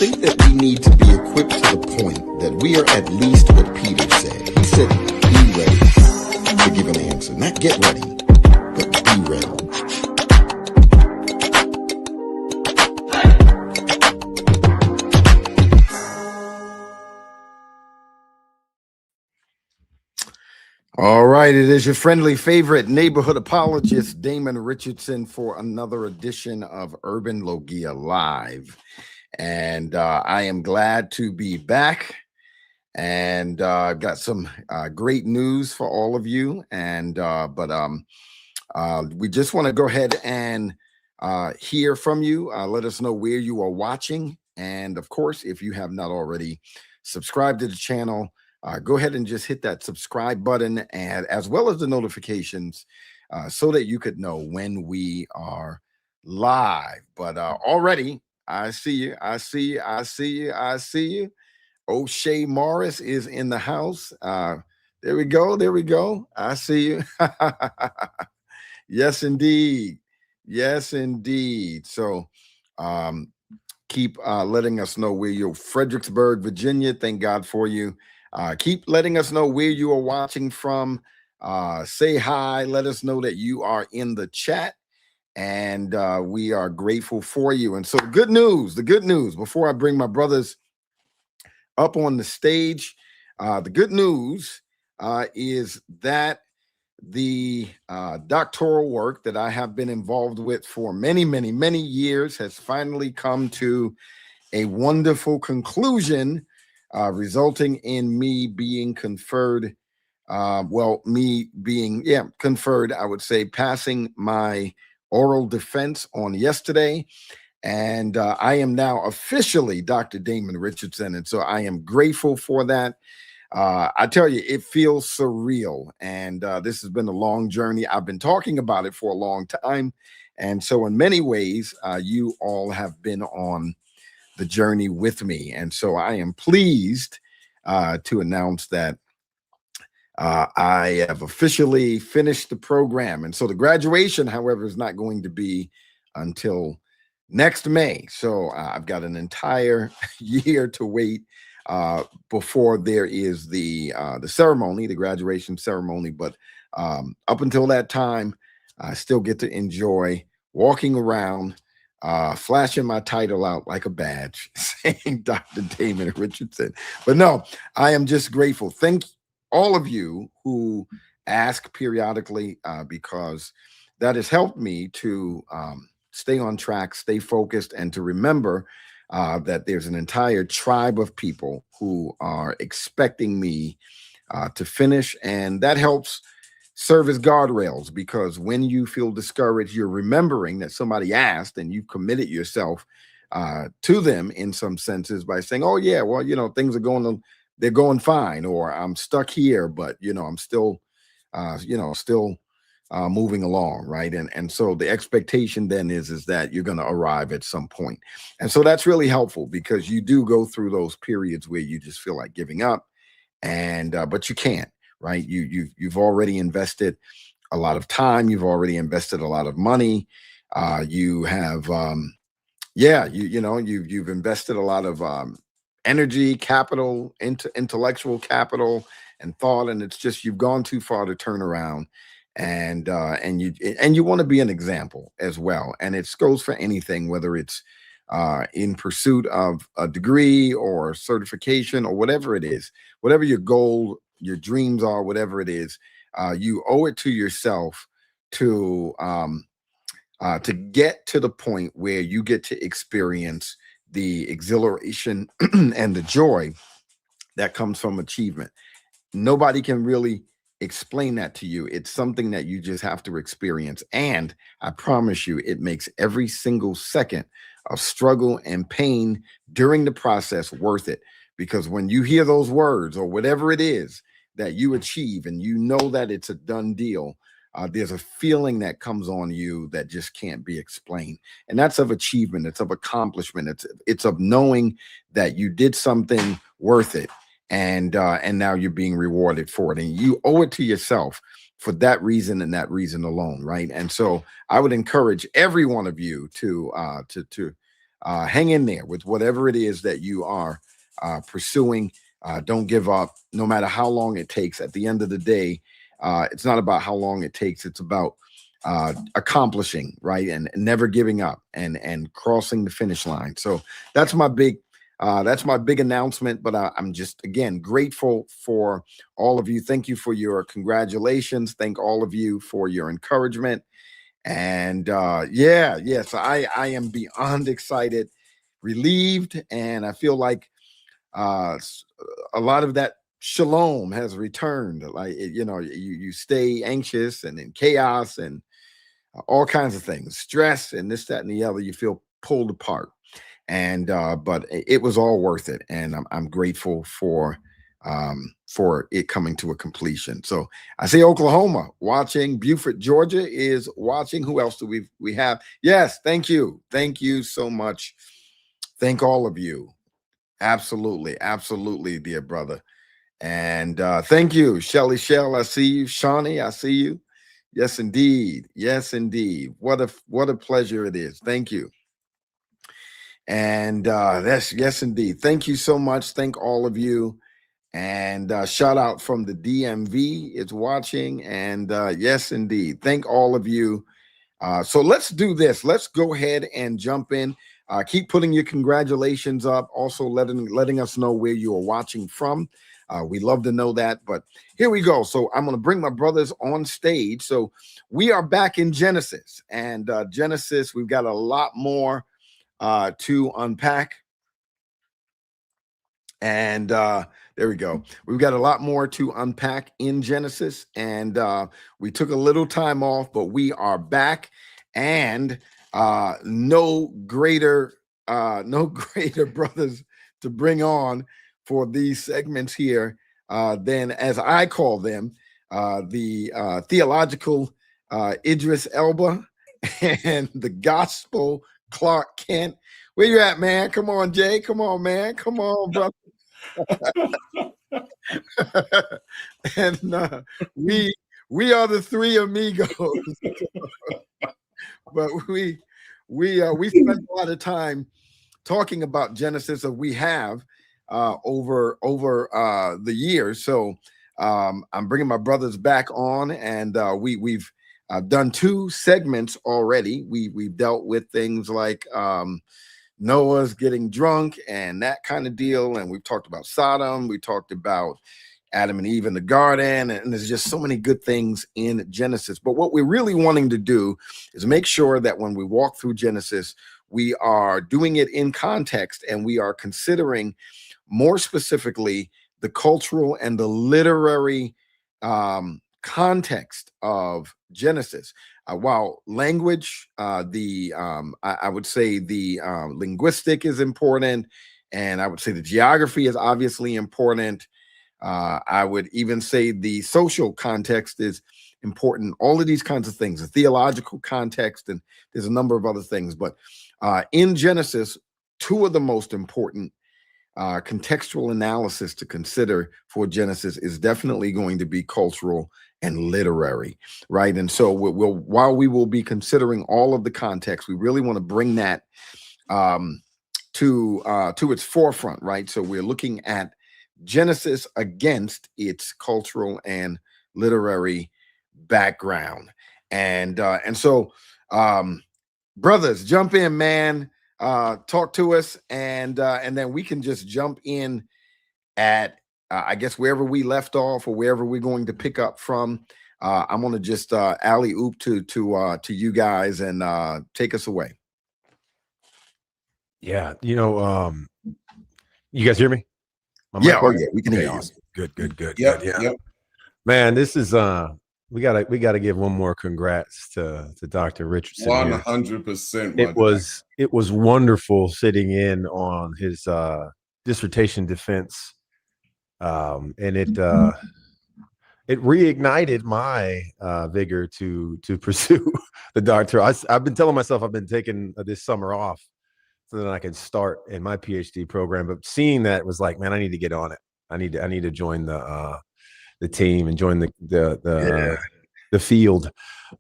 think that we need to be equipped to the point that we are at least what Peter said. He said, be ready to give an answer. Not get ready, but be ready. All right, it is your friendly favorite neighborhood apologist, Damon Richardson, for another edition of UrbanLogia Live. And I am glad to be back. And I've got some great news for all of you. And we just want to go ahead and hear from you. Let us know where you are watching. And of course, if you have not already subscribed to the channel, go ahead and just hit that subscribe button, and as well as the notifications, so that you could know when we are live. But already, I see you. I see you. I see you. I see you. O'Shea Morris is in the house. There we go. There we go. I see you. Yes, indeed. Yes, indeed. So keep letting us know where you're. Fredericksburg, Virginia. Thank God for you. Keep letting us know where you are watching from. Say hi. Let us know that you are in the chat. And we are grateful for you. And so the good news, before I bring my brothers up on the stage, the good news is that the doctoral work that I have been involved with for many, many, many years has finally come to a wonderful conclusion, resulting in me being conferred, conferred, I would say, passing my oral defense on yesterday. And I am now officially Dr. Damon Richardson. And so I am grateful for that. I tell you, it feels surreal. And this has been a long journey. I've been talking about it for a long time. And so in many ways, you all have been on the journey with me. And so I am pleased to announce that I have officially finished the program. And so the graduation, however, is not going to be until next May. So I've got an entire year to wait before there is the ceremony, the graduation ceremony. But up until that time, I still get to enjoy walking around, flashing my title out like a badge, saying Dr. Damon Richardson. But no, I am just grateful. Thank all of you who ask periodically, because that has helped me to stay on track, stay focused, and to remember that there's an entire tribe of people who are expecting me to finish. And that helps serve as guardrails, because when you feel discouraged, you're remembering that somebody asked and you've committed yourself to them in some senses by saying, oh yeah, well, you know, things are they're going fine, or I'm stuck here, but you know, I'm still, moving along, right? And so the expectation then is that you're going to arrive at some point. And so that's really helpful, because you do go through those periods where you just feel like giving up, and but you can't. Right? You've already invested a lot of time. You've already invested a lot of money. You have, you've invested a lot of energy, capital, intellectual capital, and thought. And it's just, you've gone too far to turn around. And you want to be an example as well. And it goes for anything, whether it's in pursuit of a degree or certification or whatever it is, whatever your goal, your dreams are, whatever it is, you owe it to yourself to get to the point where you get to experience the exhilaration and the joy that comes from achievement. Nobody can really explain that to you. It's something that you just have to experience. And I promise you, it makes every single second of struggle and pain during the process worth it. Because when you hear those words or whatever it is that you achieve, and you know that it's a done deal, there's a feeling that comes on you that just can't be explained. And that's of achievement. It's of accomplishment. It's of knowing that you did something worth it. And now you're being rewarded for it. And you owe it to yourself for that reason and that reason alone, right? And so I would encourage every one of you to hang in there with whatever it is that you are pursuing. Don't give up, no matter how long it takes. At the end of the day, it's not about how long it takes. It's about accomplishing, right, and never giving up and crossing the finish line. So that's my big announcement. But I'm just, again, grateful for all of you. Thank you for your congratulations. Thank all of you for your encouragement. And yes, I am beyond excited, relieved, and I feel like a lot of that shalom has returned. Like, you stay anxious and in chaos and all kinds of things, stress and this, that, and the other. You feel pulled apart, and but it was all worth it, and I'm grateful for it coming to a completion. So I see Oklahoma watching, Beaufort, Georgia is watching. Who else do we have? Yes, thank you so much. Thank all of you. Absolutely, dear brother. And thank you, Shelly Shell. I see you. Shawnee, I see you. Yes, indeed. What a pleasure it is. Thank you. And yes, indeed. Thank you so much. Thank all of you. And shout out from the DMV is watching. And yes, indeed. Thank all of you. So let's do this. Let's go ahead and jump in. Keep putting your congratulations up. Also letting us know where you are watching from. We love to know that. But here we go. So I'm going to bring my brothers on stage. So we are back in Genesis. And Genesis, we've got a lot more to unpack. And there we go. We've got a lot more to unpack in Genesis. And we took a little time off, but we are back. And no greater brothers to bring on for these segments here than, as I call them, the theological Idris Elba and the gospel Clark Kent. Where you at, man? Come on, Jay. Come on, man. Come on, brother. And we are the three amigos. But we spent a lot of time talking about Genesis that we have over the years. So I'm bringing my brothers back on, and we've done 2 segments already. We've dealt with things like Noah's getting drunk and that kind of deal, and we've talked about Sodom. We talked about Adam and Eve in the garden, and there's just so many good things in Genesis. But what we're really wanting to do is make sure that when we walk through Genesis, we are doing it in context, and we are considering more specifically the cultural and the literary context of Genesis. While language, I would say the linguistic is important, and I would say the geography is obviously important. I would even say the social context is important. All of these kinds of things, the theological context, and there's a number of other things. But in Genesis, 2 of the most important contextual analysis to consider for Genesis is definitely going to be cultural and literary, right? And so while we will be considering all of the context, we really want to bring that to its forefront, right? So we're looking at Genesis against its cultural and literary background, and so brothers, jump in, man. Talk to us, and then we can just jump in at I guess wherever we left off or wherever we're going to pick up from. I'm gonna just alley oop to you guys and take us away. Yeah, you guys hear me? Yeah, we can hear you. Awesome. Good. Yep, yeah. Yep. Man, this is we gotta give one more congrats to Dr. Richardson. 100%. It was wonderful sitting in on his dissertation defense, and it reignited my vigor to pursue the doctorate. I've been telling myself I've been taking this summer off so that I can start in my PhD program, but seeing that was like, man, I need to get on it. I need to join the team and join the field.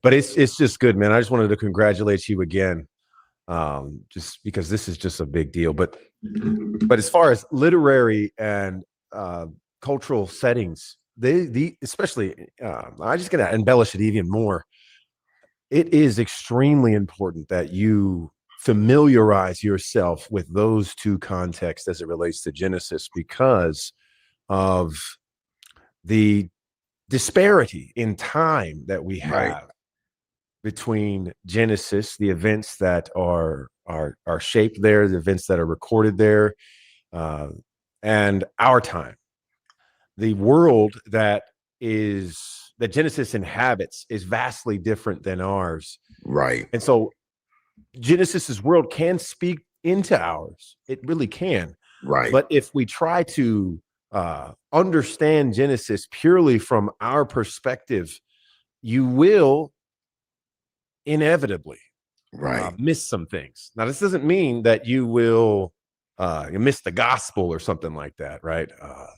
But it's just good, man. I just wanted to congratulate you again just because this is just a big deal. But as far as literary and cultural settings, especially, I'm just going to embellish it even more. It is extremely important that you familiarize yourself with those two contexts as it relates to Genesis, because of the disparity in time that we have between Genesis, the events that are shaped there, the events that are recorded there, and our time. The world that Genesis inhabits is vastly different than ours. Right. And so Genesis's world can speak into ours. It really can. Right. But if we try to understand Genesis purely from our perspective, you will inevitably miss some things. Now, this doesn't mean that you will miss the gospel or something like that, right?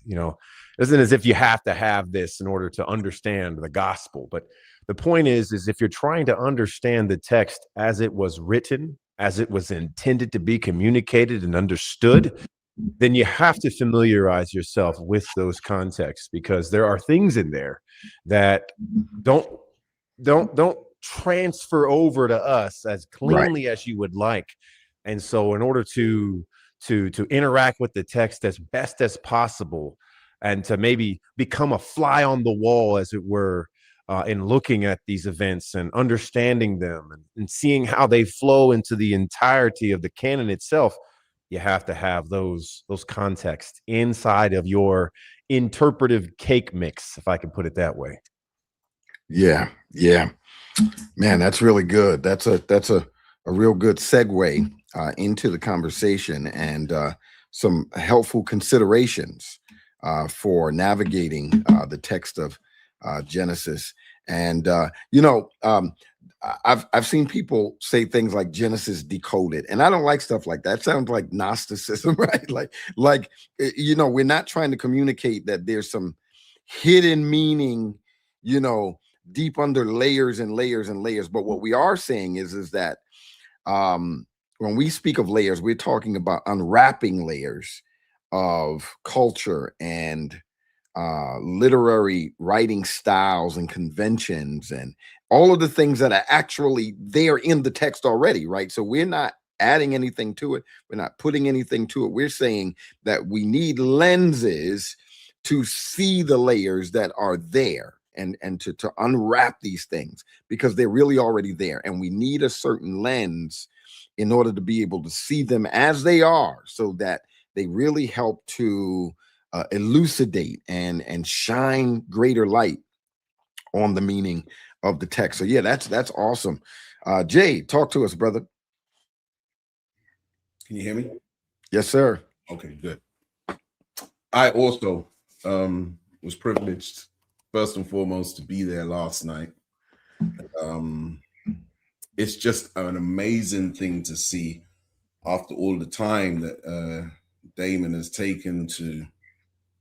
It isn't as if you have to have this in order to understand the gospel. But the point is if you're trying to understand the text as it was written, as it was intended to be communicated and understood, then you have to familiarize yourself with those contexts, because there are things in there that don't transfer over to us as cleanly as you would like. And so in order to interact with the text as best as possible, and to maybe become a fly on the wall, as it were, in looking at these events and understanding them and seeing how they flow into the entirety of the canon itself, you have to have those contexts inside of your interpretive cake mix, if I can put it that way. Yeah. Man, that's really good. That's a real good segue into the conversation, and some helpful considerations for navigating the text of Genesis. And I've seen people say things like Genesis decoded, and I don't like stuff like that. It sounds like Gnosticism, right? Like we're not trying to communicate that there's some hidden meaning, deep under layers and layers and layers. But what we are saying is that when we speak of layers, we're talking about unwrapping layers of culture and literary writing styles and conventions and all of the things that are actually there in the text already, right? So we're not adding anything to it. We're not putting anything to it. We're saying that we need lenses to see the layers that are there, and to unwrap these things, because they're really already there. And we need a certain lens in order to be able to see them as they are, so that they really help to elucidate and shine greater light on the meaning of the text. So yeah, that's awesome. Jay, talk to us, brother. Can you hear me? Yes, sir. Okay, good. I also was privileged, first and foremost, to be there last night. It's just an amazing thing to see, after all the time that Damon has taken to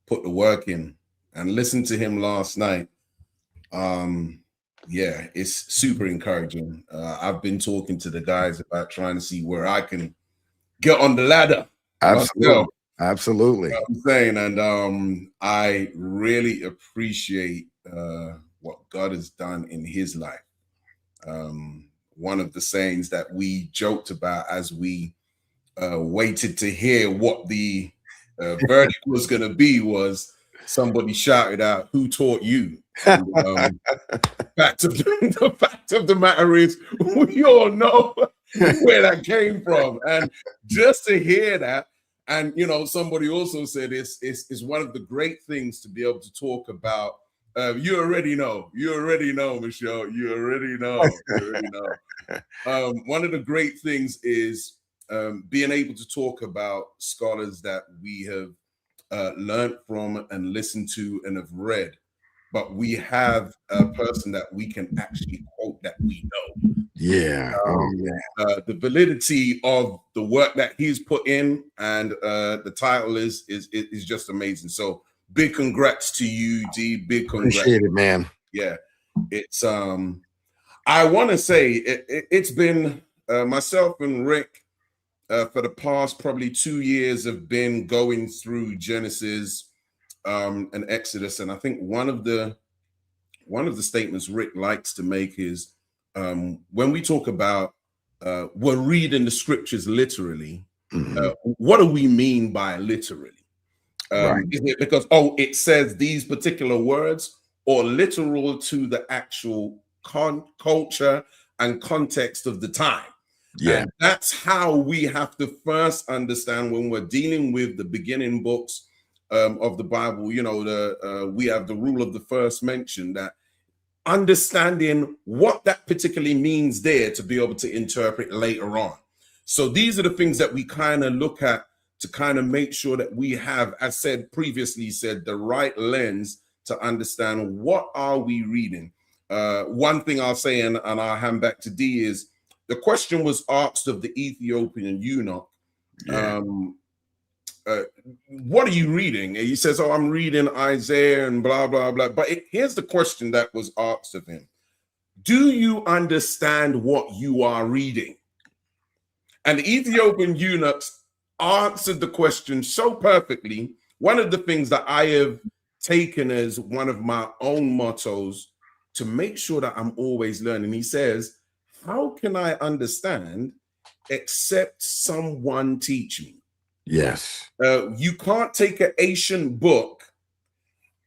put the work in, and listen to him last night. Yeah, it's super encouraging. I've been talking to the guys about trying to see where I can get on the ladder. Absolutely. Absolutely. You know what I'm saying, and I really appreciate what God has done in his life. One of the sayings that we joked about as we waited to hear what the verdict was going to be was, somebody shouted out, "Who taught you?" And, the fact of the matter is, we all know where that came from. And just to hear that, and somebody also said it's one of the great things to be able to talk about. You already know, Michelle. You already know. One of the great things is being able to talk about scholars that we have learned from and listened to and have read, but we have a person that we can actually quote that we know. Yeah. The validity of the work that he's put in, and the title is just amazing. So big congrats to you, D. Big congrats. Appreciate it, man. Yeah, it's I want to say it's been myself and Rick, for the past probably 2 years, have been going through Genesis and Exodus, and I think one of the statements Rick likes to make is when we talk about we're reading the scriptures literally. What do we mean by literally? Right. Is it because it says these particular words, or literal to the actual culture and context of the time? Yeah. And that's how we have to first understand when we're dealing with the beginning books of the Bible. You know, we have the rule of the first mention, that understanding what that particularly means there to be able to interpret later on. So these are the things that we kind of look at to kind of make sure that we have, as said previously, the right lens to understand what are we reading. One thing I'll say, and I'll hand back to D, is the question was asked of the Ethiopian eunuch. Yeah. What are you reading? And he says, oh, I'm reading Isaiah and blah, blah, blah. But here's the question that was asked of him. Do you understand what you are reading? And the Ethiopian eunuchs answered the question so perfectly. One of the things that I have taken as one of my own mottos to make sure that I'm always learning, he says, how can I understand except someone teach me? Yes. You can't take an ancient book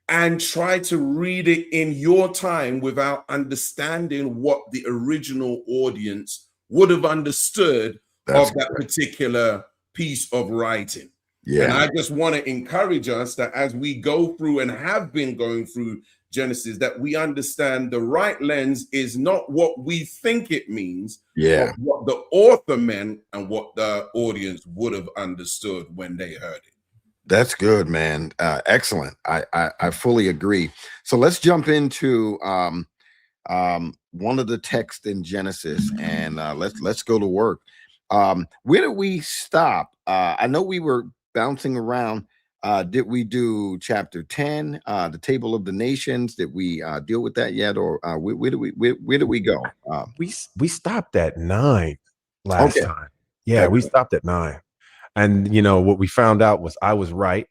and try to read it in your time without understanding what the original audience would have understood of that particular piece of writing. Yeah. And I just want to encourage us that as we go through and have been going through Genesis, that we understand the right lens is not what we think it means, Yeah, but what the author meant and what the audience would have understood when they heard it. that's good, man. Excellent. I fully agree. So let's jump into one of the texts in Genesis, and let's go to work. Where did we stop? I know we were bouncing around. Did we do chapter 10, the table of the nations? Did we deal with that yet, or where did we go? We stopped at 9 last time. Yeah, we stopped at 9, and you know what we found out was I was right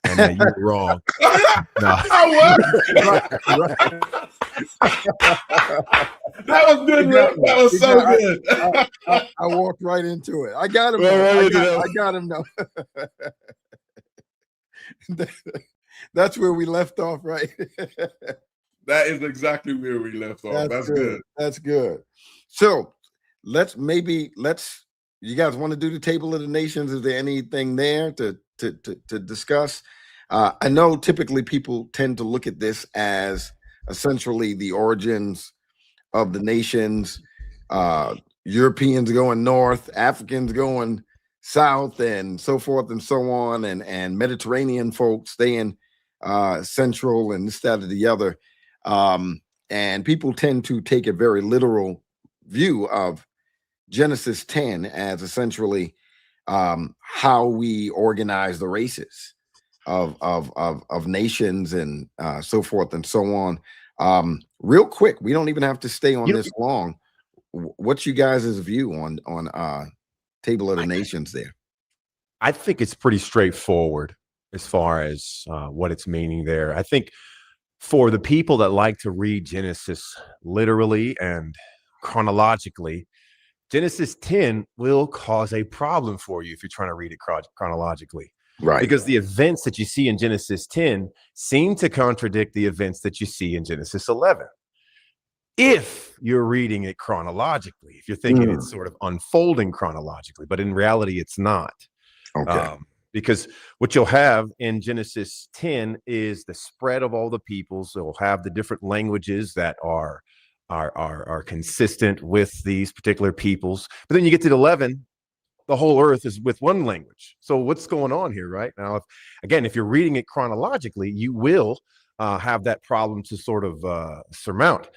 and that you were wrong. That was good, Rick. That was so good. I walked right into it. I got him. I got him now. That's where we left off, right? That is exactly where we left off. That's good. That's good. So you guys want to do the table of the nations? Is there anything there to discuss? I know typically people tend to look at this as essentially the origins of the nations, Europeans going north, Africans going south, and so forth and so on, and Mediterranean folks staying central, and this, that, or the other. And people tend to take a very literal view of Genesis 10 as essentially how we organize the races of nations and so forth and so on. Real quick, we don't even have to stay on this long. What's you guys' view on table of the nations there? I think it's pretty straightforward as far as what it's meaning there. I think for the people that like to read Genesis literally and chronologically, Genesis 10 will cause a problem for you if you're trying to read it chronologically. Right. Because the events that you see in Genesis 10 seem to contradict the events that you see in Genesis 11. If you're reading it chronologically, if you're thinking it's sort of unfolding chronologically, but in reality, it's not. Okay. Because what you'll have in Genesis 10 is the spread of all the peoples. So we'll have the different languages that are consistent with these particular peoples. But then you get to 11, the whole earth is with one language. So what's going on here, right? Now, if you're reading it chronologically, you will have that problem to sort of surmount.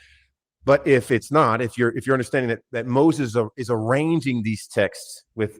But if it's not, if you're understanding that Moses is arranging these texts with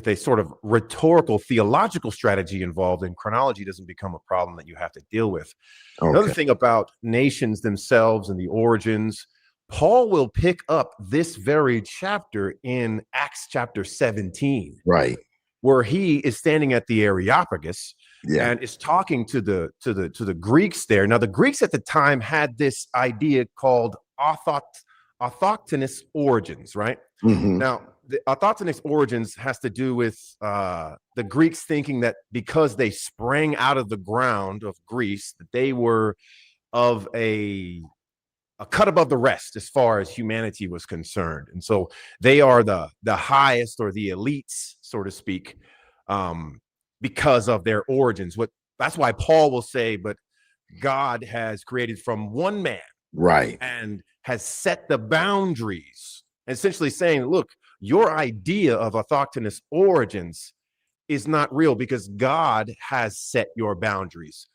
a sort of rhetorical theological strategy involved, and chronology doesn't become a problem that you have to deal with. Okay. Another thing about nations themselves and the origins, Paul will pick up this very chapter in Acts chapter 17, Right. where he is standing at the Areopagus Yeah. and is talking to the Greeks there. Now, the Greeks at the time had this idea called autochthonous origins, right? Mhm. Now, the autochthonous origins has to do with the Greeks thinking that because they sprang out of the ground of Greece, that they were of a cut above the rest as far as humanity was concerned. And so they are the highest, or the elites, so to speak, because of their origins. That's why Paul will say, but God has created from one man, Right. and has set the boundaries, essentially saying, look, your idea of autochthonous origins is not real, because God has set your boundaries.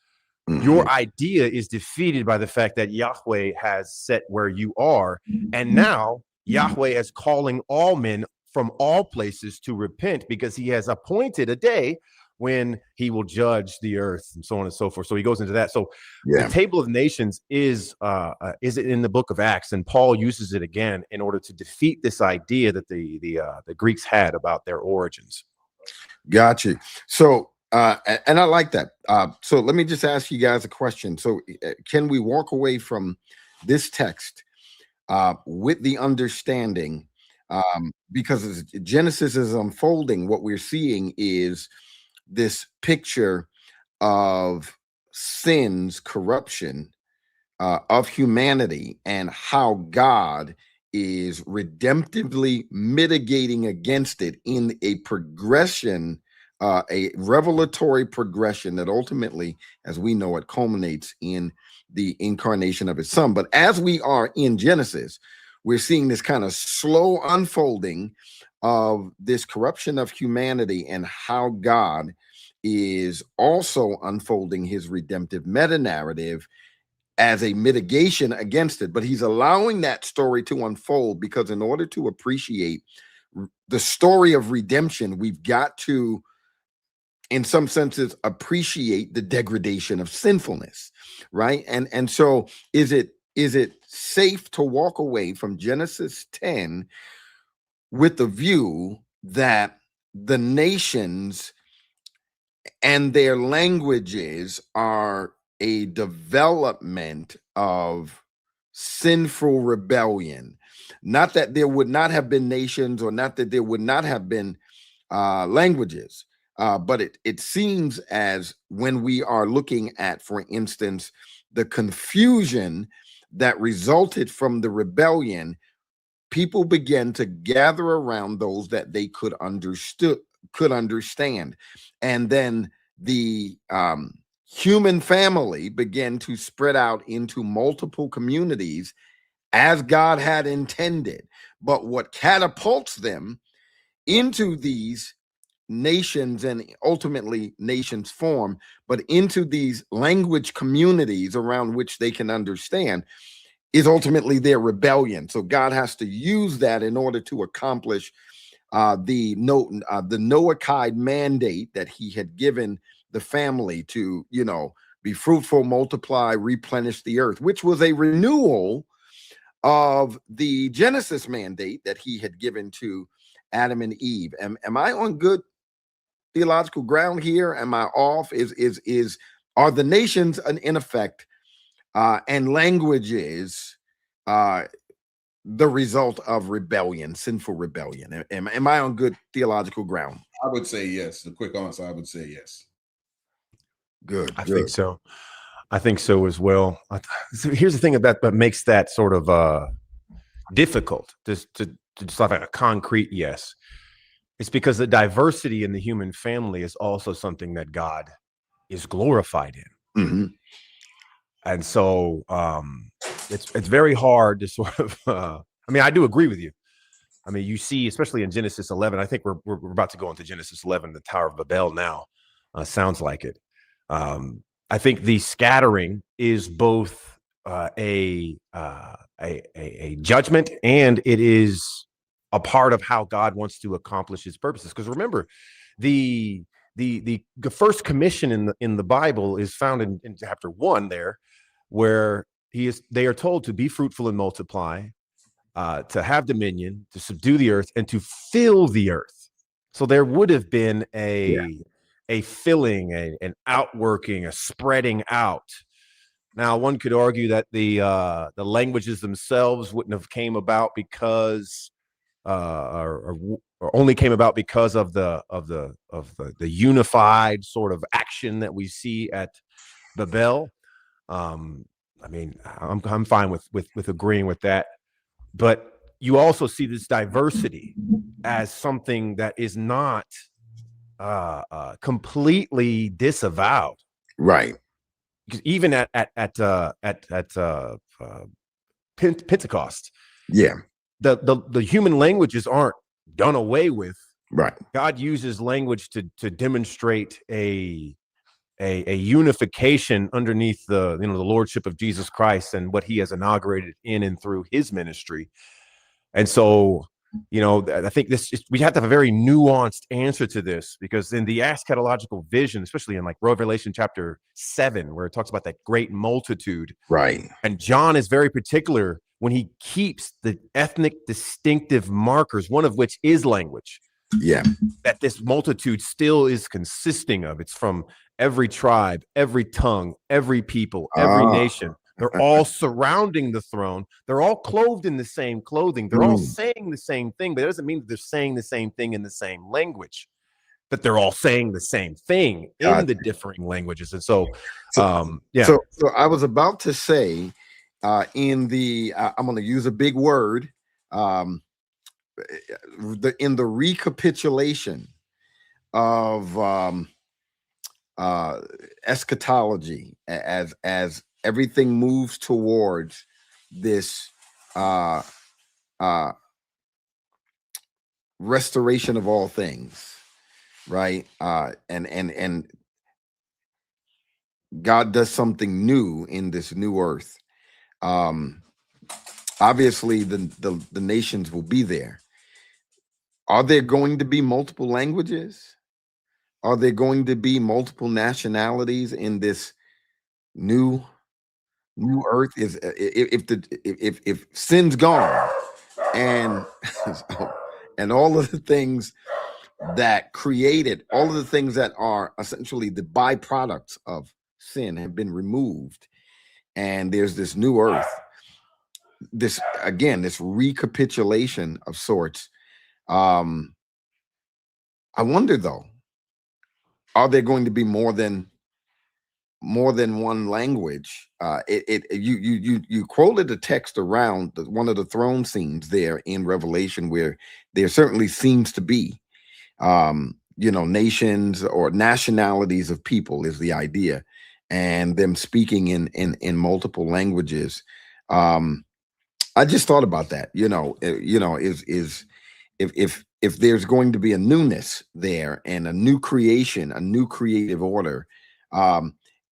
Mhm. Your idea is defeated by the fact that Yahweh has set where you are. And now Yahweh is calling all men from all places to repent, because he has appointed a day when he will judge the earth, and so on and so forth. So he goes into that. So the Yeah. table of nations is in the book of Acts, and Paul uses it again in order to defeat this idea that the Greeks had about their origins. Got you. So, and I like that. So let me just ask you guys a question. So, can we walk away from this text with the understanding, because as Genesis is unfolding, what we're seeing is this picture of sin's corruption of humanity, and how God is redemptively mitigating against it in a progression, a revelatory progression that ultimately, as we know it, culminates in the incarnation of his son. But as we are in Genesis, we're seeing this kind of slow unfolding of this corruption of humanity, and how God is also unfolding his redemptive meta narrative as a mitigation against it. But he's allowing that story to unfold, because in order to appreciate the story of redemption, we've got to, in some senses, appreciate the degradation of sinfulness, right? And so is it safe to walk away from Genesis 10 with the view that the nations and their languages are a development of sinful rebellion? Not that there would not have been nations, or not that there would not have been languages, but it seems as, when we are looking at, for instance, the confusion that resulted from the rebellion, people began to gather around those that they could understand, and then the human family began to spread out into multiple communities as God had intended. But what catapults them into these nations, and ultimately nations form, but into these language communities around which they can understand, is ultimately their rebellion. So God has to use that in order to accomplish the Noahide mandate that he had given the family to, be fruitful, multiply, replenish the earth, which was a renewal of the Genesis mandate that he had given to Adam and Eve. Am I on good theological ground here? Am I off? Are the nations in effect and languages the result of rebellion, sinful rebellion? Am I on good theological ground? I would say yes. The quick answer, I would say yes. Good. I think so. I think so as well. So here's the thing about that makes that sort of difficult to just have a concrete yes. It's because the diversity in the human family is also something that God is glorified in. Mm-hmm. And so it's very hard to sort of I mean, I do agree with you. I mean, you see, especially in Genesis 11, I think we're about to go into Genesis 11, the Tower of Babel now. Sounds like it. I think the scattering is both a judgment, and it is a part of how God wants to accomplish his purposes. Because remember, the first commission in the Bible is found in chapter 1 there, where they are told to be fruitful and multiply, to have dominion, to subdue the earth, and to fill the earth. So there would have been a filling, an outworking, a spreading out. Now, one could argue that the languages themselves wouldn't have came about because, or only came about because of the unified sort of action that we see at Babel. I mean, I'm fine with agreeing with that, but you also see this diversity as something that is not completely disavowed, Right. because even at Pentecost, Yeah. the human languages aren't done away with. Right. God uses language to demonstrate a unification underneath the lordship of Jesus Christ and what he has inaugurated in and through his ministry. And so, I think we have to have a very nuanced answer to this, because in the eschatological vision, especially in like Revelation chapter 7, where it talks about that great multitude, Right. and John is very particular when he keeps the ethnic distinctive markers, one of which is language. Yeah. That this multitude still is consisting of. It's from every tribe, every tongue, every people, every nation. They're all surrounding the throne. They're all clothed in the same clothing. They're all saying the same thing, but it doesn't mean that they're saying the same thing in the same language, but they're all saying the same thing in the differing languages. And so, yeah. So I was about to say, in the, I'm going to use a big word, in the recapitulation of eschatology, as everything moves towards this restoration of all things, right? And God does something new in this new earth. Obviously, the nations will be there. Are there going to be multiple languages? Are there going to be multiple nationalities in this new earth? Is if sin's gone, and and all of the things that created, all of the things that are essentially the byproducts of sin have been removed, and there's this new earth, this recapitulation of sorts. I wonder though, are there going to be more than one language? You quoted a text around one of the throne scenes there in Revelation, where there certainly seems to be nations or nationalities of people is the idea, and them speaking in multiple languages. I just thought about that. If there's going to be a newness there and a new creation, a new creative order,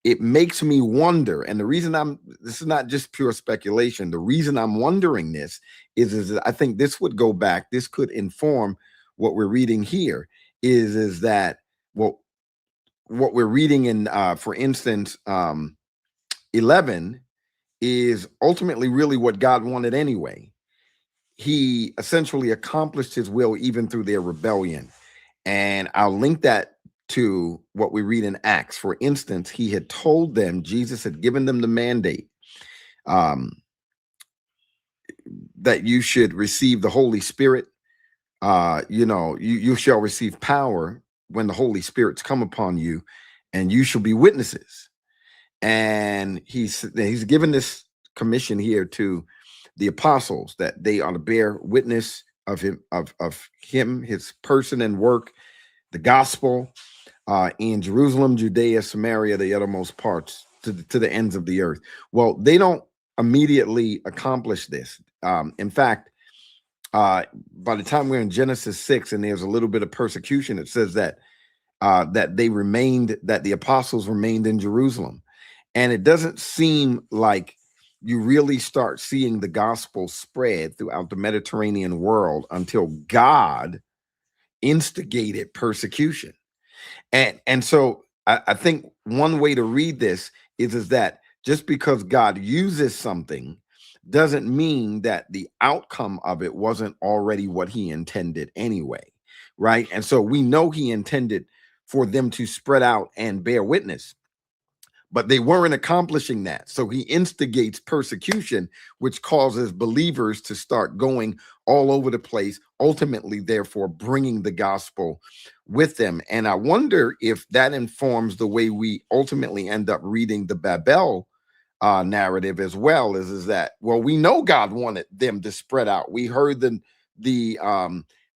it makes me wonder. And the reason this is not just pure speculation. The reason I'm wondering this is that I think this would go back. This could inform what we're reading here. Is that what we're reading in, for instance, 11 is ultimately really what God wanted anyway. He essentially accomplished his will even through their rebellion. And I'll link that to what we read in Acts. For instance, he had told them, Jesus had given them the mandate that you should receive the Holy Spirit. You shall receive power when the Holy Spirit's come upon you, and you shall be witnesses. And he's given this commission here to the apostles, that they are to bear witness of him, his person and work, the gospel, in Jerusalem, Judea, Samaria, the uttermost parts, to the ends of the earth. Well, they don't immediately accomplish this. In fact, by the time we're in Genesis 6, and there's a little bit of persecution, it says that that the apostles remained in Jerusalem. And it doesn't seem like you really start seeing the gospel spread throughout the Mediterranean world until God instigated persecution. And so I think one way to read this is that just because God uses something doesn't mean that the outcome of it wasn't already what he intended anyway, right? And so we know he intended for them to spread out and bear witness, but they weren't accomplishing that. So he instigates persecution, which causes believers to start going all over the place, ultimately, therefore, bringing the gospel with them. And I wonder if that informs the way we ultimately end up reading the Babel narrative as well. Is that, well, we know God wanted them to spread out. We heard the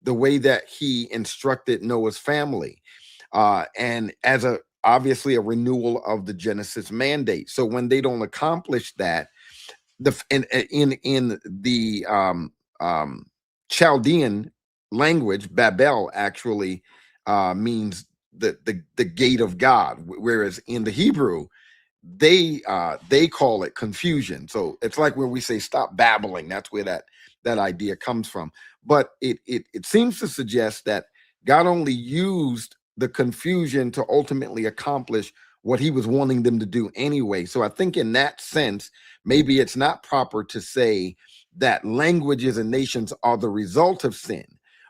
way that he instructed Noah's family, and as obviously a renewal of the Genesis mandate. So when they don't accomplish that, in the Chaldean language, Babel actually means the gate of God, whereas in the Hebrew they call it confusion. So it's like when we say stop babbling, that's where that idea comes from. But it seems to suggest that God only used the confusion to ultimately accomplish what he was wanting them to do anyway. So I think in that sense, maybe it's not proper to say that languages and nations are the result of sin,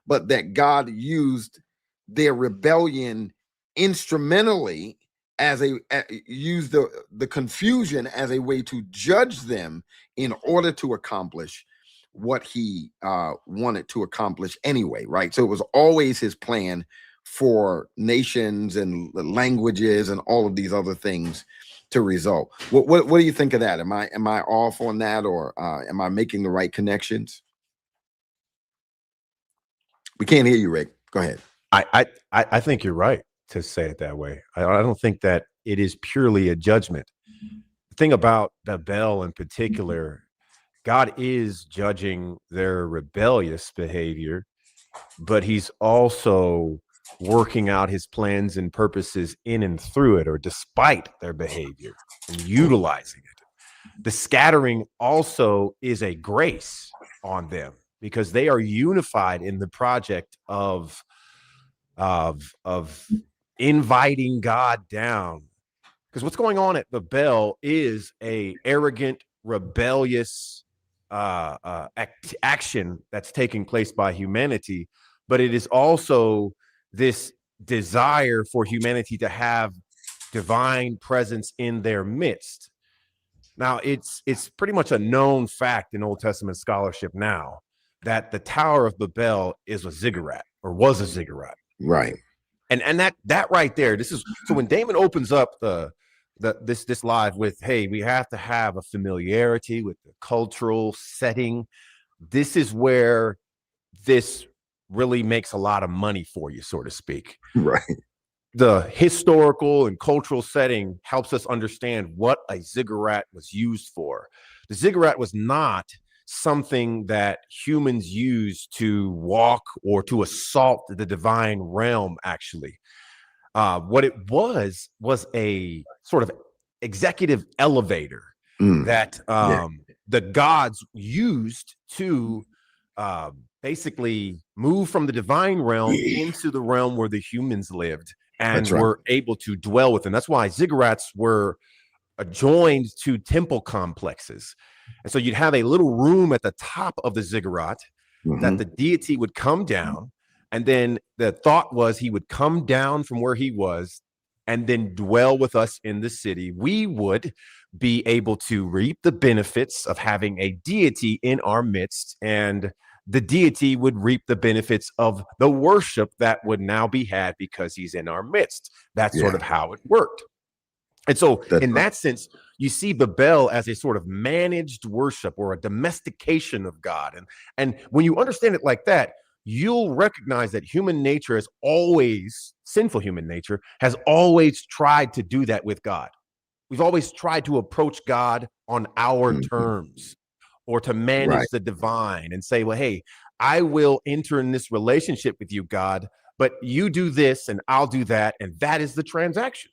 but that God used their rebellion instrumentally use the confusion as a way to judge them in order to accomplish what he wanted to accomplish anyway, right? So it was always his plan for nations and languages and all of these other things to result. What do you think of that? Am I off on that, or am I making the right connections? We can't hear you, Rick. Go ahead. I think you're right to say it that way. I don't think that it is purely a judgment. The thing about Babel in particular, God is judging their rebellious behavior, but he's also working out his plans and purposes in and through it, or despite their behavior, and utilizing it. The scattering also is a grace on them, because they are unified in the project of inviting God down. Because what's going on at Babel is a arrogant, rebellious action that's taking place by humanity, but it is also this desire for humanity to have divine presence in their midst. Now, it's pretty much a known fact in Old Testament scholarship now that the Tower of Babel is a ziggurat, or was a ziggurat. Right. And that right there, this is, so when Damon opens up this live with, hey, we have to have a familiarity with the cultural setting, this is where this really makes a lot of money for you, so to speak. Right. The historical and cultural setting helps us understand what a ziggurat was used for. The ziggurat was not something that humans used to walk or to assault the divine realm, actually. What it was a sort of executive elevator that the gods used to basically move from the divine realm into the realm where the humans lived and were able to dwell within. That's why ziggurats were joined to temple complexes. And so you'd have a little room at the top of the ziggurat that the deity would come down. And then the thought was he would come down from where he was and then dwell with us in the city. We would be able to reap the benefits of having a deity in our midst, and the deity would reap the benefits of the worship that would now be had because he's in our midst. That's sort of how it worked. And so in that sense, you see Babel as a sort of managed worship or a domestication of God. And when you understand it like that, you'll recognize that human nature has always, sinful human nature, has always tried to do that with God. We've always tried to approach God on our terms, or to manage the divine and say, well, hey, I will enter in this relationship with you, God, but you do this and I'll do that. And that is the transaction.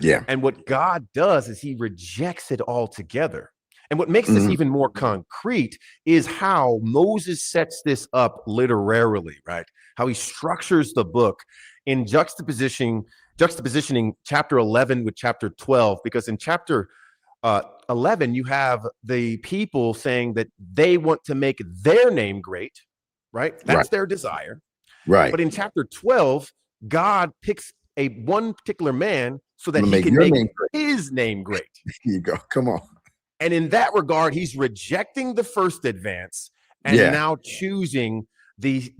Yeah. And what God does is he rejects it altogether. And what makes this even more concrete is how Moses sets this up literarily, right? How he structures the book in juxtapositioning chapter 11 with chapter 12, because in chapter 11, you have the people saying that they want to make their name great, right? That's their desire. Right. But in chapter 12, God picks one particular man so that he can your make name his name great. Here you go. Come on. And in that regard, he's rejecting the first advance and now choosing the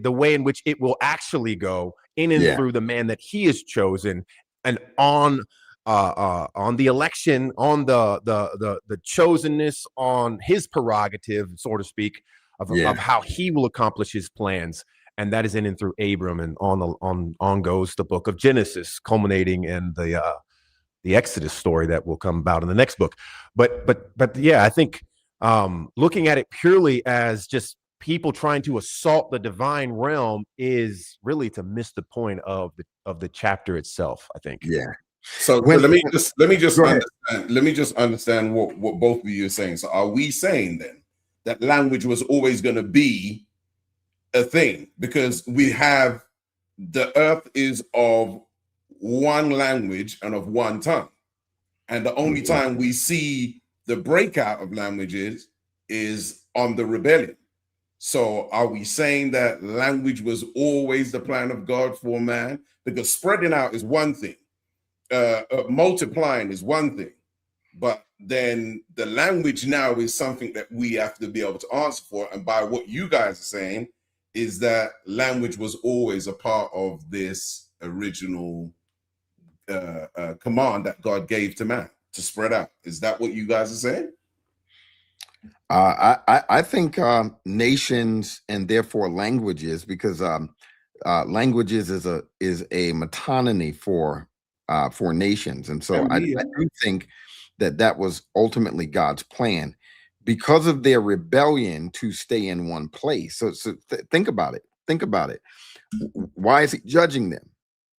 way in which it will actually go in and through the man that he has chosen, and on the election, on the chosenness, on his prerogative, so to speak, of how he will accomplish his plans. And that is in and through Abram, and on goes the book of Genesis, culminating in the Exodus story that will come about in the next book. But yeah, I think looking at it purely as just people trying to assault the divine realm is really to miss the point of the chapter itself, I think. Yeah. So let me just understand what both of you are saying. So are we saying then that language was always going to be a thing? Because we have, the earth is of one language and of one tongue, and the only time we see the breakout of languages is on the rebellion. So are we saying that language was always the plan of God for man? Because spreading out is one thing, multiplying is one thing, but then the language now is something that we have to be able to answer for. And by what you guys are saying is that language was always a part of this original command that God gave to man to spread out. Is that what you guys are saying? I think nations, and therefore languages, because languages is a metonymy for nations, and so I do think that was ultimately God's plan, because of their rebellion, to stay in one place. So think about it. Think about it. Why is he judging them?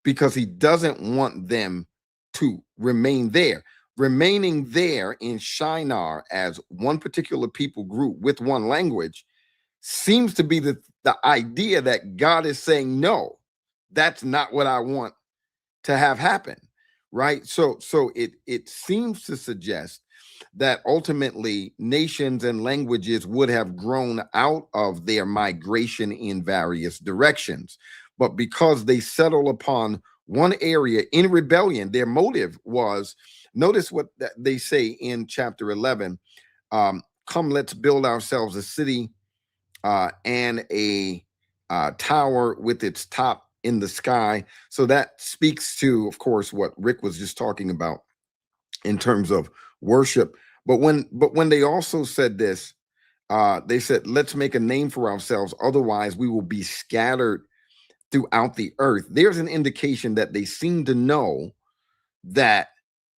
Because he doesn't want them to remain there. Remaining there in Shinar as one particular people group with one language seems to be the idea that God is saying, no, that's not what I want to have happen, right? So it seems to suggest that ultimately nations and languages would have grown out of their migration in various directions. But because they settle upon one area in rebellion, their motive was, notice what they say in chapter 11, come, let's build ourselves a city and a tower with its top in the sky. So that speaks to, of course, what Rick was just talking about in terms of worship. But when they also said this, they said, let's make a name for ourselves, otherwise we will be scattered throughout the earth. There's an indication that they seem to know that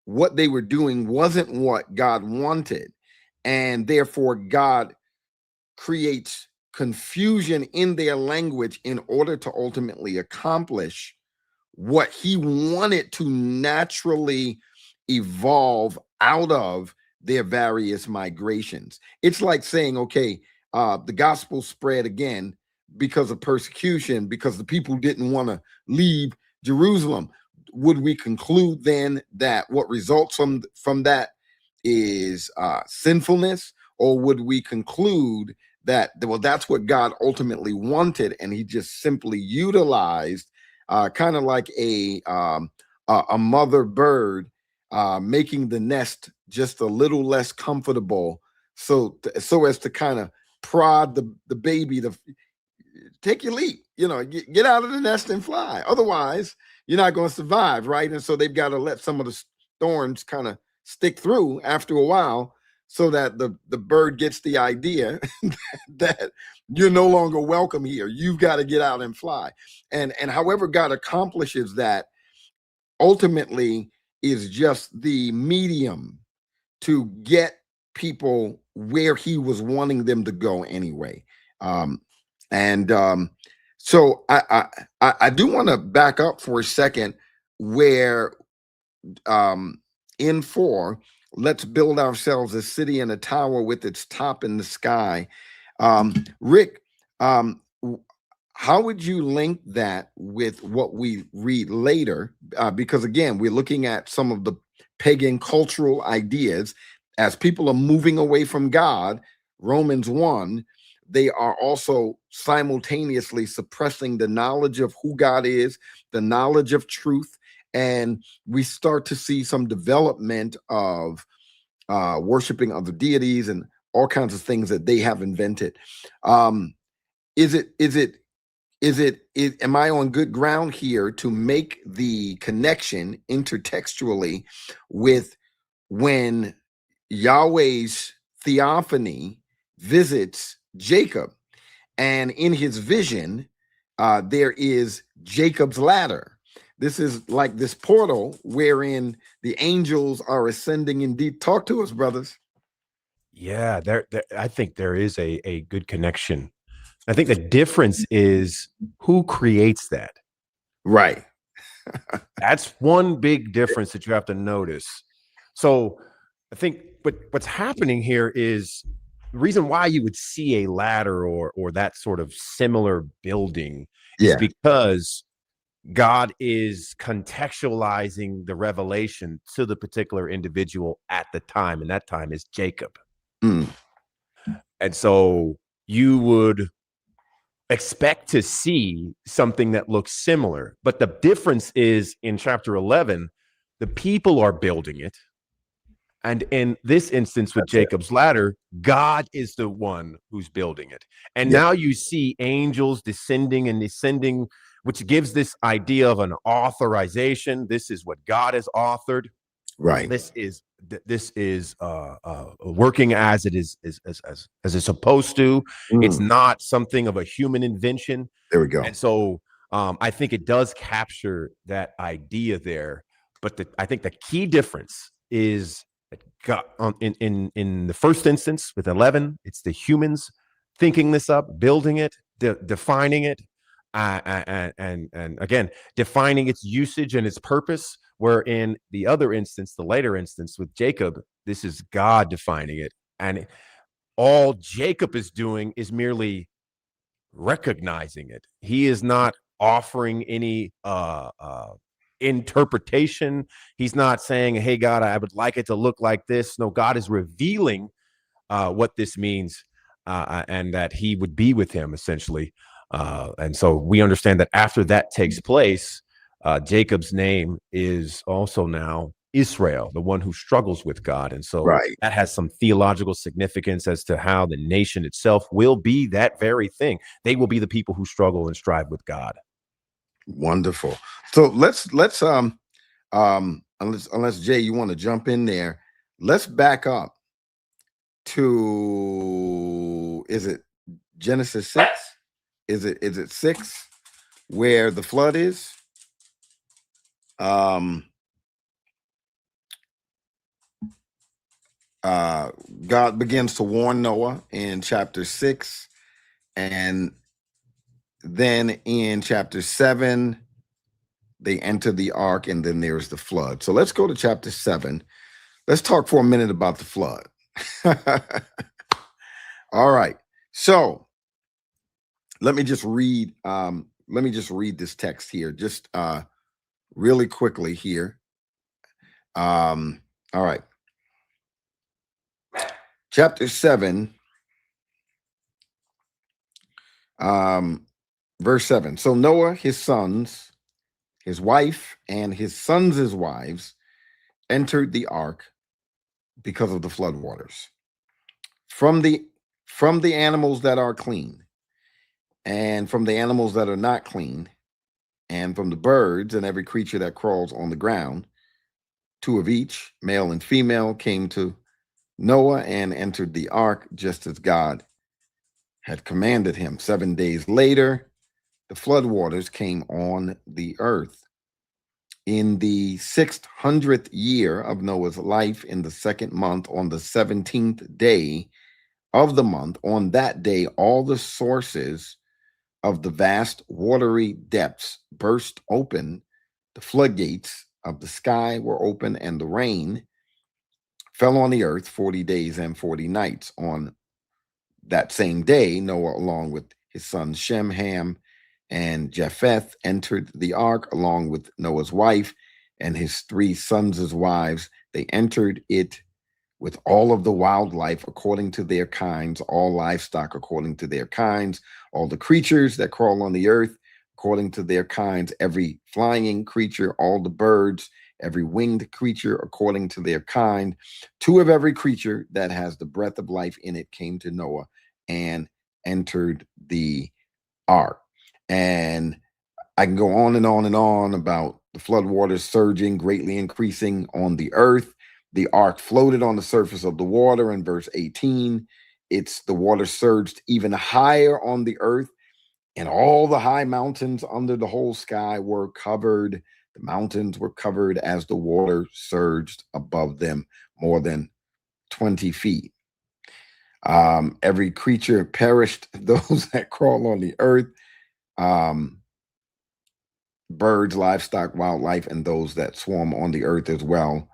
what they were doing wasn't what God wanted, and therefore God creates confusion in their language in order to ultimately accomplish what he wanted to naturally evolve out of their various migrations. It's like saying, okay, the gospel spread again because of persecution, because the people didn't want to leave Jerusalem. Would we conclude then that what results from that is sinfulness, or would we conclude that, well, that's what God ultimately wanted, and he just simply utilized kind of like a mother bird making the nest just a little less comfortable, so as to kind of prod the baby to take your leap, get out of the nest and fly. Otherwise, you're not going to survive, right? And so they've got to let some of the thorns kind of stick through after a while, so that the bird gets the idea that you're no longer welcome here. You've got to get out and fly. And however God accomplishes that ultimately is just the medium to get people where he was wanting them to go anyway. So I do want to back up for a second, where in 4, let's build ourselves a city and a tower with its top in the sky. Rick, how would you link that with what we read later? Because again, we're looking at some of the pagan cultural ideas. As people are moving away from God, Romans 1, they are also simultaneously suppressing the knowledge of who God is, the knowledge of truth, and we start to see some development of worshiping other deities and all kinds of things that they have invented. Am I on good ground here to make the connection intertextually with when Yahweh's theophany visits Jacob, and in his vision, there is Jacob's ladder. This is like this portal wherein the angels are ascending indeed. Talk to us, brothers. Yeah, I think there is a good connection. I think the difference is who creates that. Right. That's one big difference that you have to notice. So I think what's happening here is the reason why you would see a ladder or that sort of similar building is because God is contextualizing the revelation to the particular individual at the time, and that time is Jacob. Mm. And so you would expect to see something that looks similar, but the difference is in chapter 11, the people are building it. And in this instance with Jacob's ladder, God is the one who's building it. And now you see angels descending and descending, which gives this idea of an authorization. This is what God has authored. Right. This is working as it is as it's supposed to. It's not something of a human invention. There we go. And so I think it does capture that idea there. But I think the key difference is that God, in the first instance with 11, it's the humans thinking this up, building it, defining it, and again defining its usage and its purpose. Where in the other instance, the later instance with Jacob, this is God defining it, and all Jacob is doing is merely recognizing it. He is not offering any interpretation. He's not saying, hey, God, I would like it to look like this. No, God is revealing what this means and that he would be with him, essentially. And so we understand that after that takes place, Jacob's name is also now Israel, the one who struggles with God. And so that has some theological significance as to how the nation itself will be that very thing. They will be the people who struggle and strive with God. Wonderful. So let's unless Jay, you want to jump in there, let's back up to, is it Genesis 6? Is it 6 where the flood is? God begins to warn Noah in chapter 6, and then in chapter 7 they enter the ark, and then there's the flood. So let's go to chapter 7. Let's talk for a minute about the flood. All right. So let me just read this text here, just really quickly here. All right. Chapter 7, verse 7. So Noah, his sons, his wife, and his sons' wives entered the ark because of the floodwaters. From the animals that are clean, and from the animals that are not clean, and from the birds and every creature that crawls on the ground, 2 of each, male and female, came to Noah and entered the ark just as God had commanded him. 7 days later, the floodwaters came on the earth. In the 600th year of Noah's life, in the 2nd month, on the 17th day of the month, on that day, all the sources of the vast watery depths burst open. The floodgates of the sky were open, and the rain fell on the earth 40 days and 40 nights. On that same day, Noah, along with his sons Shem, Ham, and Japheth, entered the ark, along with Noah's wife and his 3 sons' wives They entered it with all of the wildlife according to their kinds, all livestock according to their kinds, all the creatures that crawl on the earth according to their kinds, every flying creature, all the birds, every winged creature according to their kind. Two of every creature that has the breath of life in it came to Noah and entered the ark. And I can go on and on and on about the flood waters surging, greatly increasing on the earth. The ark floated on the surface of the water in verse 18. It's the water surged even higher on the earth, and all the high mountains under the whole sky were covered. The mountains were covered as the water surged above them more than 20 feet. Every creature perished, those that crawl on the earth, birds, livestock, wildlife, and those that swarm on the earth as well,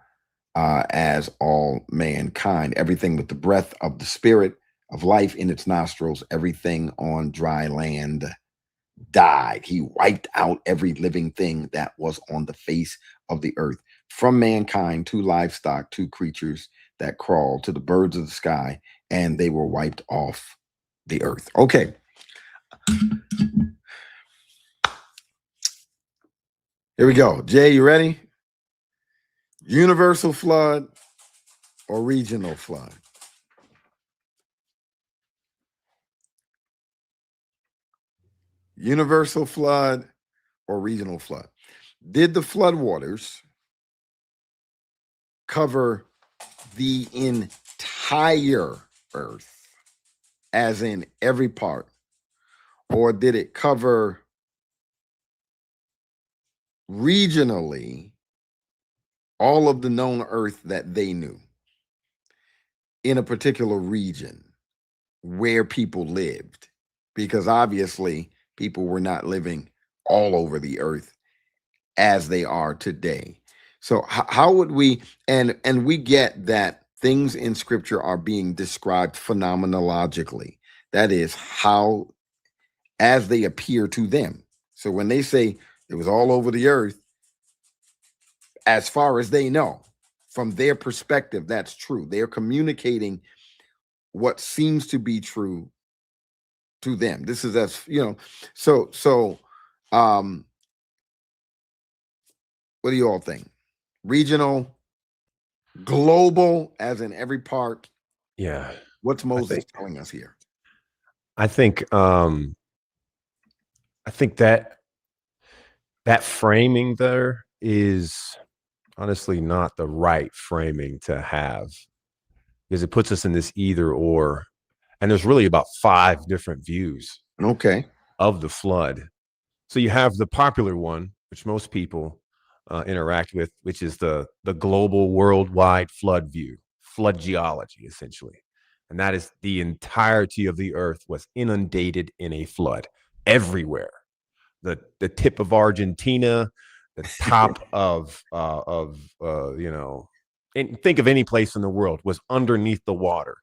as all mankind. Everything with the breath of the spirit of life in its nostrils, everything on dry land died. He wiped out every living thing that was on the face of the earth, from mankind to livestock to creatures that crawl to the birds of the sky, and they were wiped off the earth. Okay. Here we go. Jay, you ready? Universal flood or regional flood? Universal flood or regional flood? Did the floodwaters cover the entire earth, as in every part, or did it cover regionally all of the known earth that they knew in a particular region where people lived? Because obviously people were not living all over the earth as they are today. So how would we, and we get that things in scripture are being described phenomenologically. That is how, as they appear to them. So when they say it was all over the earth, as far as they know, from their perspective, that's true. They're communicating what seems to be true to them. This is, as you know, so what do you all think? Regional, global, as in every part? Yeah. What's Moses telling us here? I think that framing there is honestly not the right framing to have, because it puts us in this either or. And there's really about 5 different views of the flood. So you have the popular one, which most people interact with, which is the global worldwide flood view, flood geology, essentially. And that is the entirety of the earth was inundated in a flood everywhere. The tip of Argentina, the top of and think of any place in the world was underneath the water,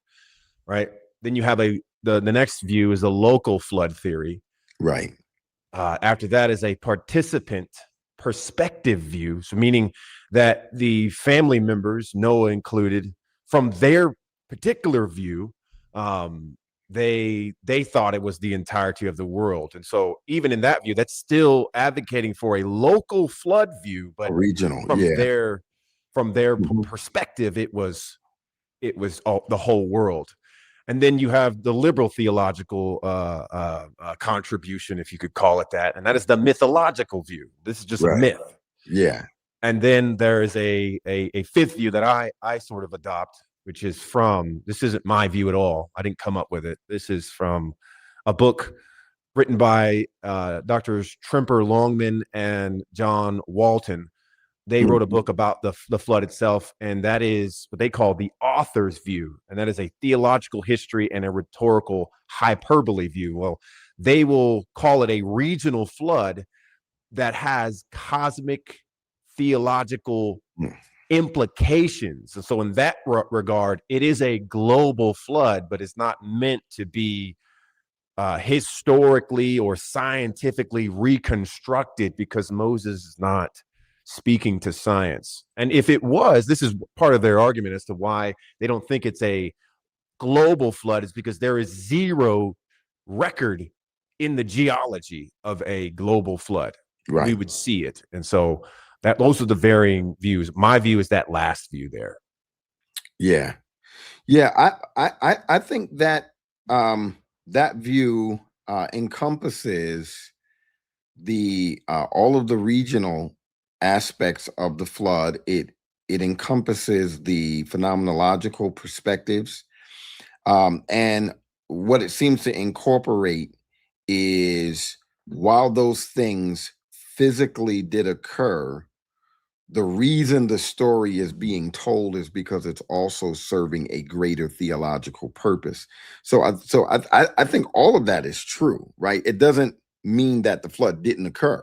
right? Then you have the next view is a local flood theory. Right. After that is a participant perspective view, so meaning that the family members, Noah included, from their particular view, they thought it was the entirety of the world. And so even in that view, that's still advocating for a local flood view, but regional, from their perspective, it was all, the whole world. And then you have the liberal theological contribution, if you could call it that, and that is the mythological view. This is just a myth. Yeah. And then there is a 5th view that I sort of adopt, which is this isn't my view at all. I didn't come up with it. This is from a book written by Drs. Tremper Longman and John Walton. They wrote a book about the flood itself, and that is what they call the author's view, and that is a theological history and a rhetorical hyperbole view. Well, they will call it a regional flood that has cosmic theological implications. And so in that regard, it is a global flood, but it's not meant to be historically or scientifically reconstructed, because Moses is not speaking to science. And if it was, this is part of their argument as to why they don't think it's a global flood, is because there is zero record in the geology of a global flood. Right. We would see it. And so those are the varying views. My view is that last view there. Yeah. Yeah. I think that that view encompasses the all of the regional aspects of the flood. It encompasses the phenomenological perspectives. And what it seems to incorporate is, while those things physically did occur, the reason the story is being told is because it's also serving a greater theological purpose. So I think all of that is true, right? It doesn't mean that the flood didn't occur,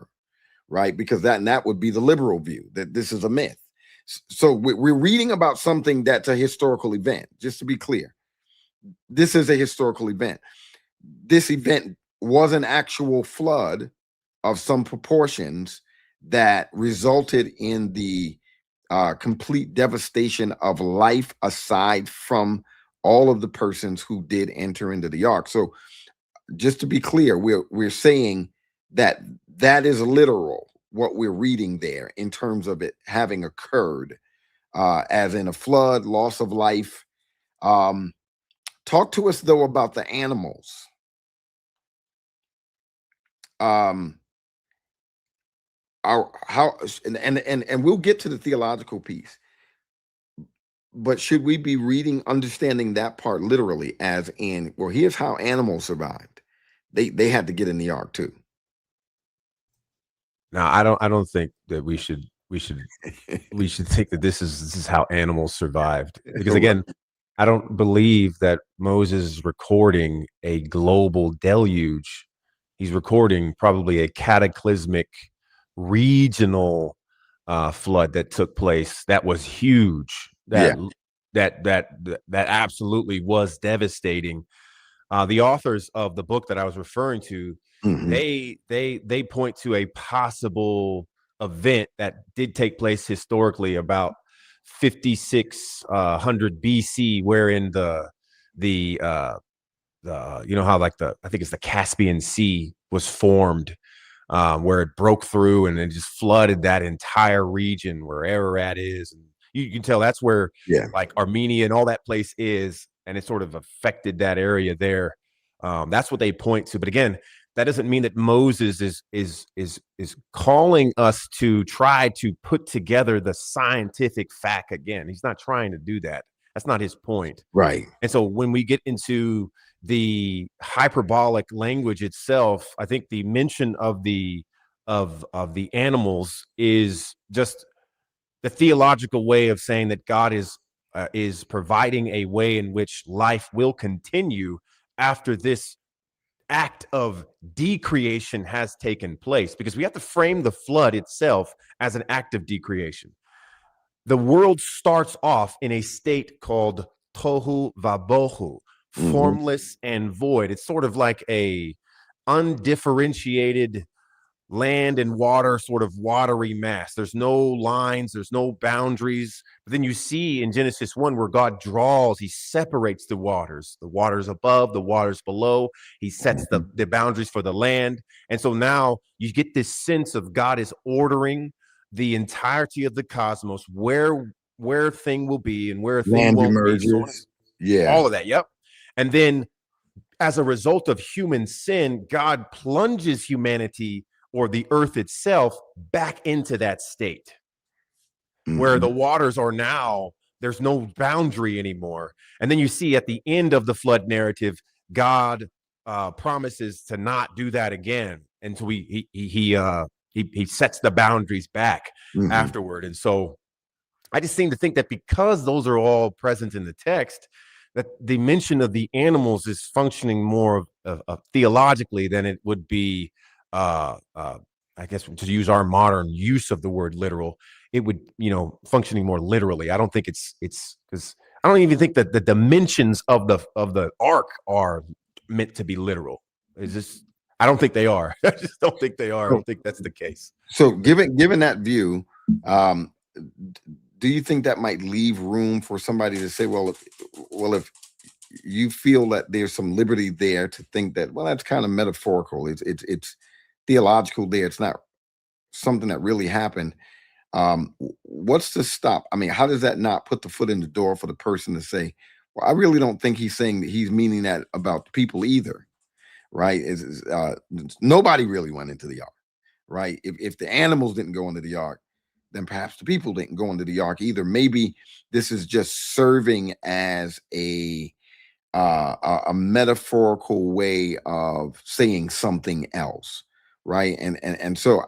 right? Because that would be the liberal view, that this is a myth. So we're reading about something that's a historical event. Just to be clear, this is a historical event. This event was an actual flood of some proportions that resulted in the complete devastation of life, aside from all of the persons who did enter into the ark. So just to be clear, we're saying that that is literal, what we're reading there, in terms of it having occurred, as in a flood, loss of life. Talk to us though about the animals. And we'll get to the theological piece, but should we be understanding that part literally, as in, well, here's how animals survived? They had to get in the ark too. Now, I don't think that we should think that this is how animals survived, because again, I don't believe that Moses is recording a global deluge. He's recording probably a cataclysmic regional flood that took place that was huge, that absolutely was devastating. The authors of the book that I was referring to, they point to a possible event that did take place historically about 5600 BC, wherein the you know how, like, I think it's the Caspian Sea was formed, where it broke through and it just flooded that entire region where Ararat is. And you can tell that's where like Armenia and all that place is, and it sort of affected that area there. That's what they point to. But again, that doesn't mean that Moses is calling us to try to put together the scientific fact again. He's not trying to do that. That's not his point. Right. And so when we get into the hyperbolic language itself, I think the mention of the animals is just the theological way of saying that God is providing a way in which life will continue after this act of decreation has taken place, because we have to frame the flood itself as an act of decreation. The world starts off in a state called tohu vabohu, formless and void. It's sort of like a undifferentiated land and water, sort of watery mass. There's no lines, there's no boundaries. But then you see in Genesis 1 where God draws, he separates the waters above, the waters below. He sets the boundaries for the land. And so now you get this sense of God is ordering the entirety of the cosmos, where thing will be and where a thing won't be. All of that. Yep. And then as a result of human sin, God plunges humanity, or the earth itself, back into that state where the waters are now, there's no boundary anymore. And then you see at the end of the flood narrative, God promises to not do that again. And so he sets the boundaries back afterward. And so I just seem to think that because those are all present in the text, that the mention of the animals is functioning more theologically than it would be, I guess, to use our modern use of the word literal, it would, functioning more literally. I don't think it's because I don't even think that the dimensions of the ark are meant to be literal. Is this? I don't think they are. I just don't think they are. I don't think that's the case. So given that view, Um, do you think that might leave room for somebody to say, if you feel that there's some liberty there to think that, well, that's kind of metaphorical. It's theological there. It's not something that really happened. What's the stop? I mean, how does that not put the foot in the door for the person to say, well, I really don't think he's saying that he's meaning that about the people either, right? Nobody really went into the ark, right? If the animals didn't go into the ark, then perhaps the people didn't go into the ark either. Maybe this is just serving as a metaphorical way of saying something else, right? And so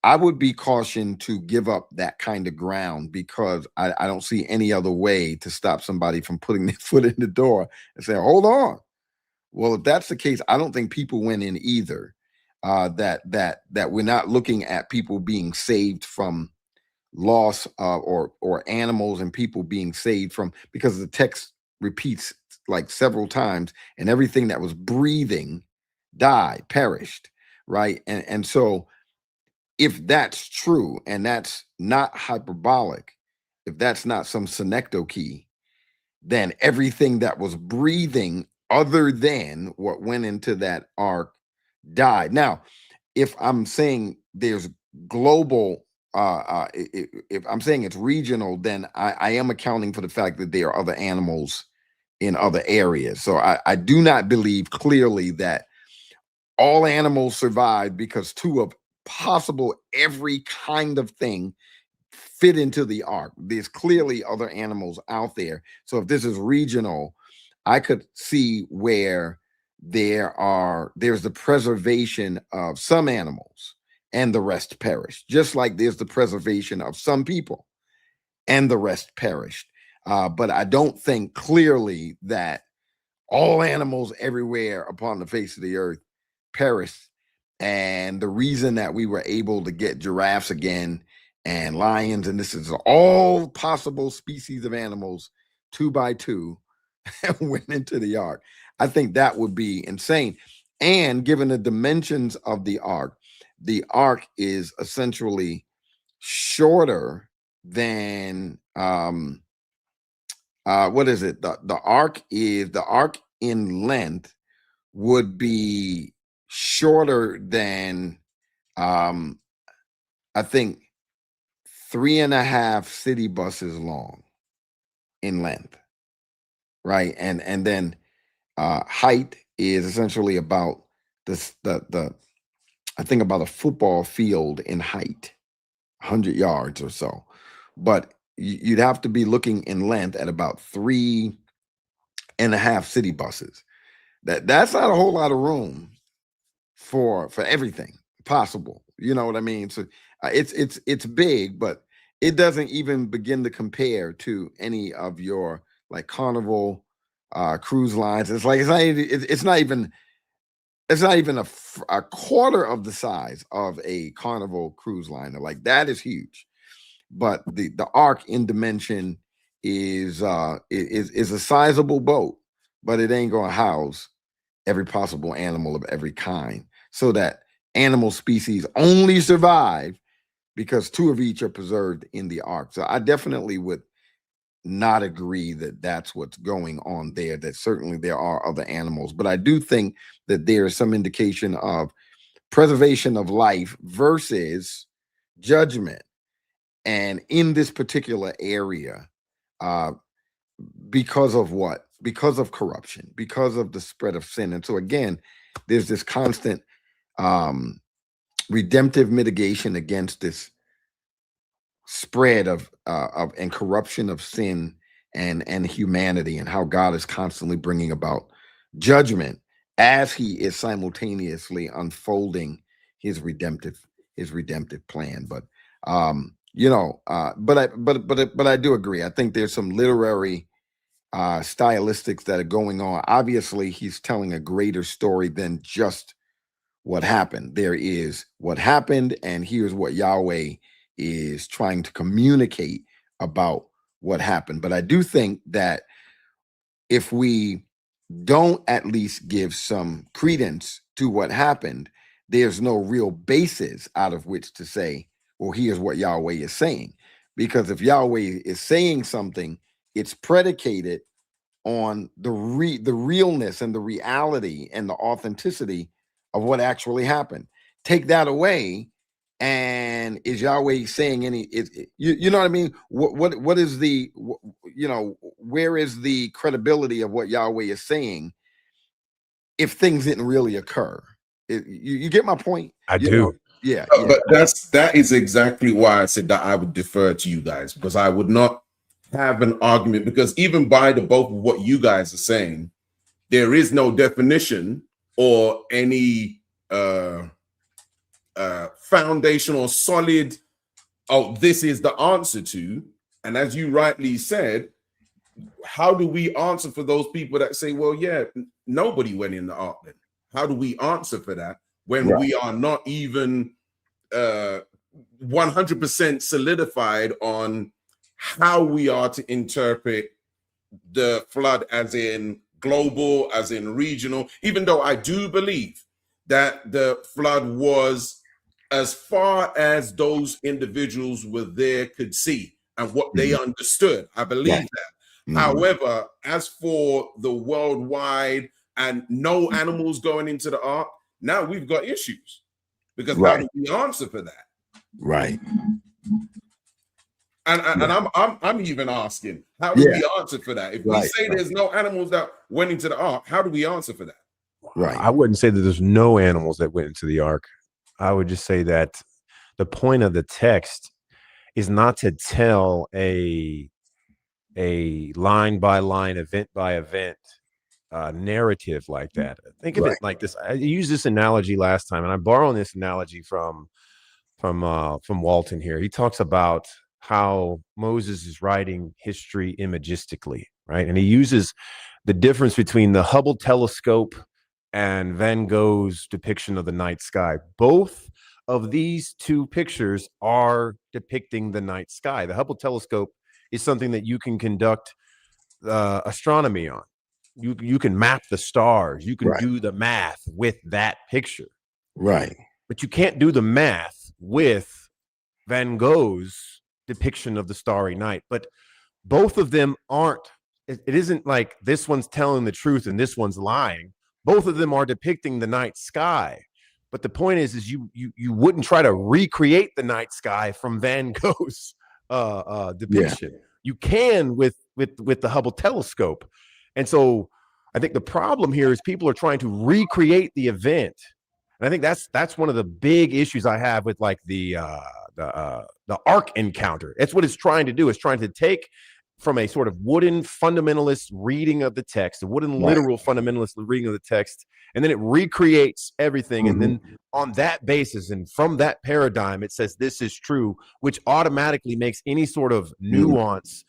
I would be cautioned to give up that kind of ground, because I don't see any other way to stop somebody from putting their foot in the door and saying, hold on. Well, if that's the case, I don't think people went in either. That we're not looking at people being saved from loss, or animals and people being saved from, because the text repeats like several times, and everything that was breathing died, perished, right? And so if that's true, and that's not hyperbolic, if that's not some synecdoche, then everything that was breathing other than what went into that ark died. Now, if I'm saying there's global, if I'm saying it's regional, then I am accounting for the fact that there are other animals in other areas. So I do not believe clearly that all animals survived because two of possible every kind of thing fit into the ark. There's clearly other animals out there. So if this is regional, I could see where there's the preservation of some animals and the rest perished, just like there's the preservation of some people and the rest perished. But I don't think clearly that all animals everywhere upon the face of the earth perished. And the reason that we were able to get giraffes again and lions, and this is all possible species of animals, 2 by 2, went into the ark. I think that would be insane. And given the dimensions of the ark is essentially shorter than what is it? The ark in length would be shorter than I think 3.5 city buses long in length, right? And then height is essentially about the I think about a football field in height, 100 yards or so. But you'd have to be looking in length at about 3.5 city buses. That's not a whole lot of room for everything possible. You know what I mean? So it's big, but it doesn't even begin to compare to any of your like Carnival cruise lines. It's like it's not even a quarter of the size of a Carnival cruise liner. Like that is huge. But the ark in dimension is a sizable boat, but it ain't gonna house every possible animal of every kind, so that animal species only survive because 2 of each are preserved in the ark. So I definitely would not agree that that's what's going on there, that certainly there are other animals. But I do think that there is some indication of preservation of life versus judgment. And in this particular area, because of what? Because of corruption, because of the spread of sin. And so again, there's this constant redemptive mitigation against this spread of and corruption of sin and humanity, and how God is constantly bringing about judgment as he is simultaneously unfolding his redemptive plan. But but I do agree. I think there's some literary stylistics that are going on. Obviously, he's telling a greater story than just what happened. There is what happened, and here's what Yahweh is trying to communicate about what happened. But I do think that if we don't at least give some credence to what happened, there's no real basis out of which to say well, here's what Yahweh is saying. Because if Yahweh is saying something, it's predicated on the realness and the reality and the authenticity of what actually happened. Take that away, and is Yahweh saying any? You know what I mean? What is the where is the credibility of what Yahweh is saying if things didn't really occur? You get my point? I do. Yeah. But that is exactly why I said that I would defer to you guys, because I would not have an argument, because even by the both of what you guys are saying, there is no definition or any foundation or solid, oh, this is the answer to. And as you rightly said, how do we answer for those people that say, well, yeah, nobody went in the ark then? How do we answer for that when we are not even 100% solidified on how we are to interpret the flood, as in global, as in regional, even though I do believe that the flood was as far as those individuals were there could see and what they understood. I believe that. However, as for the worldwide and no animals going into the ark, now we've got issues, because how do we answer for that? Right. And I'm even asking, how do we answer for that? If we say there's no animals that went into the ark, how do we answer for that? Right. I wouldn't say that there's no animals that went into the ark. I would just say that the point of the text is not to tell a line by line, event by event narrative like that. Think of it like this. I used this analogy last time, and I'm borrowing this analogy from Walton here. He talks about how Moses is writing history imagistically, right? And he uses the difference between the Hubble telescope and Van Gogh's depiction of the night sky. Both of these two pictures are depicting the night sky. The Hubble telescope is something that you can conduct astronomy on. You can map the stars. You can do the math with that picture. Right. But you can't do the math with Van Gogh's depiction of the starry night. But both of them aren't. It isn't like this one's telling the truth and this one's lying. Both of them are depicting the night sky. But the point is you wouldn't try to recreate the night sky from Van Gogh's depiction. Yeah. You can with the Hubble telescope. And so I think the problem here is people are trying to recreate the event. And I think that's one of the big issues I have with like the Ark encounter. It's what it's trying to do. It's trying to take from a sort of wooden fundamentalist reading of the text, a wooden literal fundamentalist reading of the text, and then it recreates everything. And then on that basis and from that paradigm, it says this is true, which automatically makes any sort of nuance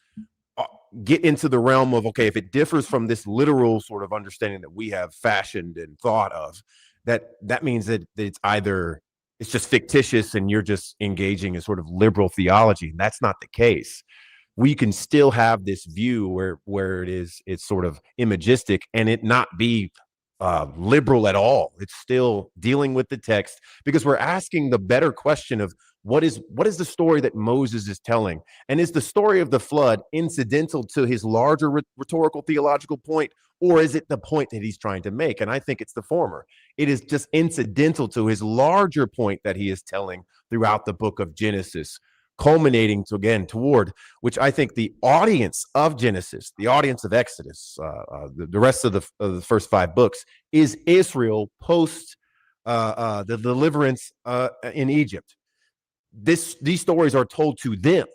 get into the realm of, okay, if it differs from this literal sort of understanding that we have fashioned and thought of, that means that it's either it's just fictitious and you're just engaging in sort of liberal theology. And that's not the case. We can still have this view where it's sort of imagistic and it not be liberal at all. It's still dealing with the text, because we're asking the better question of what is the story that Moses is telling? And is the story of the flood incidental to his larger rhetorical theological point, or is it the point that he's trying to make? And I think it's the former. It is just incidental to his larger point that he is telling throughout the book of Genesis, culminating toward which I think the audience of Genesis, the audience of Exodus, the rest of the first 5 books is Israel post the deliverance in Egypt. These stories are told to them.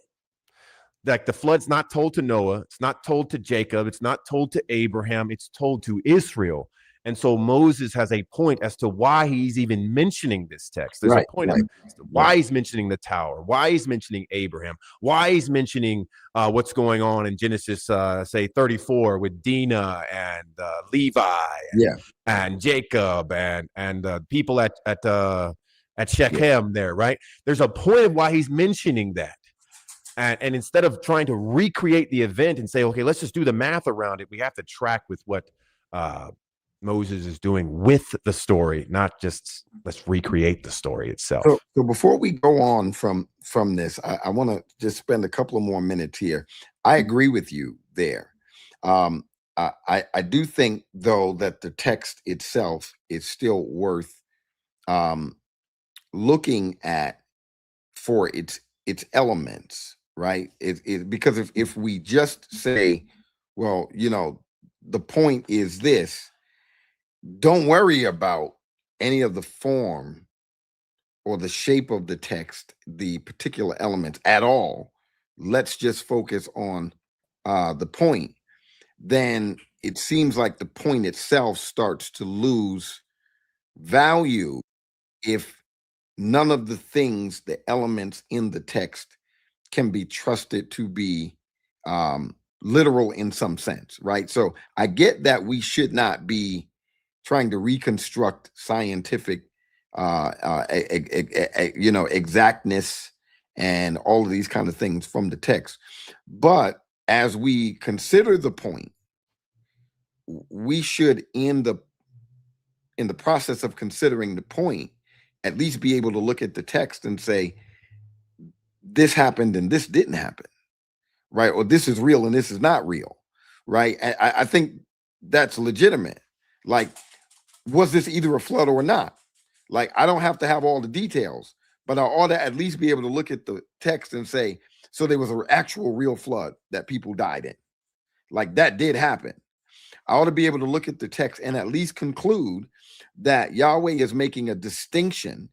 Like the flood's not told to Noah, it's not told to Jacob, it's not told to Abraham, it's told to Israel. And so Moses has a point as to why he's even mentioning this text. There's a point as to why he's mentioning the tower, why he's mentioning Abraham, why he's mentioning what's going on in Genesis, say 34 with Dinah and Levi and Jacob and people at Shechem there, right? There's a point of why he's mentioning that. And instead of trying to recreate the event and say, okay, let's just do the math around it, we have to track with what Moses is doing with the story, not just let's recreate the story itself. So before we go on from this, I want to just spend a couple of more minutes here. I agree with you there. I do think, though, that the text itself is still worth looking at for its elements, right? Because if we just say, well, the point is this, don't worry about any of the form or the shape of the text, the particular elements at all. Let's just focus on the point. Then it seems like the point itself starts to lose value if none of the things, the elements in the text, can be trusted to be literal in some sense, right? So I get that we should not be trying to reconstruct scientific exactness and all of these kind of things from the text. But as we consider the point, we should, in the process of considering the point, at least be able to look at the text and say, this happened and this didn't happen, right? Or this is real and this is not real, right? I think that's legitimate. Like, was this either a flood or not? Like, I don't have to have all the details, but I ought to at least be able to look at the text and say, so there was an actual real flood that people died in. Like, that did happen. I ought to be able to look at the text and at least conclude that Yahweh is making a distinction.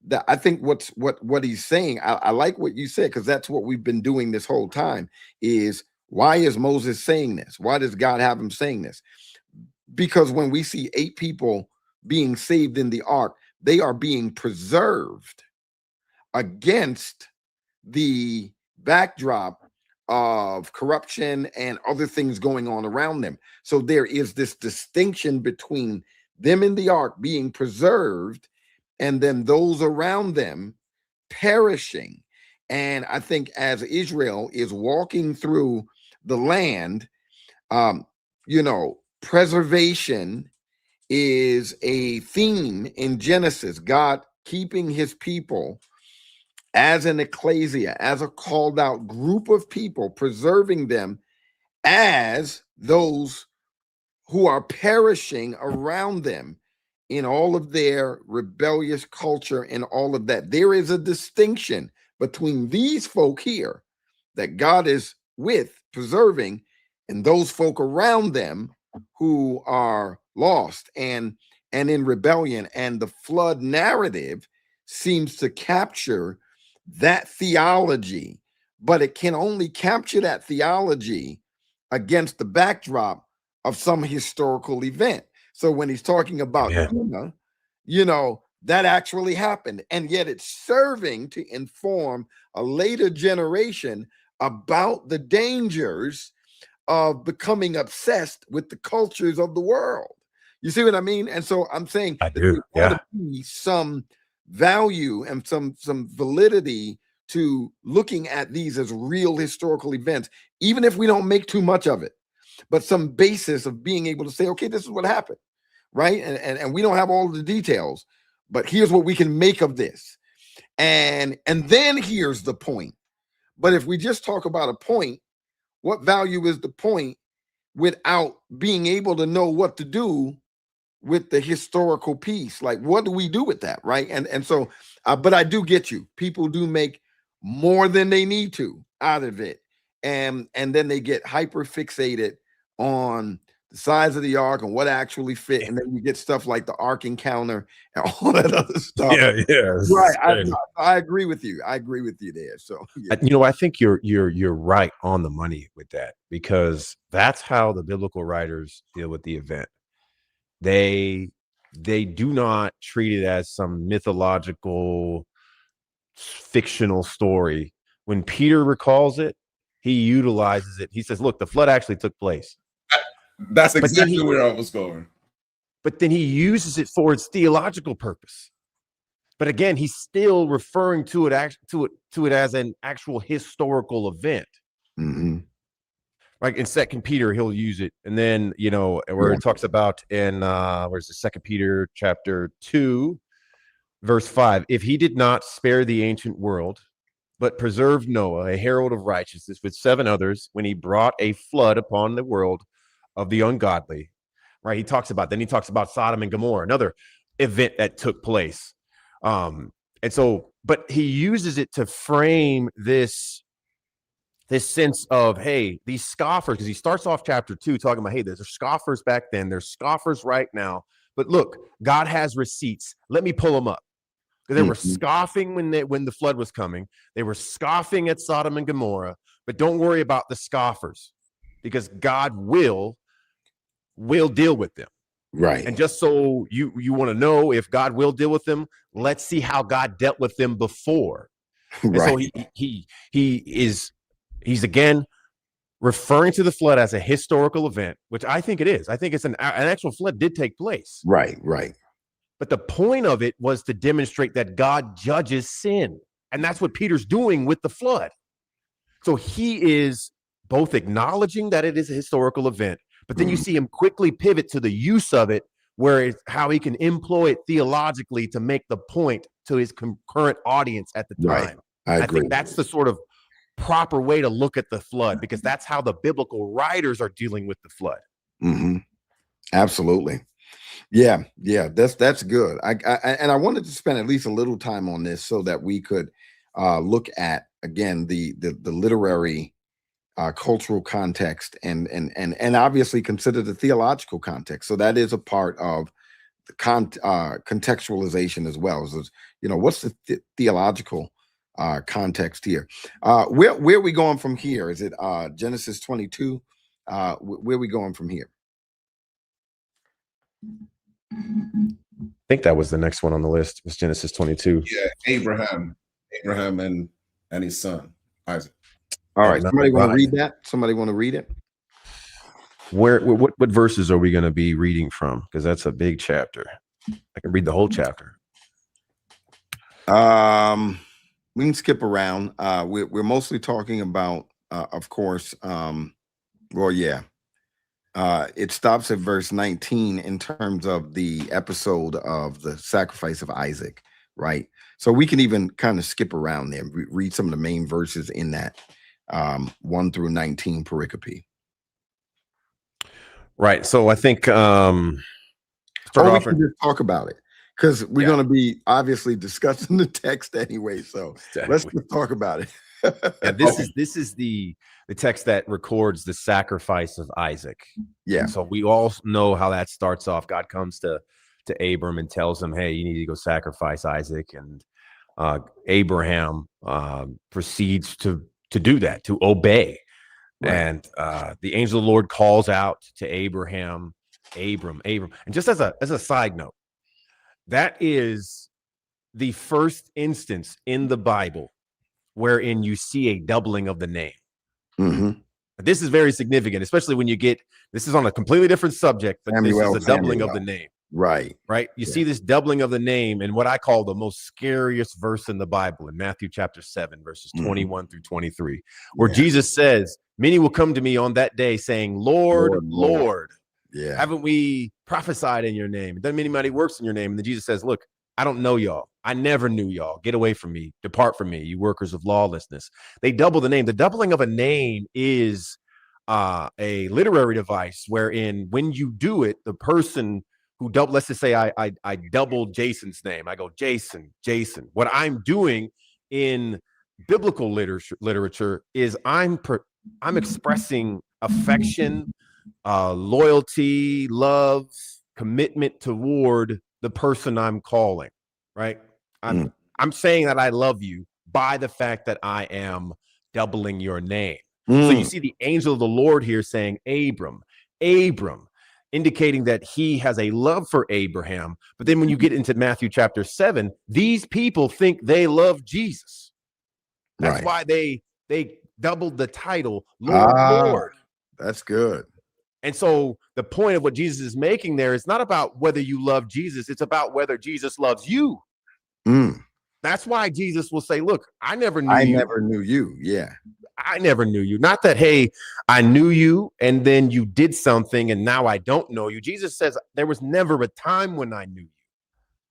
That I think what he's saying, I like what you said, because that's what we've been doing this whole time, is why is Moses saying this? Why does God have him saying this? Because when we see 8 people being saved in the ark, they are being preserved against the backdrop of corruption and other things going on around them. So there is this distinction between them in the ark being preserved and then those around them perishing. And I think as Israel is walking through the land, preservation is a theme in Genesis. God keeping his people as an ecclesia, as a called out group of people, preserving them as those who are perishing around them in all of their rebellious culture and all of that. There is a distinction between these folk here that God is with, preserving, and those folk around them who are lost and in rebellion. And the flood narrative seems to capture that theology, but it can only capture that theology against the backdrop of some historical event. So when he's talking about Jonah, that actually happened, and yet it's serving to inform a later generation about the dangers of becoming obsessed with the cultures of the world. You see what I mean? And so I'm saying I do. There ought to be some value and some validity to looking at these as real historical events, even if we don't make too much of it, but some basis of being able to say, okay, this is what happened, right? And we don't have all the details, but here's what we can make of this. And then here's the point. But if we just talk about a point, what value is the point without being able to know what to do with the historical piece? Like, what do we do with that, right? And so, but I do get you. People do make more than they need to out of it, and then they get hyper fixated on the size of the ark and what actually fit, and then you get stuff like the ark encounter and all that other stuff. Yeah, right. I agree with you. I agree with you there. So I think you're right on the money with that, because that's how the biblical writers deal with the event. They do not treat it as some mythological, fictional story. When Peter recalls it, he utilizes it. He says, look, the flood actually took place. That's exactly where I was going. But then he uses it for its theological purpose. But again, he's still referring to it as an actual historical event. Mm-hmm. Like in Second Peter, he'll use it, and then where it talks about in where's the Second Peter chapter 2, verse 5. If he did not spare the ancient world, but preserved Noah, a herald of righteousness, with 7 others, when he brought a flood upon the world of the ungodly. Right? He talks about Sodom and Gomorrah, another event that took place. And so, but he uses it to frame this sense of, hey, these scoffers, because he starts off chapter 2 talking about, hey, there's scoffers back then, there's scoffers right now, but look, God has receipts. Let me pull them up. Because they were scoffing when the flood was coming. They were scoffing at Sodom and Gomorrah, but don't worry about the scoffers, because God will deal with them. Right. And just so you want to know if God will deal with them, let's see how God dealt with them before. And so he's again referring to the flood as a historical event, which I think it is. I think it's an actual flood did take place. Right. But the point of it was to demonstrate that God judges sin. And that's what Peter's doing with the flood. So he is both acknowledging that it is a historical event, but then you see him quickly pivot to the use of it, where it's how he can employ it theologically to make the point to his current audience at the time. Right. I agree. think that's the sort of proper way to look at the flood, because that's how the biblical writers are dealing with the flood. Absolutely. Yeah, that's good. I wanted to spend at least a little time on this so that we could look at, again, the literary cultural context and obviously consider the theological context. So that is a part of the contextualization as well. So, what's the theological context here? Where are we going from here? Is it Genesis 22? Where are we going from here? I think that was the next one on the list. Was Genesis 22? Yeah, Abraham and his son Isaac. All right, somebody want to read that? Somebody want to read it? What verses are we going to be reading from? Because that's a big chapter. I can read the whole chapter. We can skip around. We're mostly talking about, of course. It stops at verse 19 in terms of the episode of the sacrifice of Isaac, right? So we can even kind of skip around there, read some of the main verses in that 1 through 19 pericope. Right. So I think we can just talk about it, because we're going to be obviously discussing the text anyway. So let's just talk about it. This is the text that records the sacrifice of Isaac. Yeah. So we all know how that starts off. God comes to Abram and tells him, hey, you need to go sacrifice Isaac. And Abraham proceeds to do that, to obey. Right. And the angel of the Lord calls out to Abram. And just as a side note, that is the first instance in the Bible wherein you see a doubling of the name. This is very significant, especially when this is on a completely different subject, but this is a doubling of the name. Right. You see this doubling of the name in what I call the most scariest verse in the Bible, in Matthew chapter 7, verses 21 through 23, where Jesus says, many will come to me on that day saying, Lord, Lord. Yeah. Haven't we prophesied in your name, done many mighty works in your name? And then Jesus says, look, I don't know y'all. I never knew y'all. Get away from me. Depart from me, you workers of lawlessness. They double the name. The doubling of a name is a literary device wherein when you do it, the person who let's just say I doubled Jason's name. I go, Jason. What I'm doing in biblical literature is I'm expressing affection, loyalty, love, commitment toward the person I'm calling, right? I'm saying that I love you by the fact that I am doubling your name. So you see the angel of the Lord here saying, Abram, indicating that he has a love for Abraham. But then when you get into Matthew chapter 7, these people think they love Jesus. That's why they doubled the title, Lord. That's good. And so the point of what Jesus is making there is not about whether you love Jesus. It's about whether Jesus loves you. Mm. That's why Jesus will say, look, I never knew you. Yeah. I never knew you. Not that, hey, I knew you and then you did something and now I don't know you. Jesus says there was never a time when I knew you,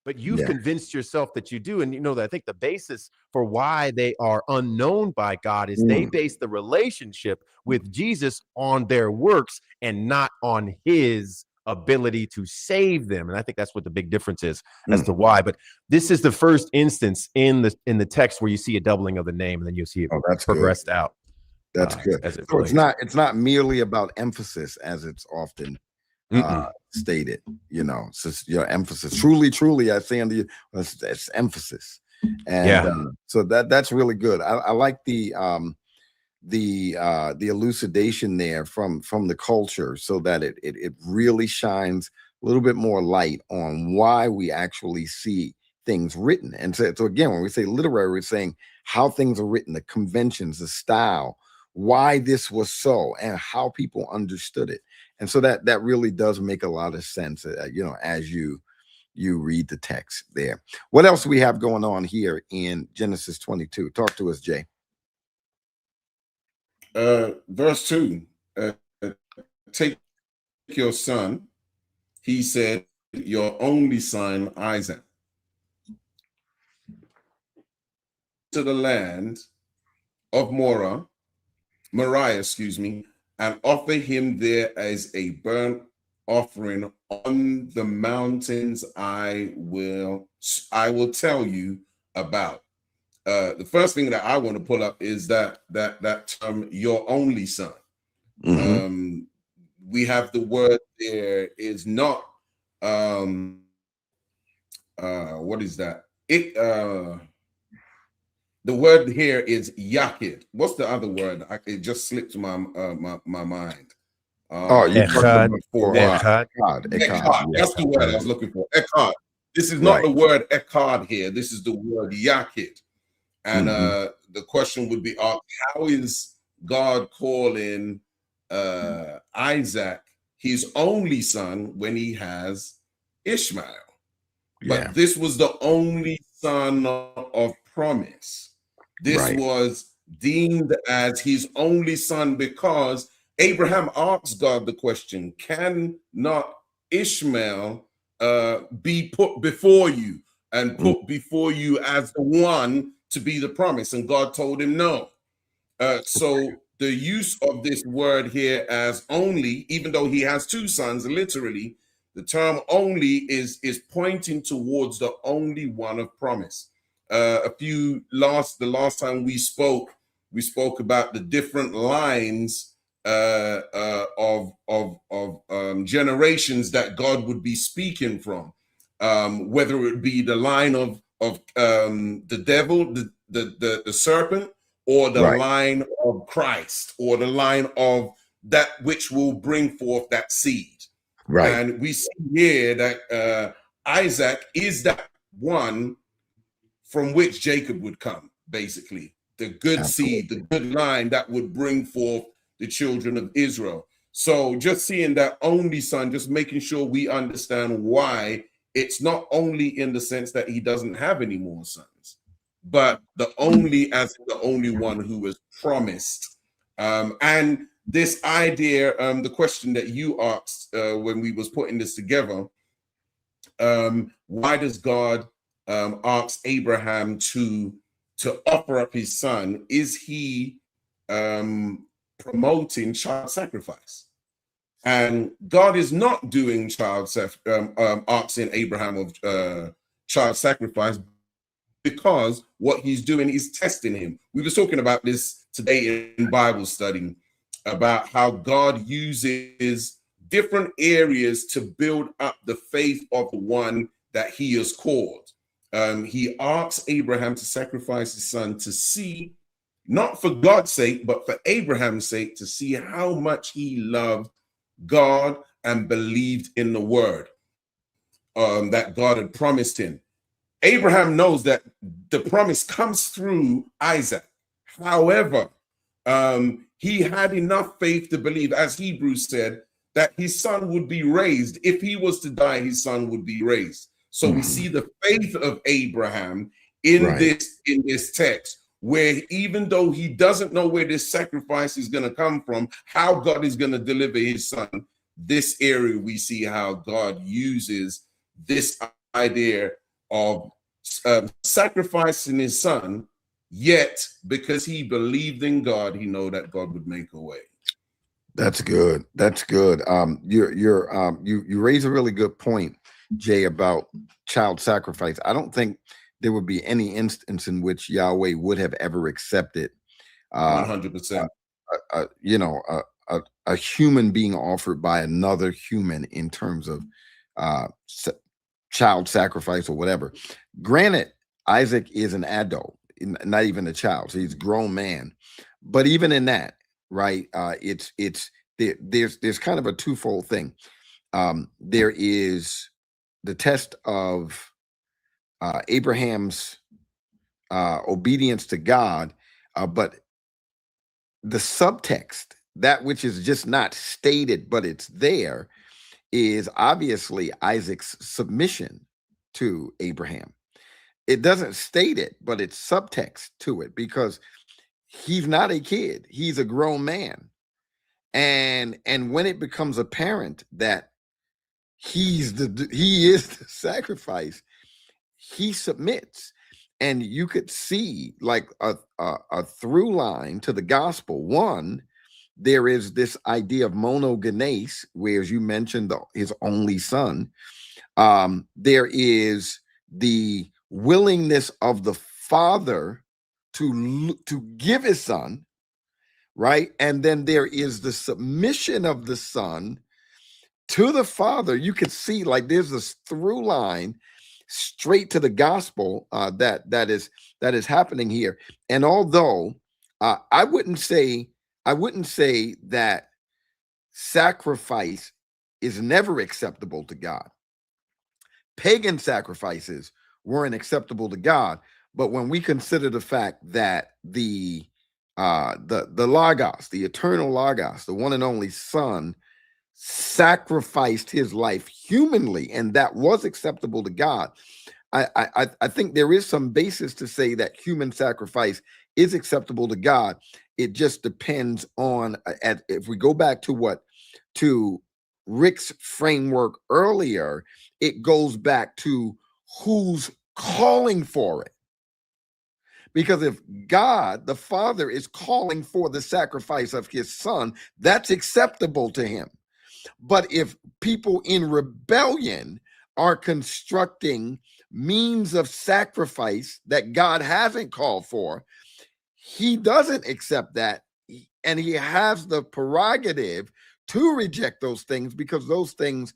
but you've convinced yourself that you do. And you know that I think the basis for why they are unknown by God is they base the relationship with Jesus on their works and not on his ability to save them. And I think that's what the big difference is as to why. But this is the first instance in the text where you see a doubling of the name, and then you'll see it progressed out. That's good. So it's not merely about emphasis as it's often stated, you know. So your emphasis, truly, I say unto you, that's emphasis, and so that's really good. I like the elucidation there from the culture, so that it really shines a little bit more light on why we actually see things written. And so again, when we say literary, we're saying how things are written, the conventions, the style, why this was so, and how people understood it. And so that really does make a lot of sense, you know, as you read the text there. What else do we have going on here in Genesis 22? Talk to us, Jay. Verse 2, take your son, he said, your only son, Isaac, to the land of Moriah, and offer him there as a burnt offering on the mountains I will tell you about. The first thing that I want to pull up is that term, your only son. We have the word there is not what is that? The word here is yakid. What's the other word? It just slipped my mind. Echad. That's the word I was looking for. Echad. This is not the word echad here. This is the word yakid. And the question would be, how is God calling Isaac his only son when he has Ishmael? But this was the only son of promise. This was deemed as his only son because Abraham asked God the question, can not Ishmael be put before you and put before you as the one to be the promise? And God told him no. So the use of this word here as only, even though he has two sons, literally, the term only is pointing towards the only one of promise. The last time we spoke about the different lines of generations that God would be speaking from, whether it be the line of the devil, the serpent, or the line of Christ, or the line of that which will bring forth that seed. And we see here that Isaac is that one from which Jacob would come, basically. The good seed, the good line that would bring forth the children of Israel. So just seeing that only son, just making sure we understand why it's not only in the sense that he doesn't have any more sons, but the only as the only one who was promised. And this idea, the question that you asked when we was putting this together, why does God ask Abraham to offer up his son? Is he promoting child sacrifice? And God is not doing asking Abraham of child sacrifice, because what he's doing is testing him. We were talking about this today in Bible study, about how God uses different areas to build up the faith of the one that he has called. He asks Abraham to sacrifice his son to see, not for God's sake, but for Abraham's sake, to see how much he loved God and believed in the word that God had promised him. Abraham knows that the promise comes through Isaac. However, he had enough faith to believe, as Hebrews said, that his son would be raised. If he was to die, his son would be raised. So we see the faith of Abraham in this text, where even though he doesn't know where this sacrifice is going to come from, how God is going to deliver his son, this area we see how God uses this idea of sacrificing his son, yet because he believed in God, he know that God would make a way. That's good. That's good. You raise a really good point, Jay, about child sacrifice. I don't think there would be any instance in which Yahweh would have ever accepted 100%. A human being offered by another human in terms of child sacrifice or whatever. Granted, Isaac is an adult, not even a child, so he's a grown man. But even in that, right, there's kind of a twofold thing. There is the test of Abraham's obedience to God, but the subtext, that which is just not stated, but it's there, is obviously Isaac's submission to Abraham. It doesn't state it, but it's subtext to it, because he's not a kid, he's a grown man. And when it becomes apparent that he is the sacrifice, he submits. And you could see like a through line to the gospel. One, there is this idea of monogenes, where, as you mentioned, his only son. There is the willingness of the father to give his son, right? And then there is the submission of the son to the father. You could see like there's this through line straight to the gospel that is happening here. And although I wouldn't say that sacrifice is never acceptable to God. Pagan sacrifices weren't acceptable to God, but when we consider the fact that the Logos, the eternal Logos, the one and only Son, sacrificed his life humanly, and that was acceptable to God, I think there is some basis to say that human sacrifice is acceptable to God. It just depends on, if we go back to Rick's framework earlier, it goes back to who's calling for it. Because if God, the Father, is calling for the sacrifice of his son, that's acceptable to him. But if people in rebellion are constructing means of sacrifice that God hasn't called for, he doesn't accept that. And he has the prerogative to reject those things, because those things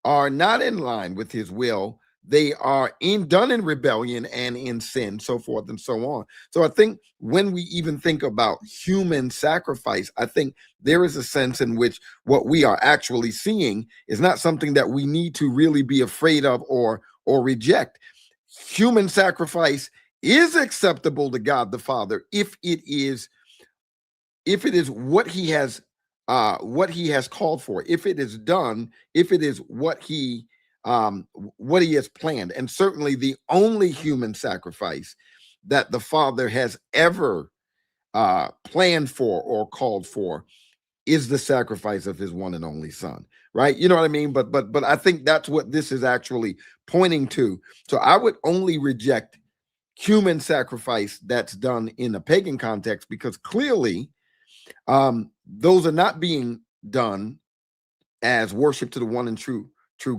are not in line with his will. They are done in rebellion and in sin, so forth and so on. So I think when we even think about human sacrifice, I think there is a sense in which what we are actually seeing is not something that we need to really be afraid of or reject. Human sacrifice is acceptable to God the Father if it is what he has called for, if it is done, if it is what he has planned. And certainly the only human sacrifice that the Father has ever planned for or called for is the sacrifice of his one and only son, right? You know what I mean? But I think that's what this is actually pointing to. So I would only reject human sacrifice that's done in a pagan context, because clearly those are not being done as worship to the one and true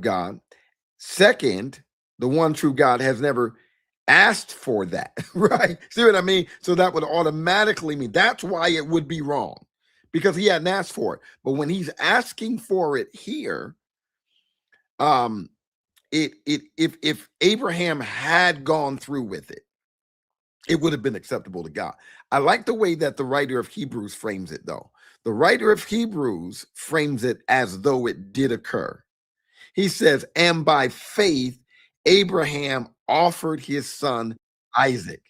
God. Second, the one true God has never asked for that, right? See what I mean? So that would automatically mean that's why it would be wrong, because he hadn't asked for it. But when he's asking for it here, if Abraham had gone through with it, it would have been acceptable to God. I like the way that the writer of Hebrews frames it, though. The writer of Hebrews frames it as though it did occur. He says, and by faith, Abraham offered his son Isaac,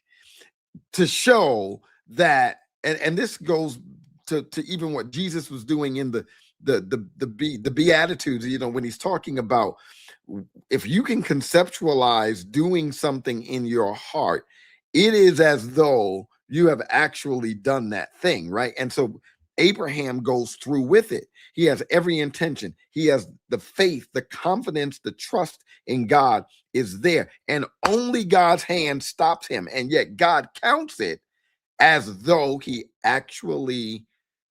to show that, and this goes to even what Jesus was doing in the Beatitudes, you know, when he's talking about, if you can conceptualize doing something in your heart, it is as though you have actually done that thing, right? And so Abraham goes through with it. He has every intention. He has the faith, the confidence, the trust in God is there. And only God's hand stops him. And yet God counts it as though he actually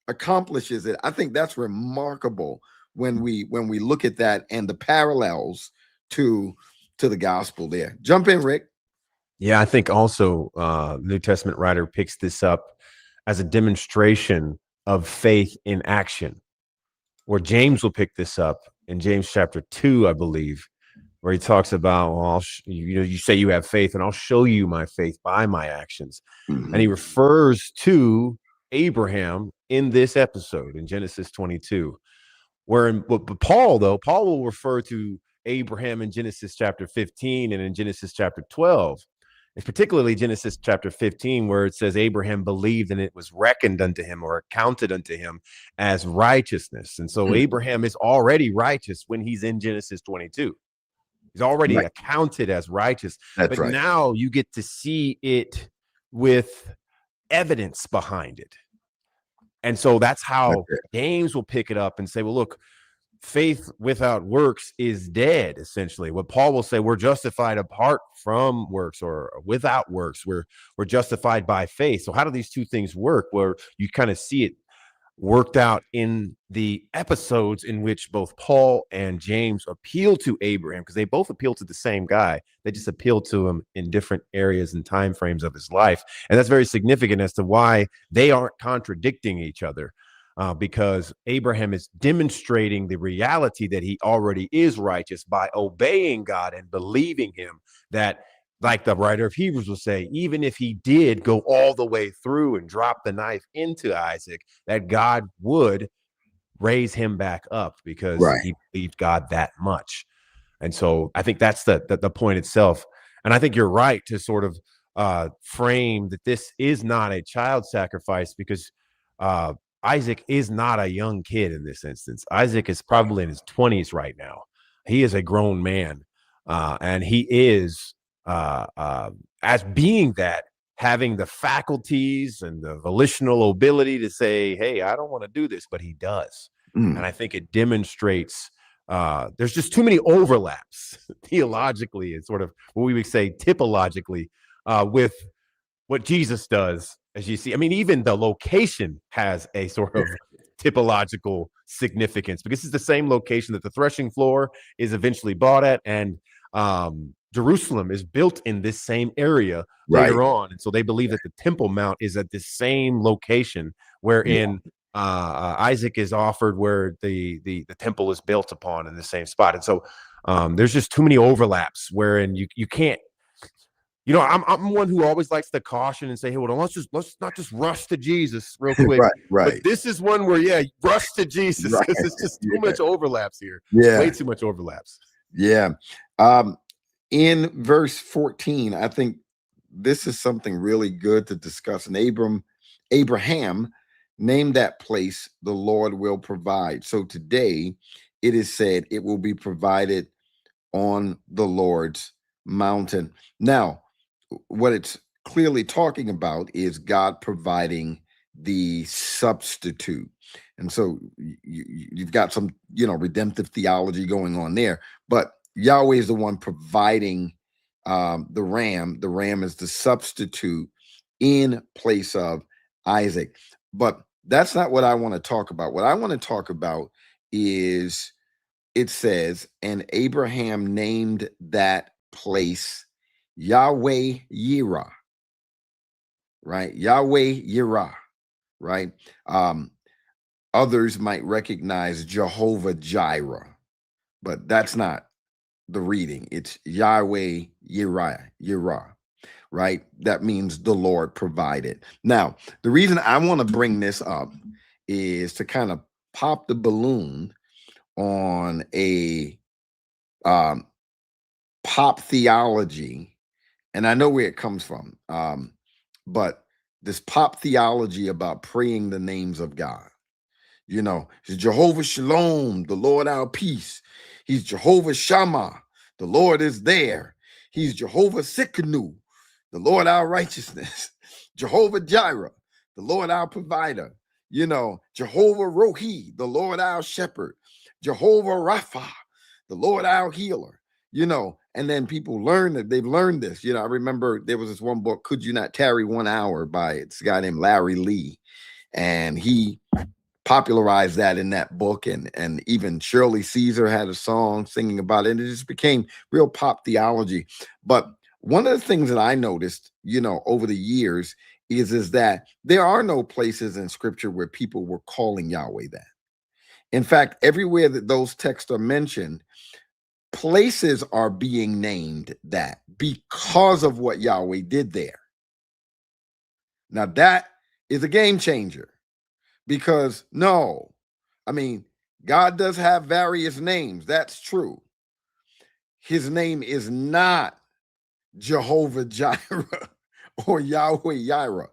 accomplishes it. I think that's remarkable when we look at that and the parallels to the gospel there. Jump in, Rick. Yeah, I think also New Testament writer picks this up as a demonstration of faith in action, where James will pick this up in James chapter 2, I believe, where he talks about, well, you say you have faith, and I'll show you my faith by my actions. Mm-hmm. And he refers to Abraham in this episode in Genesis 22, but Paul will refer to Abraham in Genesis chapter 15 and in Genesis chapter 12. It's particularly Genesis chapter 15, where it says Abraham believed and it was reckoned unto him or accounted unto him as righteousness. And so Abraham is already righteous when he's in Genesis 22. He's already accounted as righteous. That's right. Now you get to see it with evidence behind it. And so that's how James will pick it up and say, well, look, faith without works is dead, essentially. What Paul will say, we're justified apart from works or without works. We're justified by faith. So how do these two things work? Where you kind of see it worked out in the episodes in which both Paul and James appeal to Abraham, because they both appeal to the same guy. They just appeal to him in different areas and time frames of his life. And that's very significant as to why they aren't contradicting each other. Because Abraham is demonstrating the reality that he already is righteous by obeying God and believing him, that, like the writer of Hebrews will say, even if he did go all the way through and drop the knife into Isaac, that God would raise him back up because he believed God that much. And so I think that's the point itself. And I think you're right to sort of frame that this is not a child sacrifice, because Isaac is not a young kid in this instance. Isaac is probably in his 20s right now. He is a grown man, and he is, as being that, having the faculties and the volitional ability to say, hey, I don't want to do this, but he does. And I think it demonstrates there's just too many overlaps theologically and sort of what we would say typologically with what Jesus does. As you see, I mean, even the location has a sort of typological significance, because it's the same location that the threshing floor is eventually bought at, and Jerusalem is built in this same area later on. And so they believe that the Temple Mount is at the same location wherein Isaac is offered, where the temple is built upon in the same spot. And so there's just too many overlaps wherein you can't. You know, I'm one who always likes to caution and say, hey, well, let's not just rush to Jesus real quick. Right. But this is one where, rush to Jesus, because it's just too much overlaps here. Way too much overlaps. Yeah. In verse 14, I think this is something really good to discuss. And Abraham named that place, the Lord will provide. So today it is said it will be provided on the Lord's mountain. Now, what it's clearly talking about is God providing the substitute. And so you've got some, redemptive theology going on there, but Yahweh is the one providing the ram. The ram is the substitute in place of Isaac. But that's not what I want to talk about. What I want to talk about is, it says, and Abraham named that place Yahweh Yireh, right? Yahweh Yireh, right? Others might recognize Jehovah Jireh, but that's not the reading. It's Yahweh Yireh, right? That means the Lord provided. Now, the reason I want to bring this up is to kind of pop the balloon on a pop theology. And I know where it comes from, but this pop theology about praying the names of God. He's Jehovah Shalom, the Lord our peace. He's Jehovah Shammah, the Lord is there. He's Jehovah Sikkenu, the Lord our righteousness. Jehovah Jireh, the Lord our provider, you know, Jehovah Rohi, the Lord our shepherd, Jehovah Rapha, the Lord our healer, you know. And then people learn that they've learned this. You know, I remember there was this one book, Could You Not Tarry 1 Hour, by it's a guy named Larry Lee. And he popularized that in that book. And even Shirley Caesar had a song singing about it. And it just became real pop theology. But one of the things that I noticed, you know, over the years is that there are no places in scripture where people were calling Yahweh that. In fact, everywhere that those texts are mentioned, places are being named that because of what Yahweh did there. Now that is a game changer, because no, I mean, God does have various names. That's true. His name is not Jehovah Jireh or Yahweh Jireh.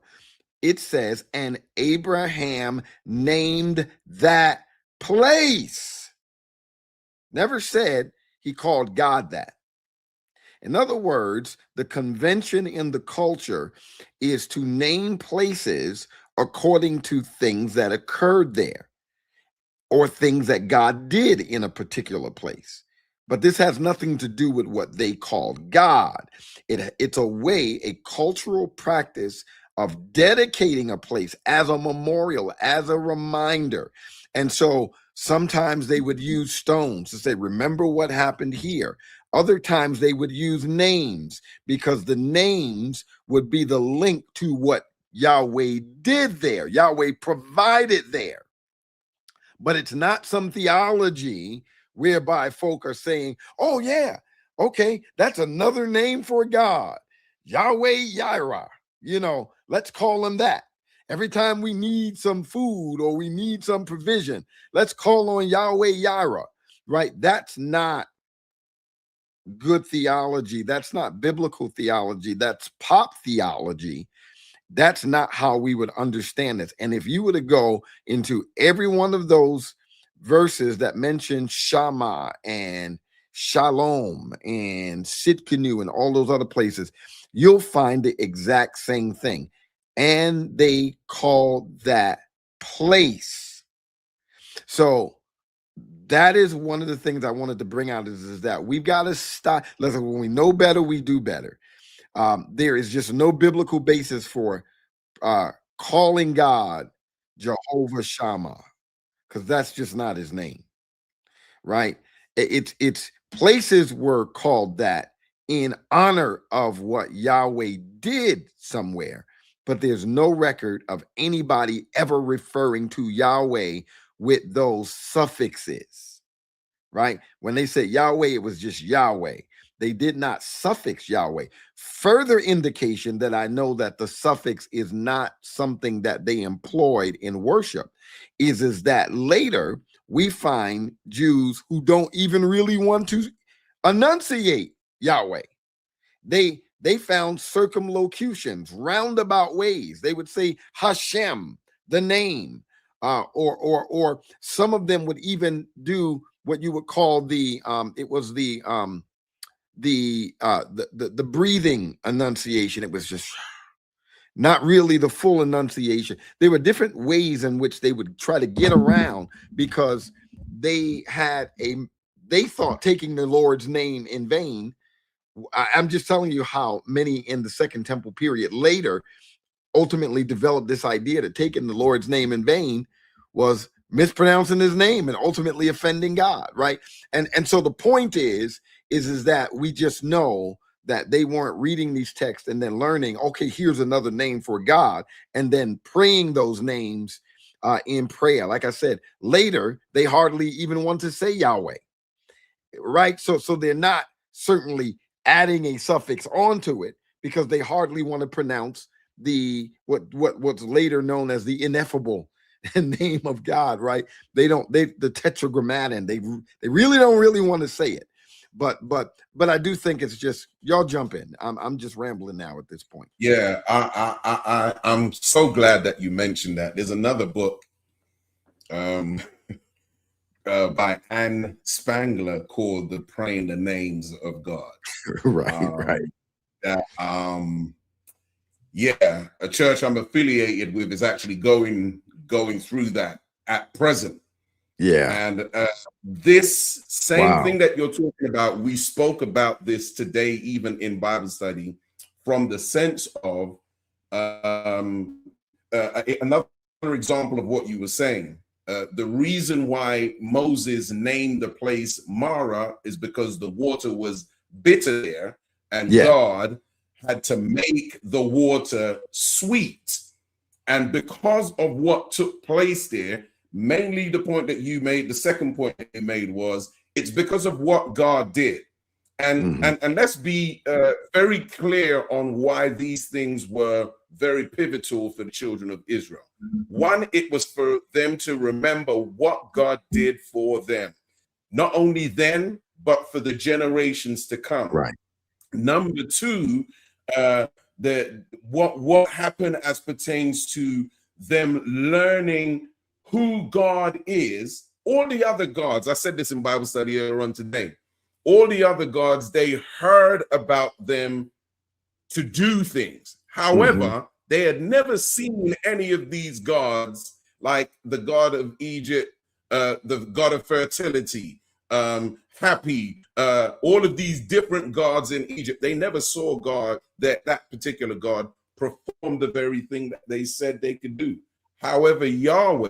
It says, and Abraham named that place. Never said he called God that. In other words, the convention in the culture is to name places according to things that occurred there or things that God did in a particular place. But this has nothing to do with what they called God. It's a way, a cultural practice of dedicating a place as a memorial, as a reminder. And so sometimes they would use stones to say, remember what happened here. Other times they would use names, because the names would be the link to what Yahweh did there. Yahweh provided there. But it's not some theology whereby folk are saying, oh yeah, okay, that's another name for God, Yahweh Jireh, you know, let's call him that. Every time we need some food or we need some provision, let's call on Yahweh Jireh, right? That's not good theology. That's not biblical theology. That's pop theology. That's not how we would understand this. And if you were to go into every one of those verses that mention Shama and Shalom and Sitkanu and all those other places, you'll find the exact same thing. And they call that place. So that is one of the things I wanted to bring out is that we've got to stop. Listen, when we know better, we do better. There is just no biblical basis for calling God Jehovah Shammah, because that's just not his name, right? It's places were called that in honor of what Yahweh did somewhere, but there's no record of anybody ever referring to Yahweh with those suffixes, right? When they said Yahweh, it was just Yahweh. They did not suffix Yahweh. Further indication that I know that the suffix is not something that they employed in worship is that later we find Jews who don't even really want to enunciate Yahweh. They found circumlocutions, roundabout ways. They would say Hashem, the name, or some of them would even do what you would call the breathing enunciation. It was just not really the full enunciation. There were different ways in which they would try to get around, because they thought taking the Lord's name in vain. I'm just telling you how many in the Second Temple period later ultimately developed this idea that taking the Lord's name in vain was mispronouncing his name and ultimately offending God, right? And so the point is that we just know that they weren't reading these texts and then learning, okay, here's another name for God, and then praying those names in prayer. Like I said, later, they hardly even want to say Yahweh, right? So they're not certainly adding a suffix onto it, because they hardly want to pronounce what's later known as the ineffable name of God, right? The tetragrammaton, they really don't want to say it. But I do think it's just, y'all jump in. I'm just rambling now at this point. Yeah, I'm so glad that you mentioned that. There's another book by Anne Spangler called "The Praying the Names of God." Right. That yeah, a church I'm affiliated with is actually going through that at present. Yeah. And this same Wow. thing that you're talking about, we spoke about this today, even in Bible study, from the sense of another example of what you were saying. The reason why Moses named the place Mara is because the water was bitter there, and Yeah. God had to make the water sweet. And because of what took place there, mainly the point that you made, the second point that you made was it's because of what God did. And and let's be very clear on why these things were very pivotal for the children of Israel. One, it was for them to remember what God did for them, not only then, but for the generations to come. Right. Number two, what happened as pertains to them learning who God is. All the other gods, I said this in Bible study earlier on today, all the other gods, they heard about them to do things. However, they had never seen any of these gods, like the god of Egypt, the god of fertility, happy, all of these different gods in Egypt. They never saw God, that particular God, perform the very thing that they said they could do. However, Yahweh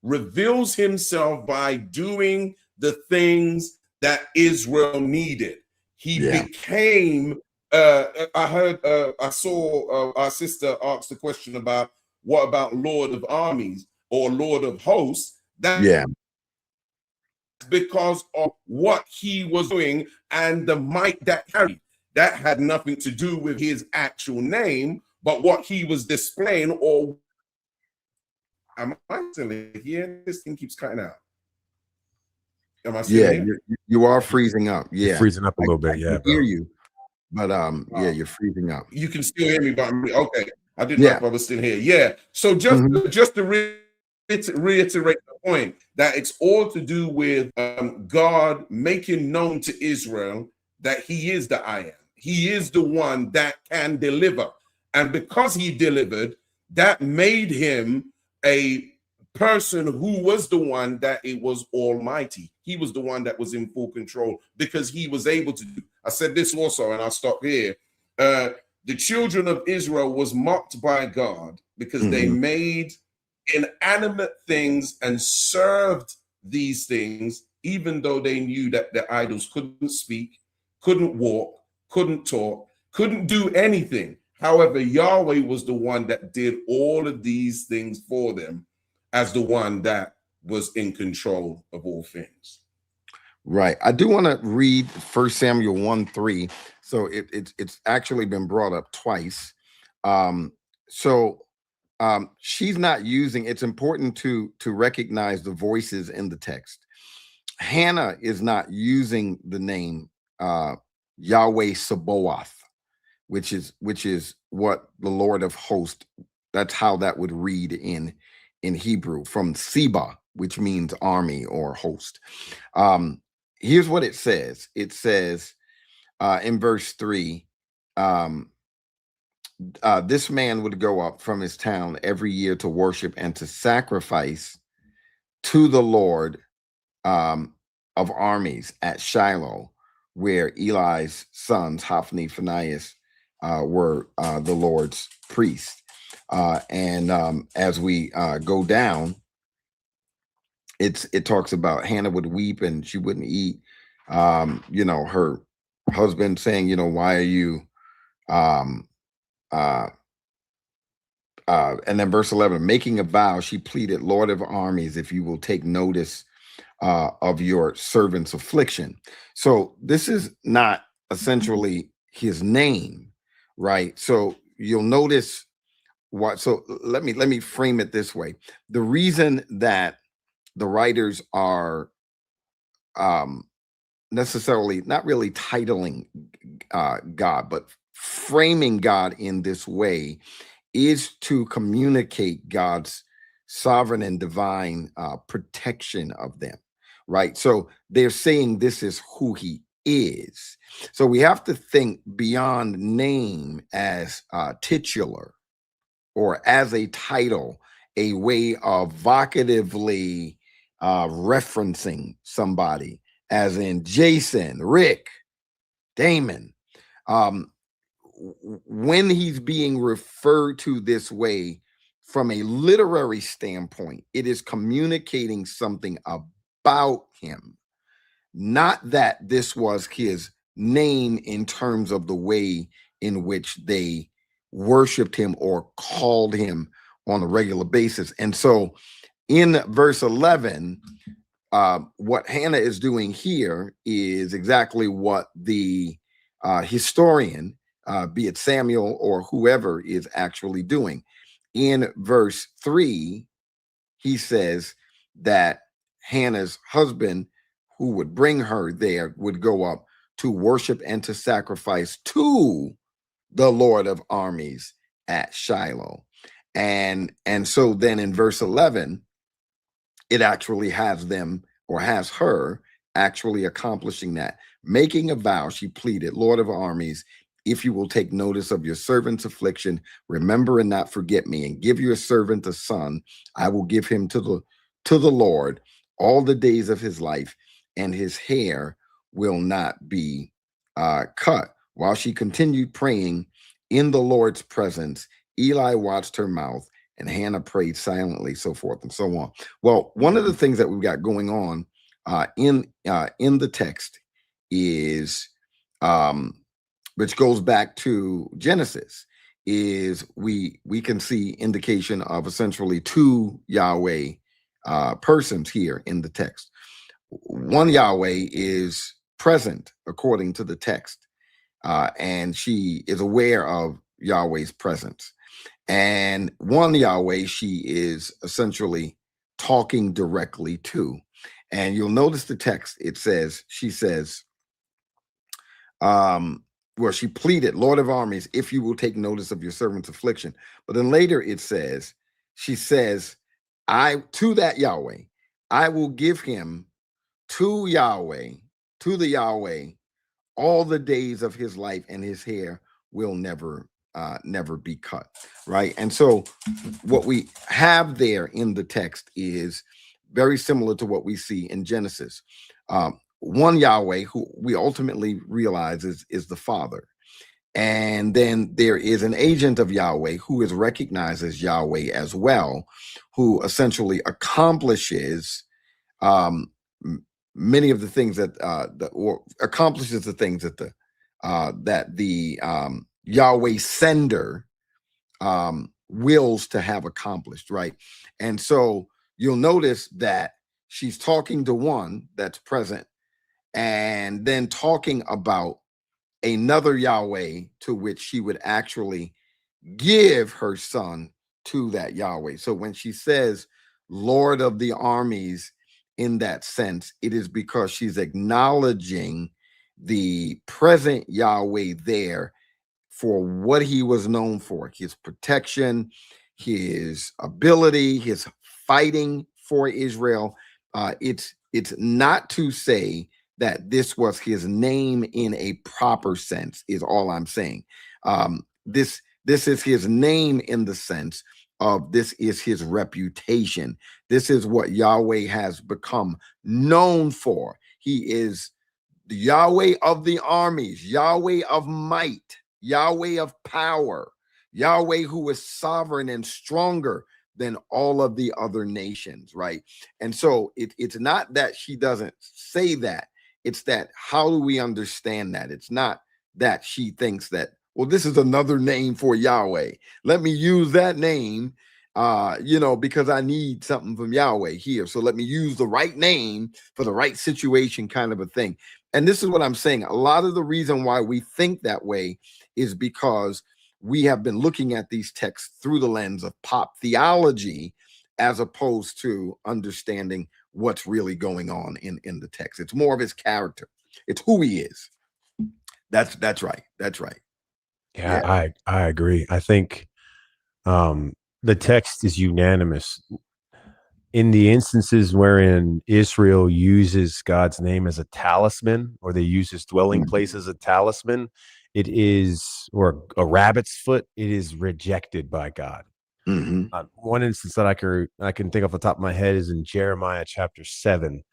reveals himself by doing the things that Israel needed. He became I saw our sister ask the question about what about Lord of Armies or Lord of Hosts. That's because of what he was doing and the might that carried. That had nothing to do with his actual name, but what he was displaying. Or am I still here? This thing keeps cutting out. Am I still here? You are freezing up. Yeah, you're freezing up a little bit. Yeah, I hear you. But yeah, you're freezing up. You can still hear me, but okay. I didn't know if I was still here. Yeah. So just to reiterate the point that it's all to do with God making known to Israel that he is the I am. He is the one that can deliver. And because he delivered, that made him a person who was the one that it was almighty. He was the one that was in full control because he was able to do. I said this also, and I'll stop here. The children of Israel was mocked by God because they made inanimate things and served these things, even though they knew that the idols couldn't speak, couldn't walk, couldn't talk, couldn't do anything. However, Yahweh was the one that did all of these things for them as the one that was in control of all things. Right. I do want to read 1 Samuel 1:3. So it's actually been brought up twice. She's not using, it's important to recognize the voices in the text. Hannah is not using the name Yahweh Sabaoth, which is what the Lord of hosts, that's how that would read in Hebrew, from Seba, which means army or host. Here's what it says. It says in verse 3, this man would go up from his town every year to worship and to sacrifice to the Lord of armies at Shiloh, where Eli's sons, Hophni, Phinehas, were the Lord's priests. As we go down, it talks about Hannah would weep and she wouldn't eat. Her husband saying, why are you and then verse 11, making a vow, she pleaded, Lord of armies, if you will take notice of your servant's affliction. So this is not essentially his name, right? So you'll notice what, so let me frame it this way. The reason that the writers are necessarily not really titling God, but framing God in this way is to communicate God's sovereign and divine protection of them, right? So they're saying this is who he is. So we have to think beyond name as titular or as a title, a way of vocatively referencing somebody, as in Jason, Rick, Damon. When he's being referred to this way from a literary standpoint, it is communicating something about him, not that this was his name in terms of the way in which they worshiped him or called him on a regular basis. And so in verse 11, what Hannah is doing here is exactly what the historian, be it Samuel or whoever, is actually doing. In verse 3, he says that Hannah's husband, who would bring her there, would go up to worship and to sacrifice to the Lord of armies at Shiloh. And so then in verse 11, it actually has them, or has her, actually accomplishing that. Making a vow, she pleaded, Lord of armies, if you will take notice of your servant's affliction, remember and not forget me, and give your servant a son, I will give him to the Lord all the days of his life, and his hair will not be cut. While she continued praying in the Lord's presence, Eli watched her mouth, and Hannah prayed silently, so forth and so on. Well, one of the things that we've got going on in the text is, which goes back to Genesis, is we can see indication of essentially two Yahweh persons here in the text. One Yahweh is present according to the text, and she is aware of Yahweh's presence. And one Yahweh she is essentially talking directly to. And you'll notice the text, it says, she says, well, she pleaded, Lord of armies, if you will take notice of your servant's affliction. But then later it says, she says, to that Yahweh, I will give him to Yahweh, to the Yahweh, all the days of his life, and his hair will never be cut, right? And so what we have there in the text is very similar to what we see in Genesis. One Yahweh, who we ultimately realize is the Father. And then there is an agent of Yahweh who is recognized as Yahweh as well, who essentially accomplishes many of the things or accomplishes the things that the Yahweh sender wills to have accomplished, right? And so you'll notice that she's talking to one that's present, and then talking about another Yahweh to which she would actually give her son to that Yahweh. So when she says Lord of the armies in that sense, it is because she's acknowledging the present Yahweh there for what he was known for, his protection, his ability, his fighting for Israel. It's not to say that this was his name in a proper sense, is all I'm saying. This is his name in the sense of this is his reputation. This is what Yahweh has become known for. He is the Yahweh of the armies, Yahweh of might, Yahweh of power, Yahweh who is sovereign and stronger than all of the other nations, right? And so it's not that she doesn't say that. It's that, how do we understand that? It's not that she thinks that, well, this is another name for Yahweh. Let me use that name, because I need something from Yahweh here. So let me use the right name for the right situation, kind of a thing. And this is what I'm saying. A lot of the reason why we think that way is because we have been looking at these texts through the lens of pop theology, as opposed to understanding what's really going on in the text. It's more of his character. It's who he is. That's right. That's right. Yeah. I agree. I think the text is unanimous in the instances wherein Israel uses God's name as a talisman, or they use his dwelling place as a talisman, it is, or a rabbit's foot, it is rejected by God. One instance that I can think off the top of my head is in Jeremiah chapter 7.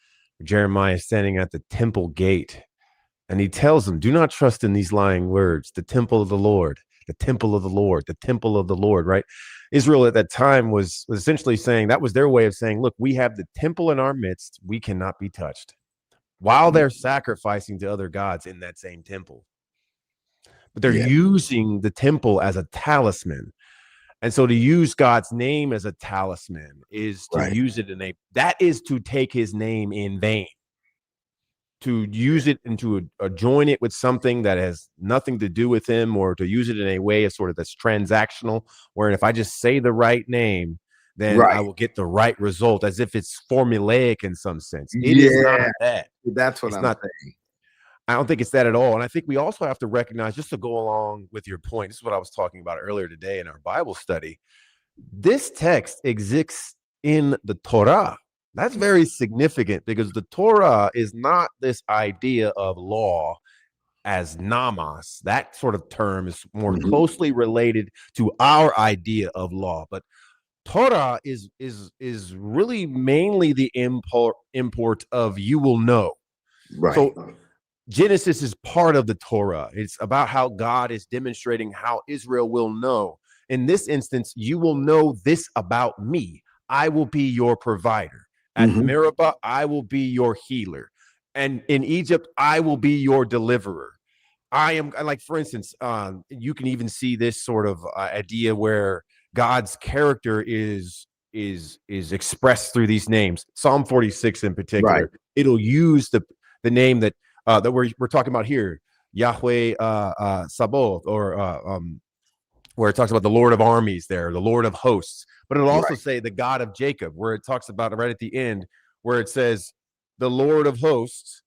Jeremiah is standing at the temple gate, and he tells them, do not trust in these lying words, the temple of the Lord, the temple of the Lord, the temple of the Lord, right? Israel at that time was essentially saying, that was their way of saying, look, we have the temple in our midst, we cannot be touched, while they're sacrificing to other gods in that same temple. But they're using the temple as a talisman. And so to use God's name as a talisman is to use it that is to take his name in vain. To use it and to join it with something that has nothing to do with him, or to use it in a way of sort of that's transactional, where if I just say the right name, then I will get the right result, as if it's formulaic in some sense. It is not that. That's what I'm saying. I don't think it's that at all. And I think we also have to recognize, just to go along with your point, this is what I was talking about earlier today in our Bible study. This text exists in the Torah. That's very significant, because the Torah is not this idea of law as namas. That sort of term is more closely related to our idea of law. But Torah is really mainly the import of you will know. Right. So Genesis is part of the Torah. It's about how God is demonstrating how Israel will know. In this instance, you will know this about me. I will be your provider. At Meribah, I will be your healer. And in Egypt, I will be your deliverer. I am, like, for instance, you can even see this sort of idea where God's character is expressed through these names. Psalm 46 in particular, it'll use the name that we're talking about here, Yahweh Sabaoth, or where it talks about the Lord of armies there, the Lord of hosts. But it'll also say the God of Jacob, where it talks about right at the end, where it says the Lord of hosts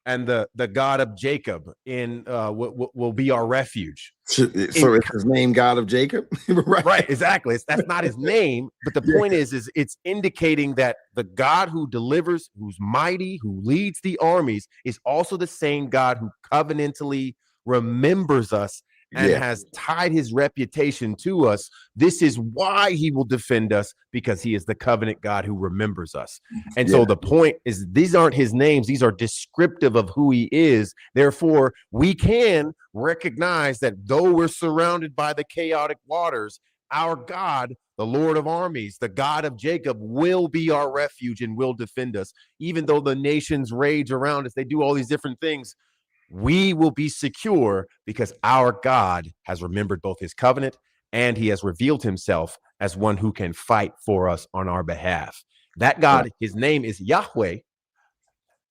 and the God of Jacob will be our refuge. So it's his name, God of Jacob? Right, exactly. That's not his name, but the point is it's indicating that the God who delivers, who's mighty, who leads the armies, is also the same God who covenantally remembers us and has tied his reputation to us. This is why he will defend us, because he is the covenant God who remembers us. And so the point is, these aren't his names. These are descriptive of who he is. Therefore, we can recognize that though we're surrounded by the chaotic waters, our God, the Lord of armies, the God of Jacob, will be our refuge and will defend us. Even though the nations rage around us, they do all these different things, we will be secure, because our God has remembered both his covenant and he has revealed himself as one who can fight for us on our behalf. That God, his name is Yahweh,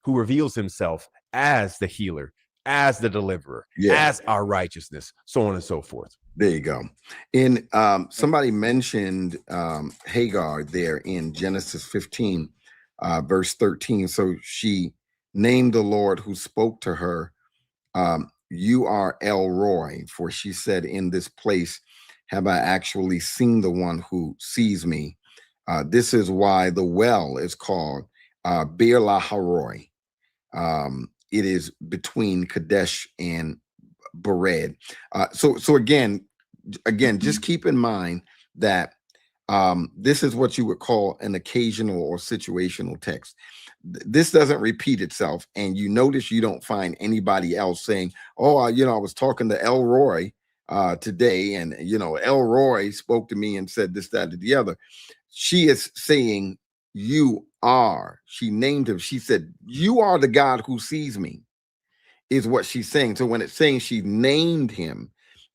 who reveals himself as the healer, as the deliverer, as our righteousness, so on and so forth. There you go. In somebody mentioned Hagar there in Genesis 15, verse 13. So she named the Lord who spoke to her, you are El Roy, for she said, in this place have I actually seen the one who sees me. This is why the well is called Bir Laharoi. It is between Kadesh and Bered. So again, just keep in mind that this is what you would call an occasional or situational text. This doesn't repeat itself, and you notice you don't find anybody else saying, "Oh, I was talking to Elroy today, and Elroy spoke to me and said this, that, or the other." She is saying, "You are." She named him. She said, "You are the God who sees me," is what she's saying. So when it's saying she named him,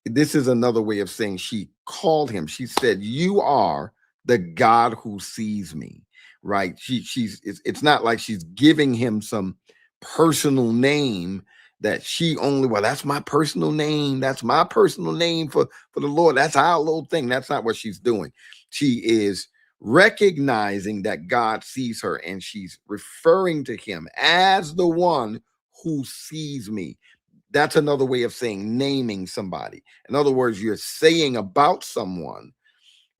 this is another way of saying she called him. She said, "You are the God who sees me." Right? It's not like she's giving him some personal name that she only, well, that's my personal name. That's my personal name for the Lord. That's our little thing. That's not what she's doing. She is recognizing that God sees her, and she's referring to him as the one who sees me. That's another way of saying naming somebody. In other words, you're saying about someone,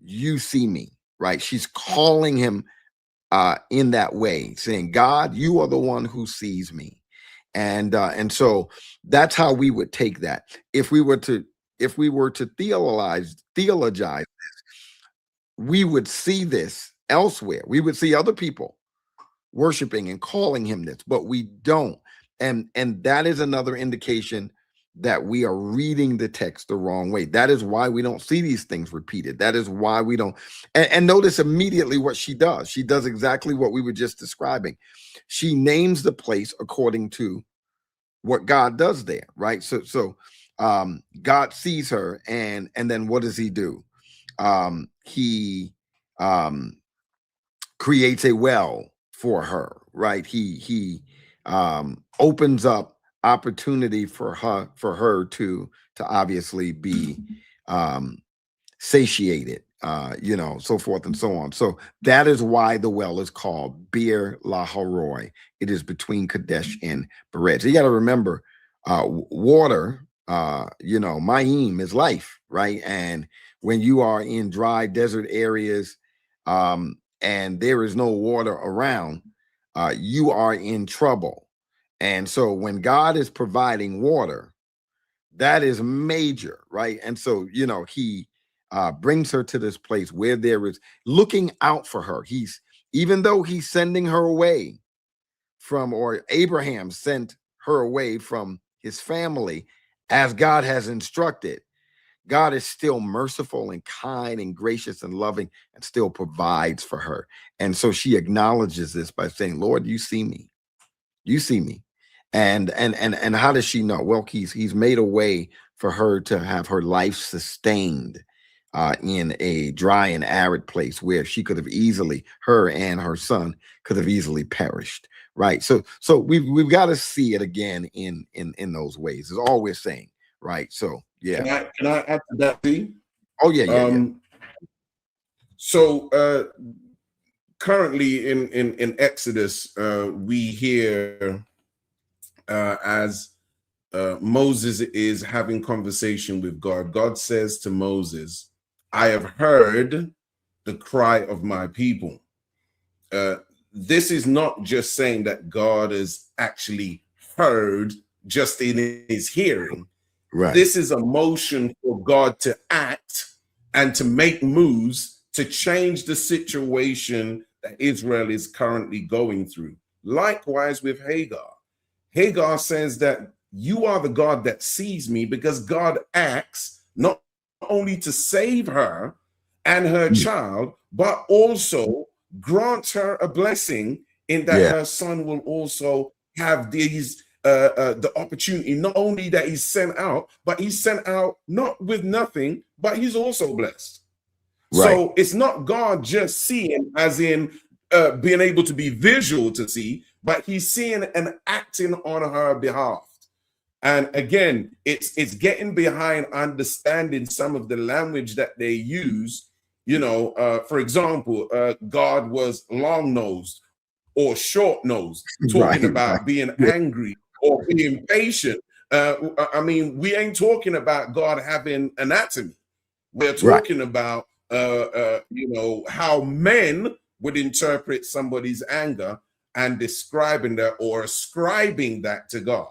you see me, right? She's calling him in that way, saying, God, you are the one who sees me. And so that's how we would take that. If we were to theologize this, we would see this elsewhere. We would see other people worshiping and calling him this, but we don't. And that is another indication that we are reading the text the wrong way. That is why we don't see these things repeated. That is why we don't. And notice immediately what she does. She does exactly what we were just describing. She names the place according to what God does there, right? So God sees her, and then what does he do? He creates a well for her, right? He opens up opportunity for her to obviously be satiated, so forth and so on. So that is why the well is called Bir Laharoi. It is between Kadesh and Bered. So you got to remember, water, Mayim is life, right? And when you are in dry desert areas, and there is no water around, you are in trouble. And so when God is providing water, that is major, right? And so, he brings her to this place where there is looking out for her. Even though he's sending her away or Abraham sent her away from his family, as God has instructed, God is still merciful and kind and gracious and loving, and still provides for her. And so she acknowledges this by saying, Lord, you see me. You see me. And how does she know? Well, he's made a way for her to have her life sustained in a dry and arid place where she could have easily, her and her son could have easily perished. Right. So we've got to see it again in those ways, is all we're saying. Right. So yeah. Can I add to that, T? Oh yeah. So currently in Exodus, we hear as Moses is having conversation with God. God says to Moses, I have heard the cry of my people. This is not just saying that God has actually heard just in his hearing. Right. This is a motion for God to act and to make moves to change the situation that Israel is currently going through. Likewise with Hagar. Hagar says that you are the God that sees me, because God acts not only to save her and her child, but also grant her a blessing in that her son will also have these the opportunity, not only that he's sent out, but he's sent out not with nothing, but he's also blessed. Right. So it's not God just seeing as in being able to be visual to see, but he's seeing and acting on her behalf. And again, it's getting behind understanding some of the language that they use. For example, God was long-nosed or short-nosed, talking about being angry or being patient. I mean, we ain't talking about God having anatomy. We're talking about, how men would interpret somebody's anger and describing that or ascribing that to God.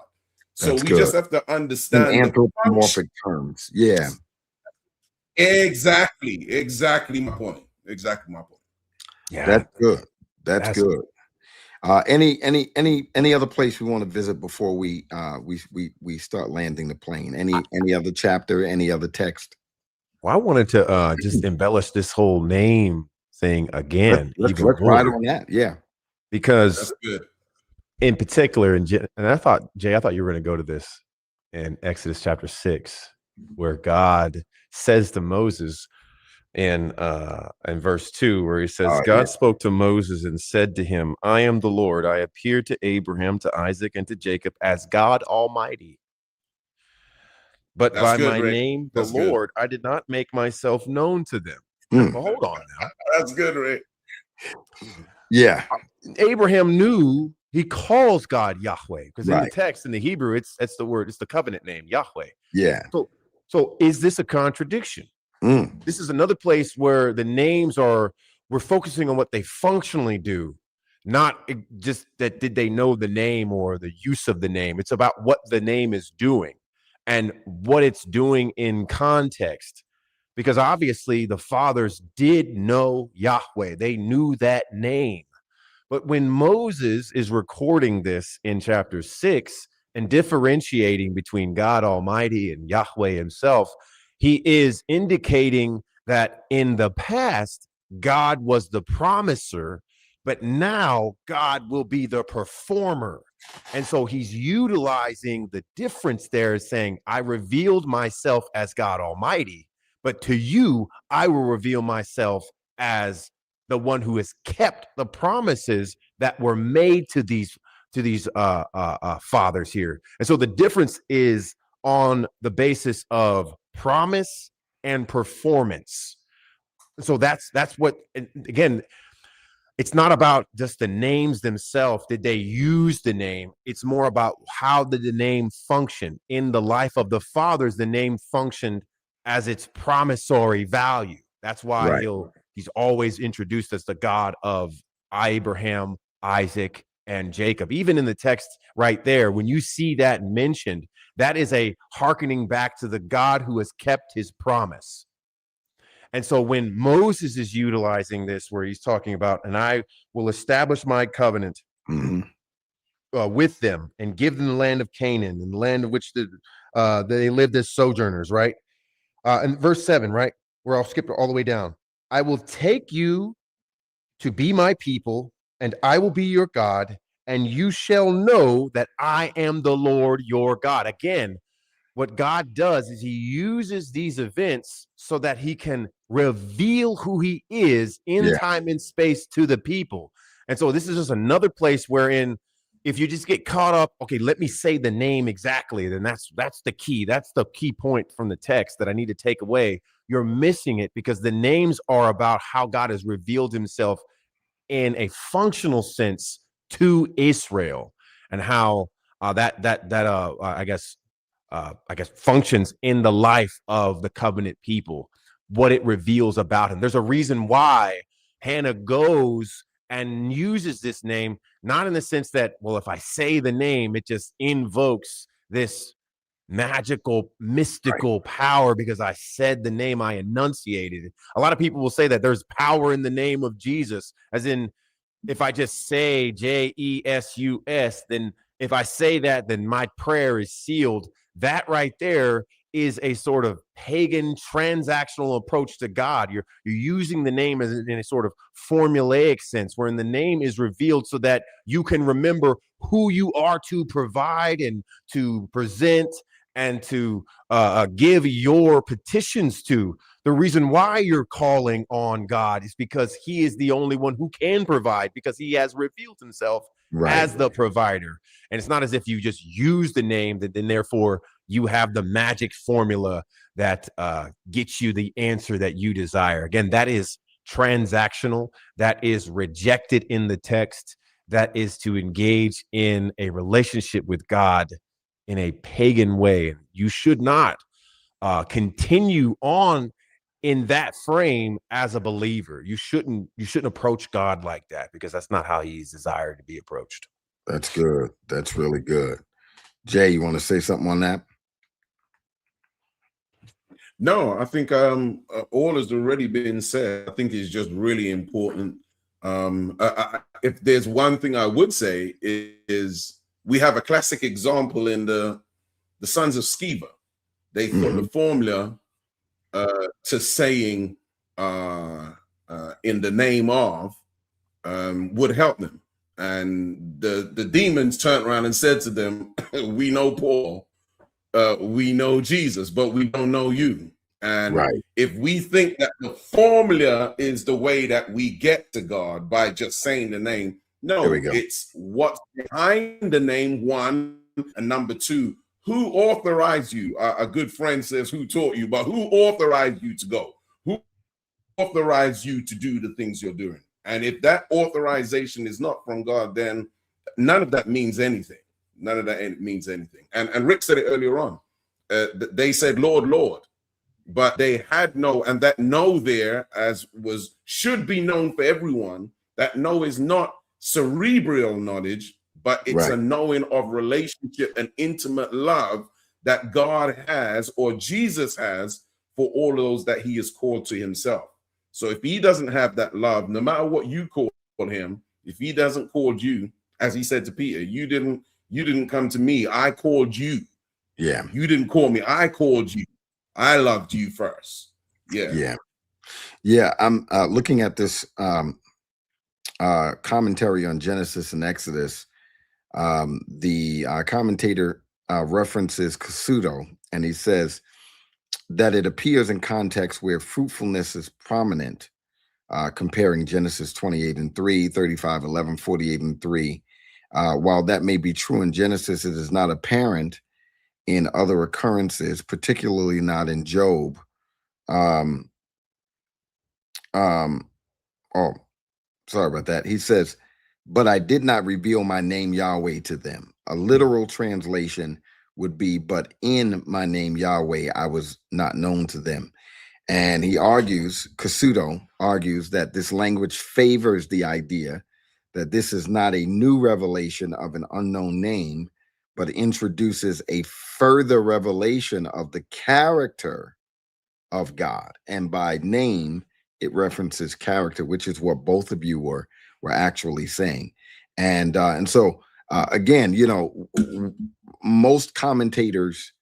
So we just have to understand in anthropomorphic terms. Yeah. Exactly my point. Yeah. That's good. That's good. Any other place we want to visit before we start landing the plane? Any other chapter, any other text? Well, I wanted to just embellish this whole name thing again. Let's ride on that. Yeah. Because that's good. In particular, and I thought, Jay, you were going to go to this in Exodus chapter 6, where God says to Moses in verse 2, where he says, God spoke to Moses and said to him, I am the Lord. I appeared to Abraham, to Isaac, and to Jacob as God Almighty. But by my name, the Lord, I did not make myself known to them. Well, hold on now. That's good, Rick. Yeah. Abraham knew he calls God Yahweh, because in the text, in the Hebrew, it's the covenant name, Yahweh. Yeah. So is this a contradiction? This is another place where the names are we're focusing on what they functionally do, not just that did they know the name or the use of the name. It's about what the name is doing and what it's doing in context. Because obviously the fathers did know Yahweh. They knew that name. But when Moses is recording this in chapter 6 and differentiating between God Almighty and Yahweh himself, he is indicating that in the past, God was the promiser, but now God will be the performer. And so he's utilizing the difference there, as saying, I revealed myself as God Almighty, but to you, I will reveal myself as the one who has kept the promises that were made to these fathers here. And so the difference is on the basis of promise and performance. So that's what, again, it's not about just the names themselves. Did they use the name? It's more about how did the name function in the life of the fathers. The name functioned as its promissory value. That's why he's always introduced as the God of Abraham, Isaac, and Jacob. Even in the text right there, when you see that mentioned, that is a hearkening back to the God who has kept his promise. And so when Moses is utilizing this, where he's talking about, and I will establish my covenant with them and give them the land of Canaan and the land of which they lived as sojourners, right? And verse 7, right, where I'll skip it all the way down. I will take you to be my people, and I will be your God, and you shall know that I am the Lord your God. Again, what God does is he uses these events so that he can reveal who he is in time and space to the people. And so this is just another place wherein if you just get caught up, okay, let me say the name exactly, then that's the key. That's the key point from the text that I need to take away. You're missing it because the names are about how God has revealed himself in a functional sense to Israel and how I guess functions in the life of the covenant people, what it reveals about him. There's a reason why Hannah goes and uses this name, not in the sense that, well, if I say the name, it just invokes this magical, mystical power because I said the name, I enunciated it. A lot of people will say that there's power in the name of Jesus, as in, if I just say Jesus, then if I say that, then my prayer is sealed. That right there is a sort of pagan transactional approach to God. You're using the name as in a sort of formulaic sense, wherein the name is revealed so that you can remember who you are to provide and to present and to give your petitions to. The reason why you're calling on God is because he is the only one who can provide, because he has revealed himself as the provider. And it's not as if you just use the name that then therefore you have the magic formula that gets you the answer that you desire. Again, that is transactional. That is rejected in the text. That is to engage in a relationship with God in a pagan way. You should not continue on in that frame as a believer. You shouldn't approach God like that, because that's not how he's desired to be approached. That's good. That's really good. Jay, you want to say something on that? No, I think all has already been said. I think it's just really important. If there's one thing I would say is we have a classic example in the sons of Sceva. They thought the formula to saying in the name of would help them. And the demons turned around and said to them, we know Paul, we know Jesus, but we don't know you. And if we think that the formula is the way that we get to God by just saying the name, no, it's what's behind the name, one, and number two, who authorized you? A good friend says, who taught you? But who authorized you to go? Who authorized you to do the things you're doing? And if that authorization is not from God, then none of that means anything. None of that means anything. And Rick said it earlier on. They said, Lord, Lord. but they had no, and that no there should be known for everyone. That no is not cerebral knowledge, but it's a knowing of relationship and intimate love that God has, or Jesus has, for all those that he is called to himself. So if he doesn't have that love, no matter what you call him, if he doesn't call you, as he said to Peter, you didn't come to me, I called you. Yeah. You didn't call me, I called you. I loved you first. Yeah. I'm looking at this commentary on Genesis and Exodus. The commentator references Kasuto, and he says that it appears in context where fruitfulness is prominent, comparing Genesis 28:3, 35:11, 48:3. While that may be true in Genesis, it is not apparent in other occurrences, particularly not in Job. Oh, sorry about that. He says, but I did not reveal my name Yahweh to them. A literal translation would be, but in my name Yahweh, I was not known to them. And he argues, Kasuto argues, that this language favors the idea that this is not a new revelation of an unknown name, but introduces a further revelation of the character of God. And by name, it references character, which is what both of you were actually saying. And so again, most commentators,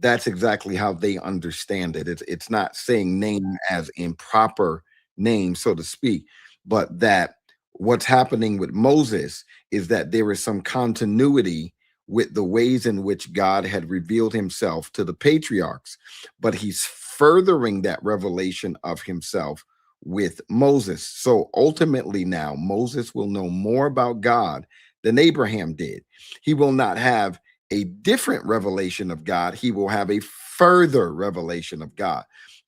that's exactly how they understand it. It's not saying name as improper name, so to speak, but that what's happening with Moses is that there is some continuity with the ways in which God had revealed himself to the patriarchs, but he's furthering that revelation of himself with Moses. So ultimately now Moses will know more about God than Abraham did. He will not have a different revelation of God. He will have a further revelation of God.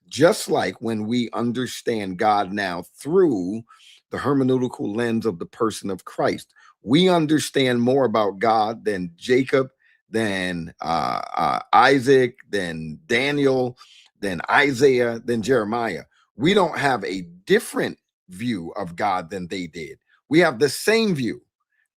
Just like when we understand God now through the hermeneutical lens of the person of Christ, we understand more about God than Jacob, than Isaac, than Daniel, than Isaiah, than Jeremiah. We don't have a different view of God than they did. We have the same view.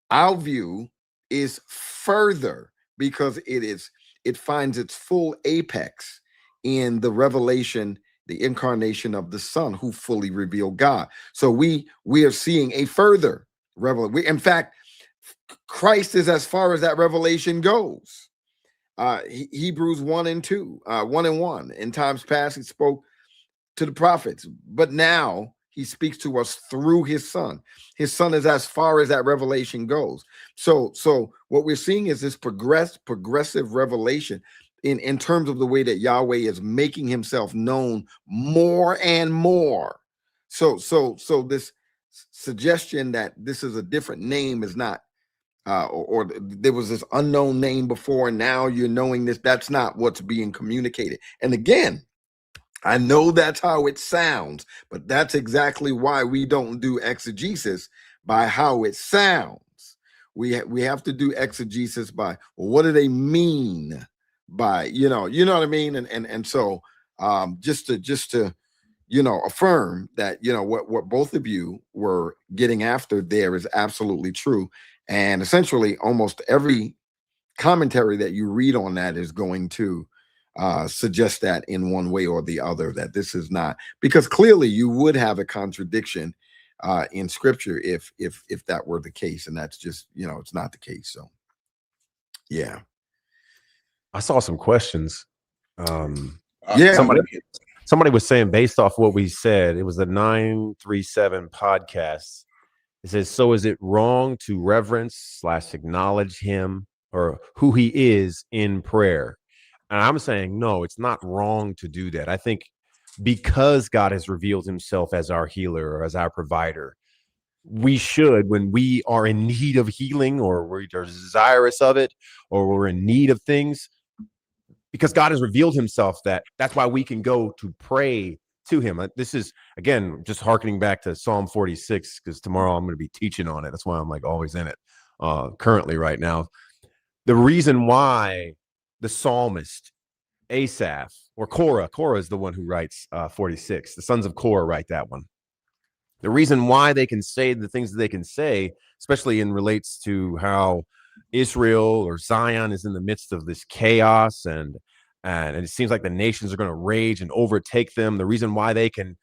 Our view is further because it finds its full apex in the revelation, the incarnation of the Son, who fully revealed God. So we are seeing a further revelation. In fact, Christ is as far as that revelation goes. Hebrews 1 and 2, 1 and 1. In times past, he spoke to the prophets, but now he speaks to us through his Son. His Son is as far as that revelation goes. So what we're seeing is this progressive revelation in terms of the way that Yahweh is making himself known more and more. So this suggestion that this is a different name is not, or there was this unknown name before, and now you're knowing this. That's not what's being communicated. And again, I know that's how it sounds, but that's exactly why we don't do exegesis by how it sounds. We have to do exegesis by, well, what do they mean by, you know what I mean? And so just to affirm that, what both of you were getting after there is absolutely true. And essentially almost every commentary that you read on that is going to suggest that in one way or the other, that this is not, because clearly you would have a contradiction in scripture if that were the case, and that's just, it's not the case. So yeah, I saw some questions. Yeah, somebody was saying, based off what we said, it was the 937 podcast. It says, so is it wrong to reverence / acknowledge him or who he is in prayer? And I'm saying, no, it's not wrong to do that. I think because God has revealed himself as our healer or as our provider, we should, when we are in need of healing or we're desirous of it, or we're in need of things, because God has revealed himself, that's why we can go to pray to him. This is, again, just hearkening back to Psalm 46, because tomorrow I'm going to be teaching on it. That's why I'm like always in it currently right now. The reason why the psalmist Asaph or Korah. Korah is the one who writes 46. The sons of Korah write that one. The reason why they can say the things that they can say, especially in relates to how Israel or Zion is in the midst of this chaos, and it seems like the nations are going to rage and overtake them. The reason why they can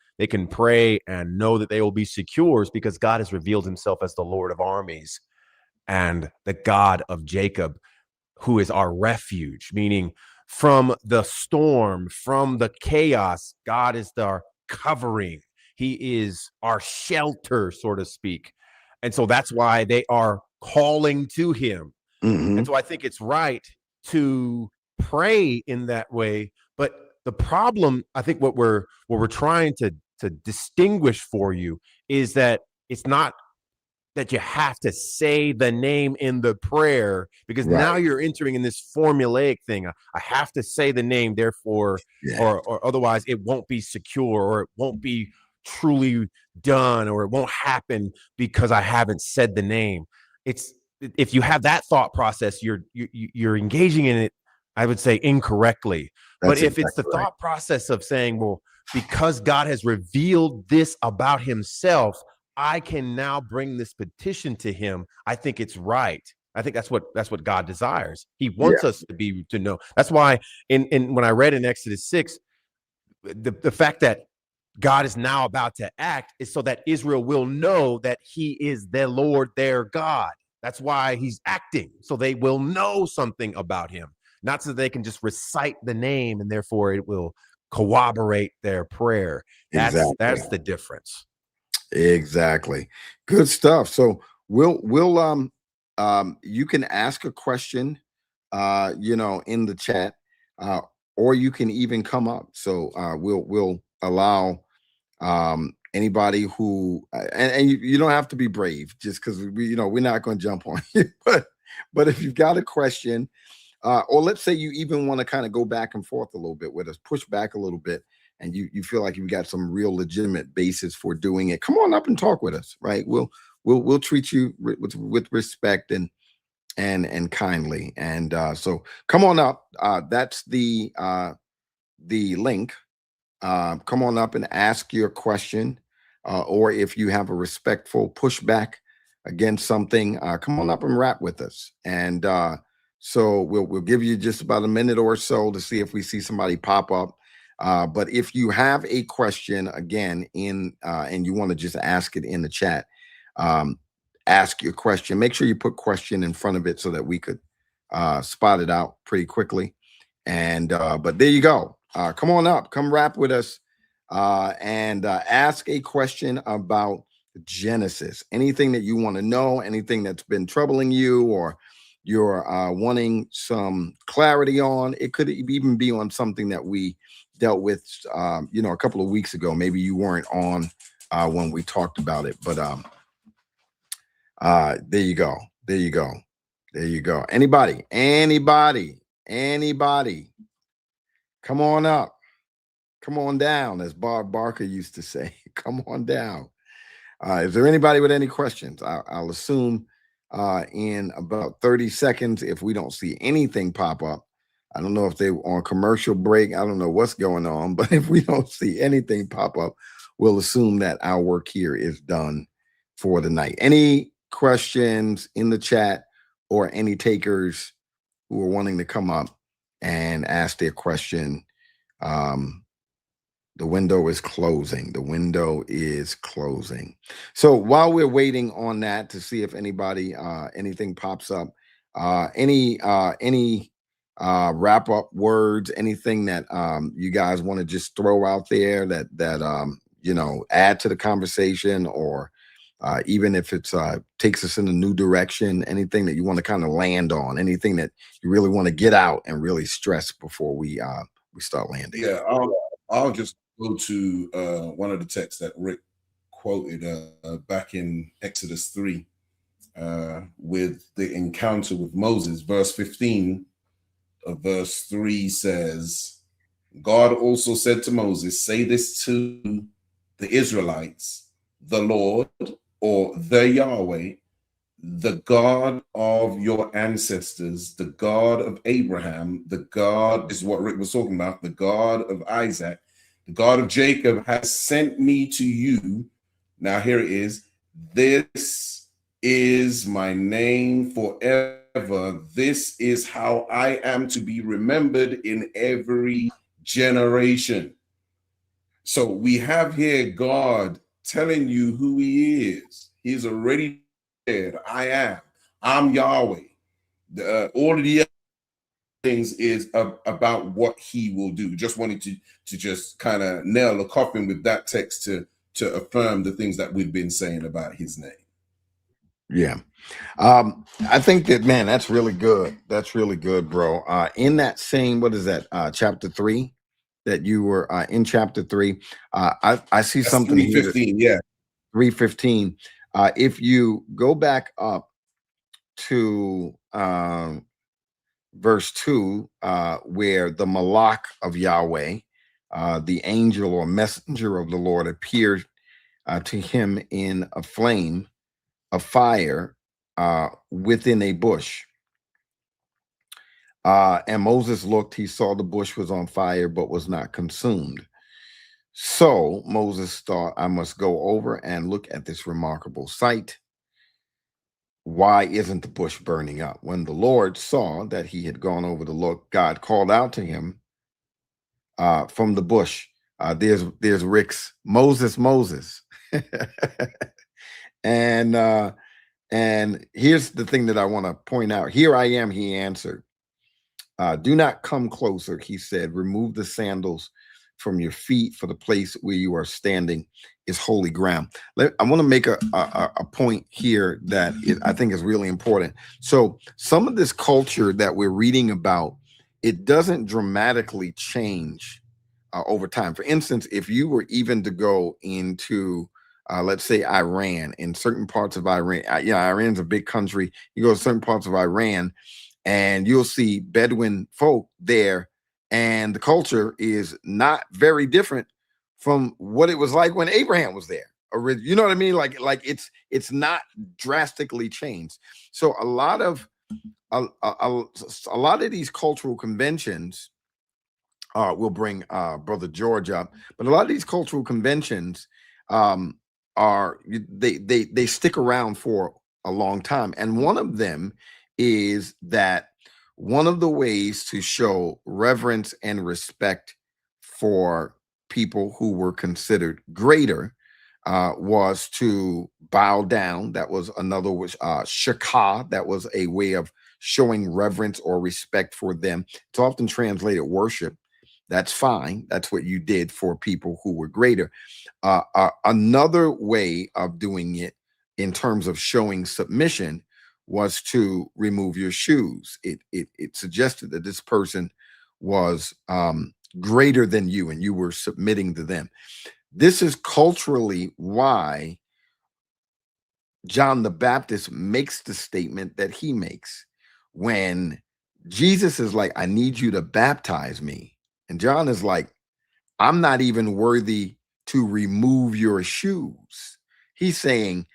pray and know that they will be secure is because God has revealed himself as the Lord of armies and the God of Jacob, who is our refuge, meaning from the storm, from the chaos, God is our covering. He is our shelter, so to speak. And so that's why they are calling to him. Mm-hmm. And so I think it's right to pray in that way. But the problem, I think what we're trying to distinguish for you is that it's not that you have to say the name in the prayer, because now you're entering in this formulaic thing. I have to say the name, therefore, or otherwise it won't be secure, or it won't be truly done, or it won't happen because I haven't said the name. It's, if you have that thought process, you're engaging in it, I would say, incorrectly. But if it's the thought process of saying, well, because God has revealed this about himself, I can now bring this petition to him, I think it's right. I think that's what God desires. He wants us to know. That's why in when I read in Exodus 6, the fact that God is now about to act is so that Israel will know that he is the Lord, their God. That's why he's acting, so they will know something about him, not so they can just recite the name and therefore it will corroborate their prayer. That's the difference. Exactly. Good stuff. So we'll you can ask a question in the chat, or you can even come up. So we'll allow anybody who and you don't have to be brave just because we're not going to jump on you, but if you've got a question, or let's say you even want to kind of go back and forth a little bit with us, push back a little bit, and you feel like you've got some real legitimate basis for doing it, come on up and talk with us, right? We'll treat you with respect and kindly. And so come on up. That's the link. Come on up and ask your question, or if you have a respectful pushback against something, come on up and rap with us. And so we'll give you just about a minute or so to see if we see somebody pop up. But if you have a question, again, and you want to just ask it in the chat, ask your question. Make sure you put question in front of it so that we could spot it out pretty quickly. And but there you go. Come on up, come rap with us, and ask a question about Genesis. Anything that you want to know, anything that's been troubling you, or you're wanting some clarity on. It could even be on something that we dealt with, a couple of weeks ago. Maybe you weren't on when we talked about it, but there you go. There you go. There you go. Anybody? Come on up. Come on down, as Bob Barker used to say. Come on down. Is there anybody with any questions? I'll assume in about 30 seconds, if we don't see anything pop up. I don't know if they're on commercial break. I don't know what's going on, but if we don't see anything pop up, we'll assume that our work here is done for the night. Any questions in the chat, or any takers who are wanting to come up and ask their question? The window is closing. The window is closing. So while we're waiting on that to see if anybody, anything pops up, any wrap up words, anything that you guys want to just throw out there that add to the conversation, or even if it's takes us in a new direction, anything that you want to kind of land on, anything that you really want to get out and really stress before we start landing. Yeah, I'll just go to one of the texts that Rick quoted back in Exodus 3 with the encounter with Moses. Verse 15 of verse 3 says, God also said to Moses, say this to the Israelites, the Lord, or the Yahweh, the God of your ancestors, the God of Abraham, the God, this is what Rick was talking about, the God of Isaac, the God of Jacob has sent me to you. Now here it is. This is my name forever. This is how I am to be remembered in every generation. So we have here God telling you who he is. He's already said, I am. I'm Yahweh. All of the other things is about what he will do. Just wanted to just kind of nail the coffin with that text to affirm the things that we've been saying about his name. Yeah. I think that, man, that's really good. That's really good, bro. In that same, what is that? Chapter 3 that you were in chapter 3. I see That's something here. 3:15, yeah. 3:15. If you go back up to verse 2, where the Malach of Yahweh, the angel or messenger of the Lord, appeared to him in a flame of fire within a bush. And Moses looked, he saw the bush was on fire, but was not consumed. So Moses thought, I must go over and look at this remarkable sight. Why isn't the bush burning up? When the Lord saw that he had gone over to look, God called out to him from the bush. There's Rick's Moses. And here's the thing that I want to point out. Here I am, he answered. Do not come closer, he said. Remove the sandals from your feet, for the place where you are standing is holy ground. I want to make a point here that I think is really important. So some of this culture that we're reading about, it doesn't dramatically change over time. For instance, if you were even to go into let's say Iran, in certain parts of Iran, Iran's a big country. You go to certain parts of Iran and you'll see Bedouin folk there, and the culture is not very different from what it was like when Abraham was there. You know what I mean? Like it's not drastically changed. So a lot of these cultural conventions, we'll bring Brother George up, but a lot of these cultural conventions they stick around for a long time, and one of them is that one of the ways to show reverence and respect for people who were considered greater was to bow down. That was another, was shakah. That was a way of showing reverence or respect for them. It's often translated worship. That's fine. That's what you did for people who were greater. Another way of doing it in terms of showing submission was to remove your shoes. It suggested that this person was greater than you and you were submitting to them. This is culturally why John the Baptist makes the statement that he makes when Jesus is like, I need you to baptize me. And John is like, I'm not even worthy to remove your shoes. He's saying,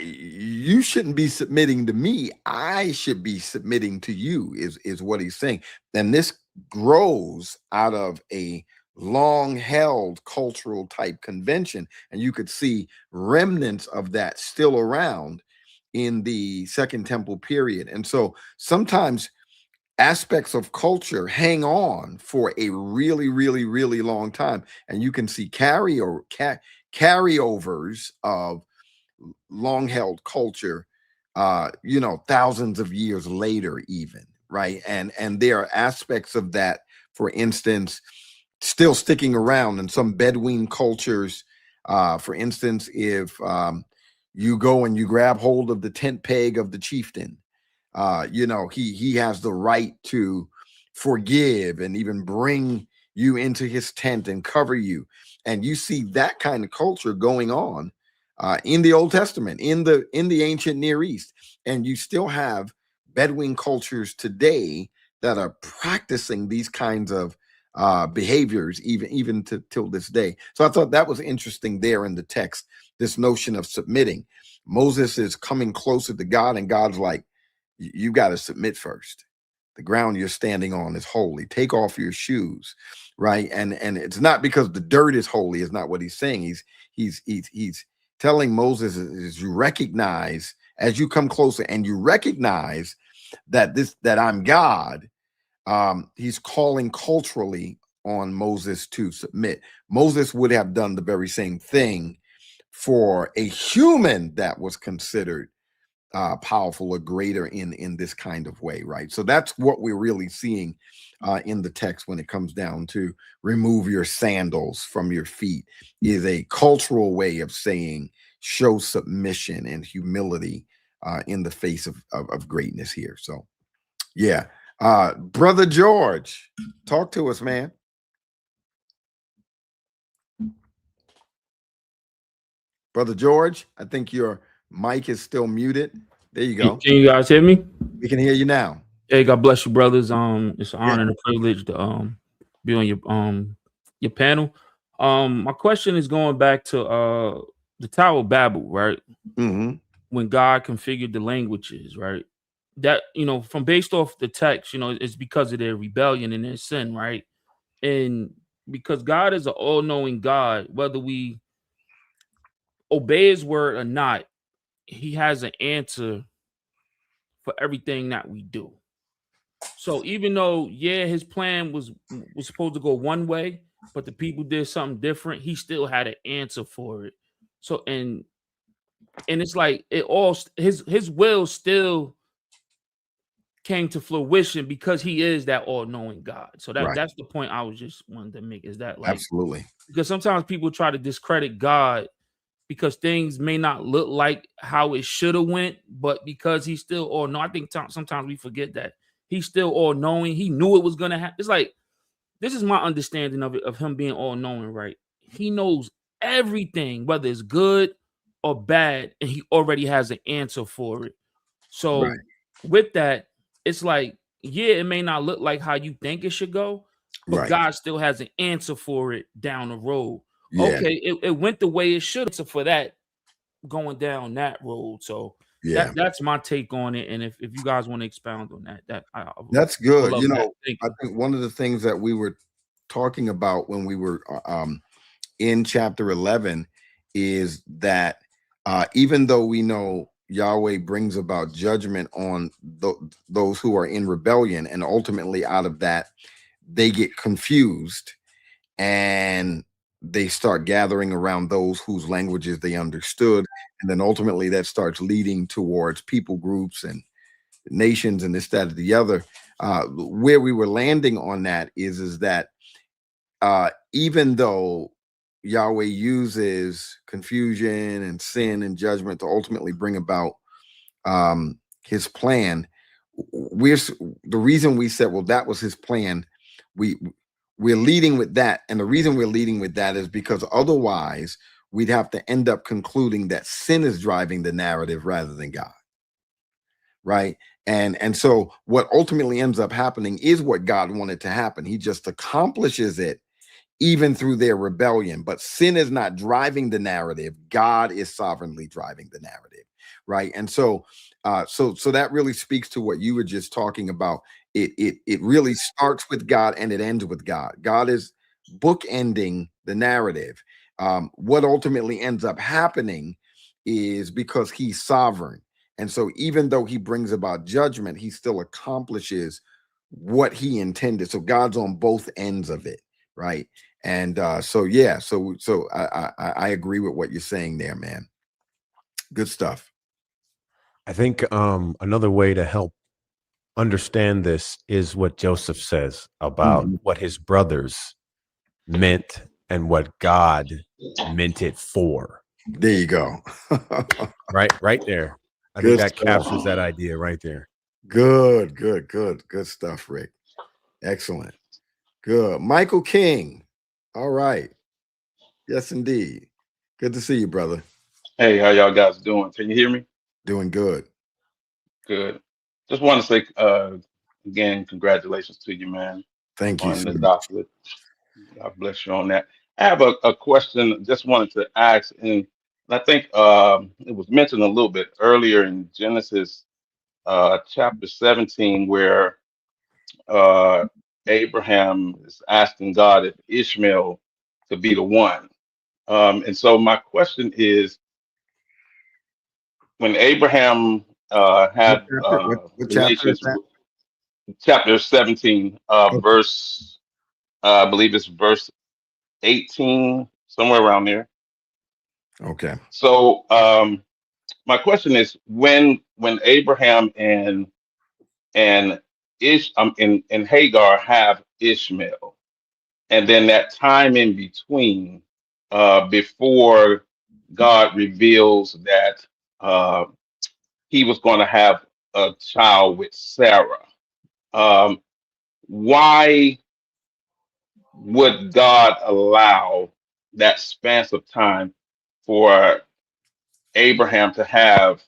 you shouldn't be submitting to me. I should be submitting to you, is what he's saying. And this grows out of a long held cultural type convention. And you could see remnants of that still around in the Second Temple period. And so sometimes aspects of culture hang on for a really, really, really long time. And you can see carryovers of long held culture, thousands of years later, even, right? And there are aspects of that, for instance, still sticking around in some Bedouin cultures. For instance, if you go and you grab hold of the tent peg of the chieftain, he has the right to forgive and even bring you into his tent and cover you. And you see that kind of culture going on in the Old Testament, in the ancient Near East. And you still have Bedouin cultures today that are practicing these kinds of behaviors even till this day. So I thought that was interesting there in the text, this notion of submitting. Moses is coming closer to God, and God's like, you got to submit first. The ground you're standing on is holy. Take off your shoes, right? And it's not because the dirt is holy, is not what he's saying. He's telling Moses is you recognize as you come closer and you recognize that I'm God. He's calling culturally on Moses to submit. Moses would have done the very same thing for a human that was considered powerful or greater in this kind of way, right? So that's what we're really seeing in the text when it comes down to remove your sandals from your feet, is a cultural way of saying show submission and humility in the face of greatness here. So yeah, Brother George, talk to us, man. Brother George, I think your mic is still muted. There you go. Can you guys hear me? We can hear you now. Hey, God bless you, brothers. It's an honor and a privilege to be on your panel. My question is going back to the Tower of Babel, right? Mm-hmm. When God configured the languages, right? That, from based off the text, it's because of their rebellion and their sin, right? And because God is an all-knowing God, whether we obey his word or not, he has an answer for everything that we do. So even though, his plan was supposed to go one way, but the people did something different, he still had an answer for it. So and it's like it all his will still came to fruition because he is that all-knowing God. So that's the point I was just wanted to make, is that, like, absolutely, because sometimes people try to discredit God because things may not look like how it should have went, but because he's still all-knowing. I think sometimes we forget that he's still all-knowing. He knew it was gonna happen. It's like, this is my understanding of it, of him being all-knowing, right? He knows everything, whether it's good or bad, and he already has an answer for it. So with that, it's like, it may not look like how you think it should go, but God still has an answer for it down the road. Okay, it went the way it should have for that, going down that road. So that's my take on it. And if you guys want to expound on that, that's good. I think one of the things that we were talking about when we were in chapter 11 is that even though we know Yahweh brings about judgment on those who are in rebellion, and ultimately out of that they get confused and they start gathering around those whose languages they understood, and then ultimately that starts leading towards people groups and nations and this, that, or the other. Where we were landing on that is that even though Yahweh uses confusion and sin and judgment to ultimately bring about his plan, the reason we said, well, that was his plan, we're leading with that. And the reason we're leading with that is because otherwise we'd have to end up concluding that sin is driving the narrative rather than God. Right. And so what ultimately ends up happening is what God wanted to happen. He just accomplishes it even through their rebellion. But sin is not driving the narrative. God is sovereignly driving the narrative. Right. And so so that really speaks to what you were just talking about. It really starts with God and it ends with God. God is bookending the narrative. What ultimately ends up happening is because he's sovereign. And so even though he brings about judgment, he still accomplishes what he intended. So God's on both ends of it. Right. And so I agree with what you're saying there, man. Good stuff. I think another way to help understand this is what Joseph says about what his brothers meant and what God meant it for. There you go. right there. I think that captures that idea right there. Good stuff, Rick. Excellent. Good. Michael King. All right. Yes, indeed. Good to see you, brother. Hey, how y'all guys doing? Can you hear me? Doing good. Good. Just want to say again, congratulations to you, man. Thank you. On the doctorate. God bless you on that. I have a question. Just wanted to ask, and I think it was mentioned a little bit earlier in Genesis chapter 17, where uh, Abraham is asking God if Ishmael could be the one. And so my question is, when Abraham What had chapter? What chapter is relations that? with chapter 17, Okay. verse, I believe it's verse 18, somewhere around there. Okay. So my question is, when Abraham and and Hagar have Ishmael, and then that time in between, before God reveals that uh, he was going to have a child with Sarah. Um, why would God allow that span of time for Abraham to have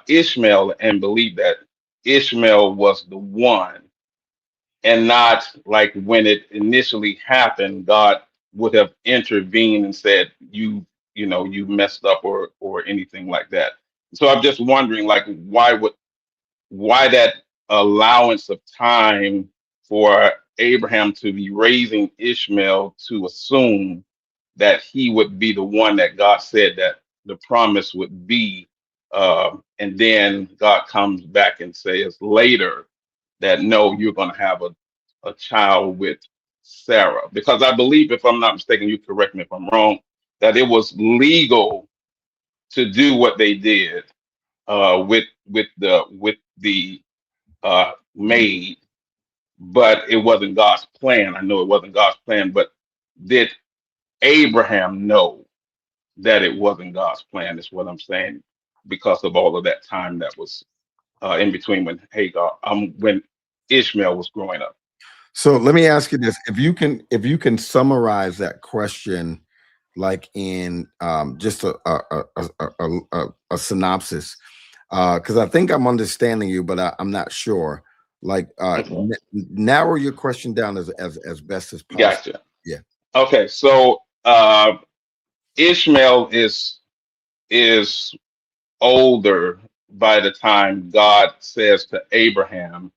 Ishmael and believe that Ishmael was the one, and not like when it initially happened, God would have intervened and said, you know, you messed up or anything like that. So I'm just wondering, like, why that allowance of time for Abraham to be raising Ishmael to assume that he would be the one that God said that the promise would be. And then God comes back and says later that no, you're going to have a child with Sarah. Because I believe, if I'm not mistaken, you correct me if I'm wrong, that it was legal to do what they did with the maid, but it wasn't God's plan. I know it wasn't God's plan, but did Abraham know that it wasn't God's plan? Is what I'm saying, because of all of that time that was in between when Ishmael was growing up. So let me ask you this: if you can summarize that question, like in just a synopsis, because I think I'm understanding you, but I'm not sure. Like, Okay, narrow your question down as best as possible. gotcha. Yeah. Okay, so Ishmael is older by the time God says to Abraham,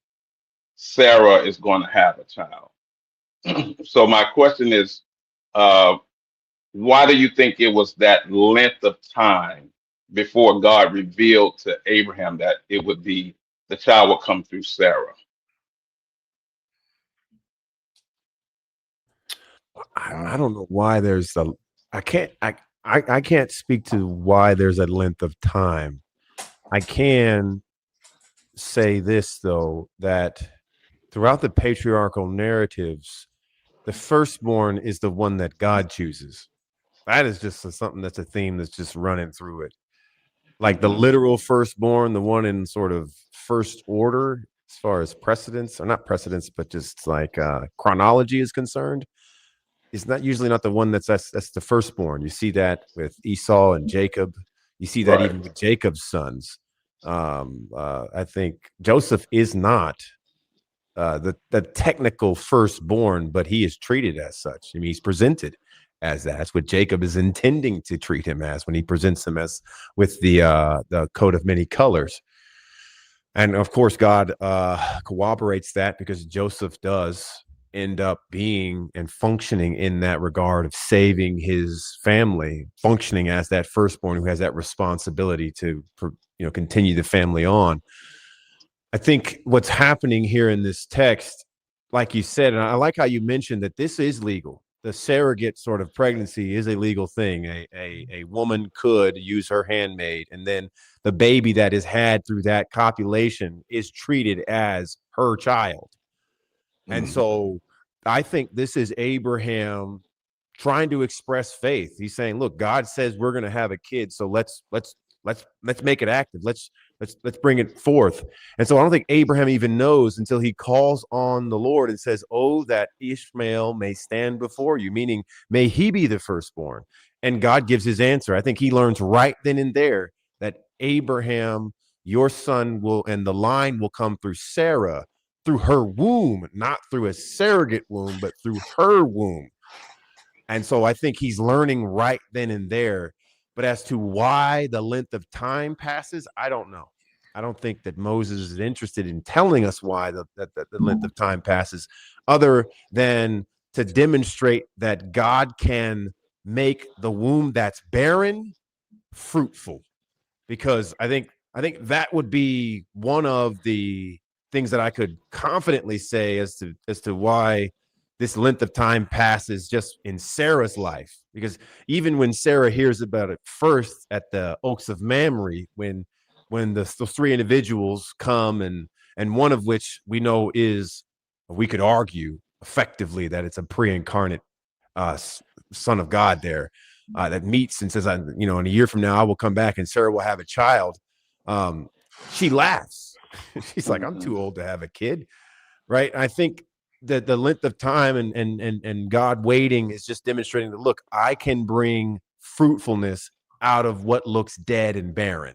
Sarah is going to have a child. So my question is, uh, why do you think it was that length of time before God revealed to Abraham that it would be the child would come through Sarah? I don't know why there's a I can't I can't speak to why there's a length of time. I can say this though, that throughout the patriarchal narratives, the firstborn is the one that God chooses. That is just something that's a theme that's just running through it. Like the Hmm. literal firstborn, the one in sort of first order as far as precedence, or not precedence, but just like chronology is concerned, is not usually not the one that's the firstborn. You see that with Esau and Jacob. You see that Right. even with Jacob's sons. I think Joseph is not the technical firstborn, but he is treated as such. I mean, he's presented as that. That's what Jacob is intending to treat him as when he presents him as with the coat of many colors. And of course, God corroborates that because Joseph does end up being and functioning in that regard of saving his family, functioning as that firstborn who has that responsibility to continue the family on. I think what's happening here in this text, like you said, and I like how you mentioned that this is legal. The surrogate sort of pregnancy is a legal thing. A woman could use her handmaid, and then the baby that is had through that copulation is treated as her child. And Mhm. so I think this is Abraham trying to express faith. He's saying, look, God says we're going to have a kid, so let's make it active. Let's bring it forth. And so I don't think Abraham even knows until he calls on the Lord and says, oh, that Ishmael may stand before you, meaning may he be the firstborn. And God gives his answer. I think he learns right then and there that Abraham, your son will, and the line will come through Sarah, through her womb, not through a surrogate womb, but through her womb. And so I think he's learning right then and there But as to why the length of time passes, I don't know. I don't think that Moses is interested in telling us why the length of time passes, other than to demonstrate that God can make the womb that's barren fruitful. Because I think that would be one of the things that I could confidently say as to why this length of time passes just in Sarah's life. Because even when Sarah hears about it first at the Oaks of Mamre, when those three individuals come, and one of which we know is, we could argue effectively that it's a pre-incarnate son of God there, that meets and says, in a year from now I will come back and Sarah will have a child. She laughs. She's like, I'm too old to have a kid, right? And I think that the length of time and God waiting is just demonstrating that, look, I can bring fruitfulness out of what looks dead and barren.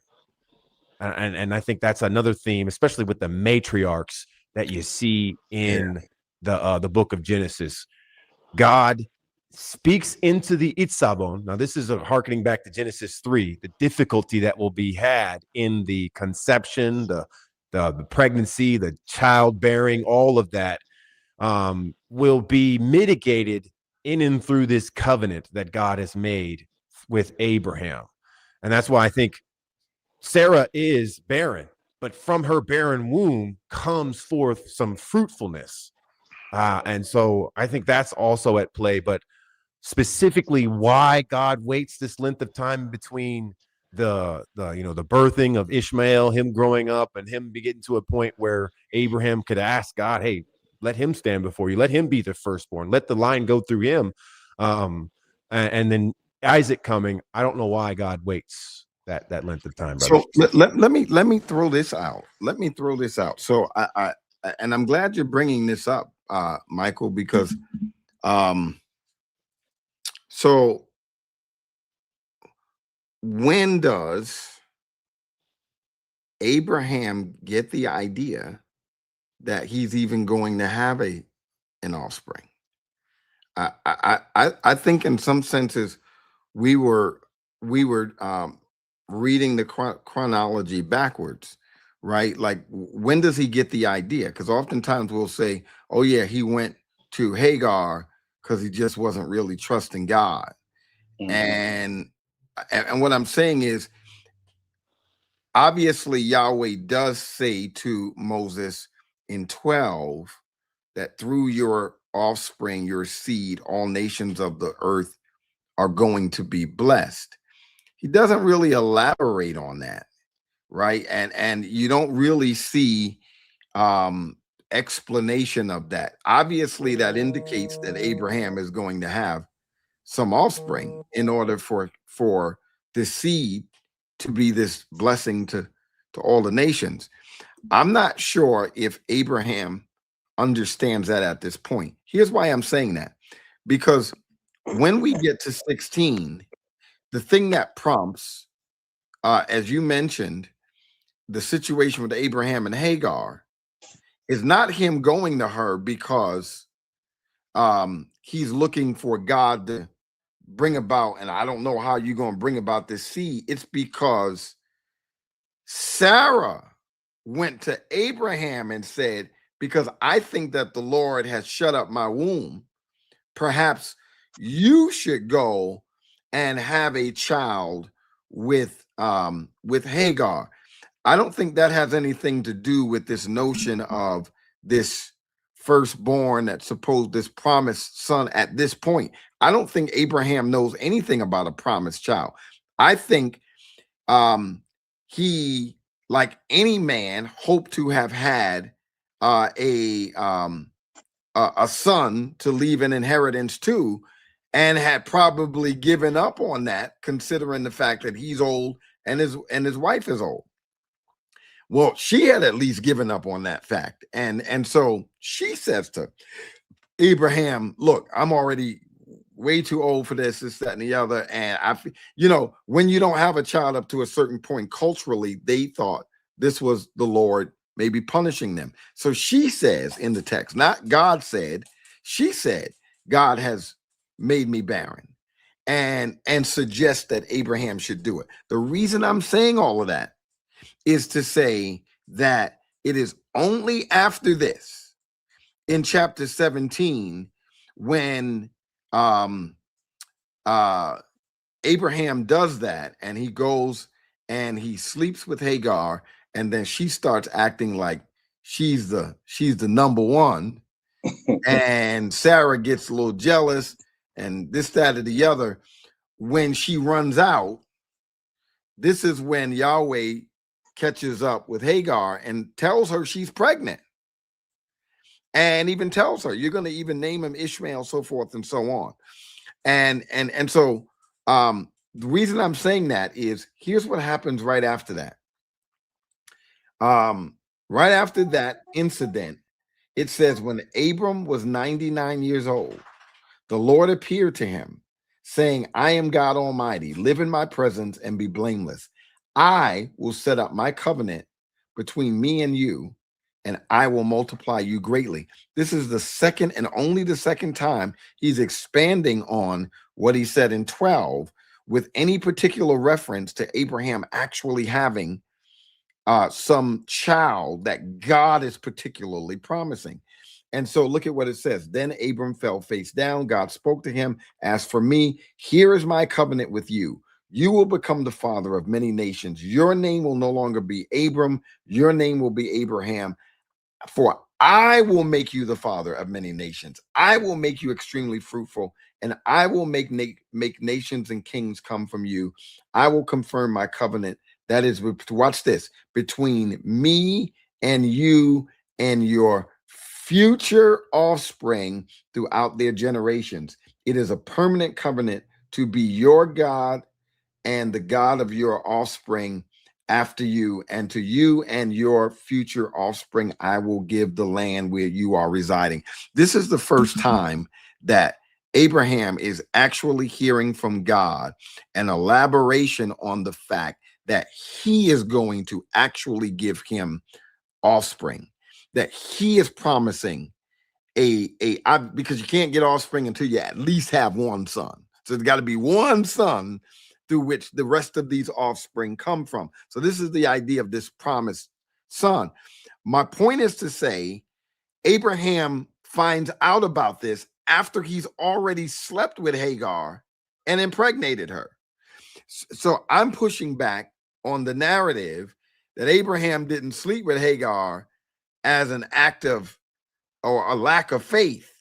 And I think that's another theme, especially with the matriarchs that you see in the book of Genesis. God speaks into the Itzabon. Now, this is harkening back to Genesis 3, the difficulty that will be had in the conception, the pregnancy, the childbearing, all of that will be mitigated in and through this covenant that God has made with Abraham. And that's why I think Sarah is barren, but from her barren womb comes forth some fruitfulness. And so I think that's also at play. But specifically why God waits this length of time between the birthing of Ishmael, him growing up, and him getting to a point where Abraham could ask God, hey, let him stand before you, let him be the firstborn, let the line go through him, and then Isaac coming. I don't know why God waits that length of time, brother. So let me throw this out. So I and I'm glad you're bringing this up, Michael, because so when does Abraham get the idea that he's even going to have an offspring? I think in some senses we were reading the chronology backwards, right? Like, when does he get the idea? Because oftentimes we'll say, oh yeah, he went to Hagar because he just wasn't really trusting God. And what I'm saying is, obviously Yahweh does say to Moses in 12 that through your offspring, your seed, all nations of the earth are going to be blessed. He doesn't really elaborate on that, right? And you don't really see explanation of that. Obviously, that indicates that Abraham is going to have some offspring in order for the seed to be this blessing to all the nations. I'm not sure if Abraham understands that at this point. Here's why I'm saying that. Because when we get to 16, the thing that prompts, as you mentioned, the situation with Abraham and Hagar is not him going to her because he's looking for God to bring about, and I don't know how you're going to bring about this seed. It's because Sarah went to Abraham and said, because I think that the Lord has shut up my womb, perhaps you should go and have a child with Hagar. I don't think that has anything to do with this notion of this firstborn that's supposed, this promised son at this point. I don't think Abraham knows anything about a promised child. I think he, like any man, hoped to have had a son to leave an inheritance to, and had probably given up on that, considering the fact that he's old and his wife is old. Well, she had at least given up on that fact, and so she says to Abraham, "Look, I'm already way too old for this, that, and the other." And when you don't have a child up to a certain point, culturally, they thought this was the Lord maybe punishing them. So she says in the text, not God said, she said, God has made me barren. and suggest that Abraham should do it. The reason I'm saying all of that is to say that it is only after this, in chapter 17, when Abraham does that, and he goes and he sleeps with Hagar, and then she starts acting like she's the number one, and Sarah gets a little jealous, and this, that, or the other. When she runs out, this is when Yahweh catches up with Hagar and tells her she's pregnant, and even tells her, you're going to even name him Ishmael, so forth and so on. And so the reason I'm saying that is, here's what happens right after that. Right after that incident, it says, when Abram was 99 years old, the Lord appeared to him, saying, I am God Almighty, live in my presence and be blameless. I will set up my covenant between me and you, and I will multiply you greatly. This is the second and only the second time he's expanding on what he said in 12, with any particular reference to Abraham actually having some child that God is particularly promising. And so look at what it says. Then Abram fell face down. God spoke to him. As for me, here is my covenant with you. You will become the father of many nations. Your name will no longer be Abram. Your name will be Abraham. For I will make you the father of many nations. I will make you extremely fruitful, and I will make nations and kings come from you. I will confirm my covenant. That is, watch this, between me and you and your future offspring throughout their generations. It is a permanent covenant to be your God and the God of your offspring after you, and to you and your future offspring, I will give the land where you are residing. This is the first time that Abraham is actually hearing from God an elaboration on the fact that he is going to actually give him offspring, that he is promising because you can't get offspring until you at least have one son. So there's got to be one son through which the rest of these offspring come from. So this is the idea of this promised son. My point is to say, Abraham finds out about this after he's already slept with Hagar and impregnated her. So I'm pushing back on the narrative that Abraham didn't sleep with Hagar as an act of, or a lack of faith.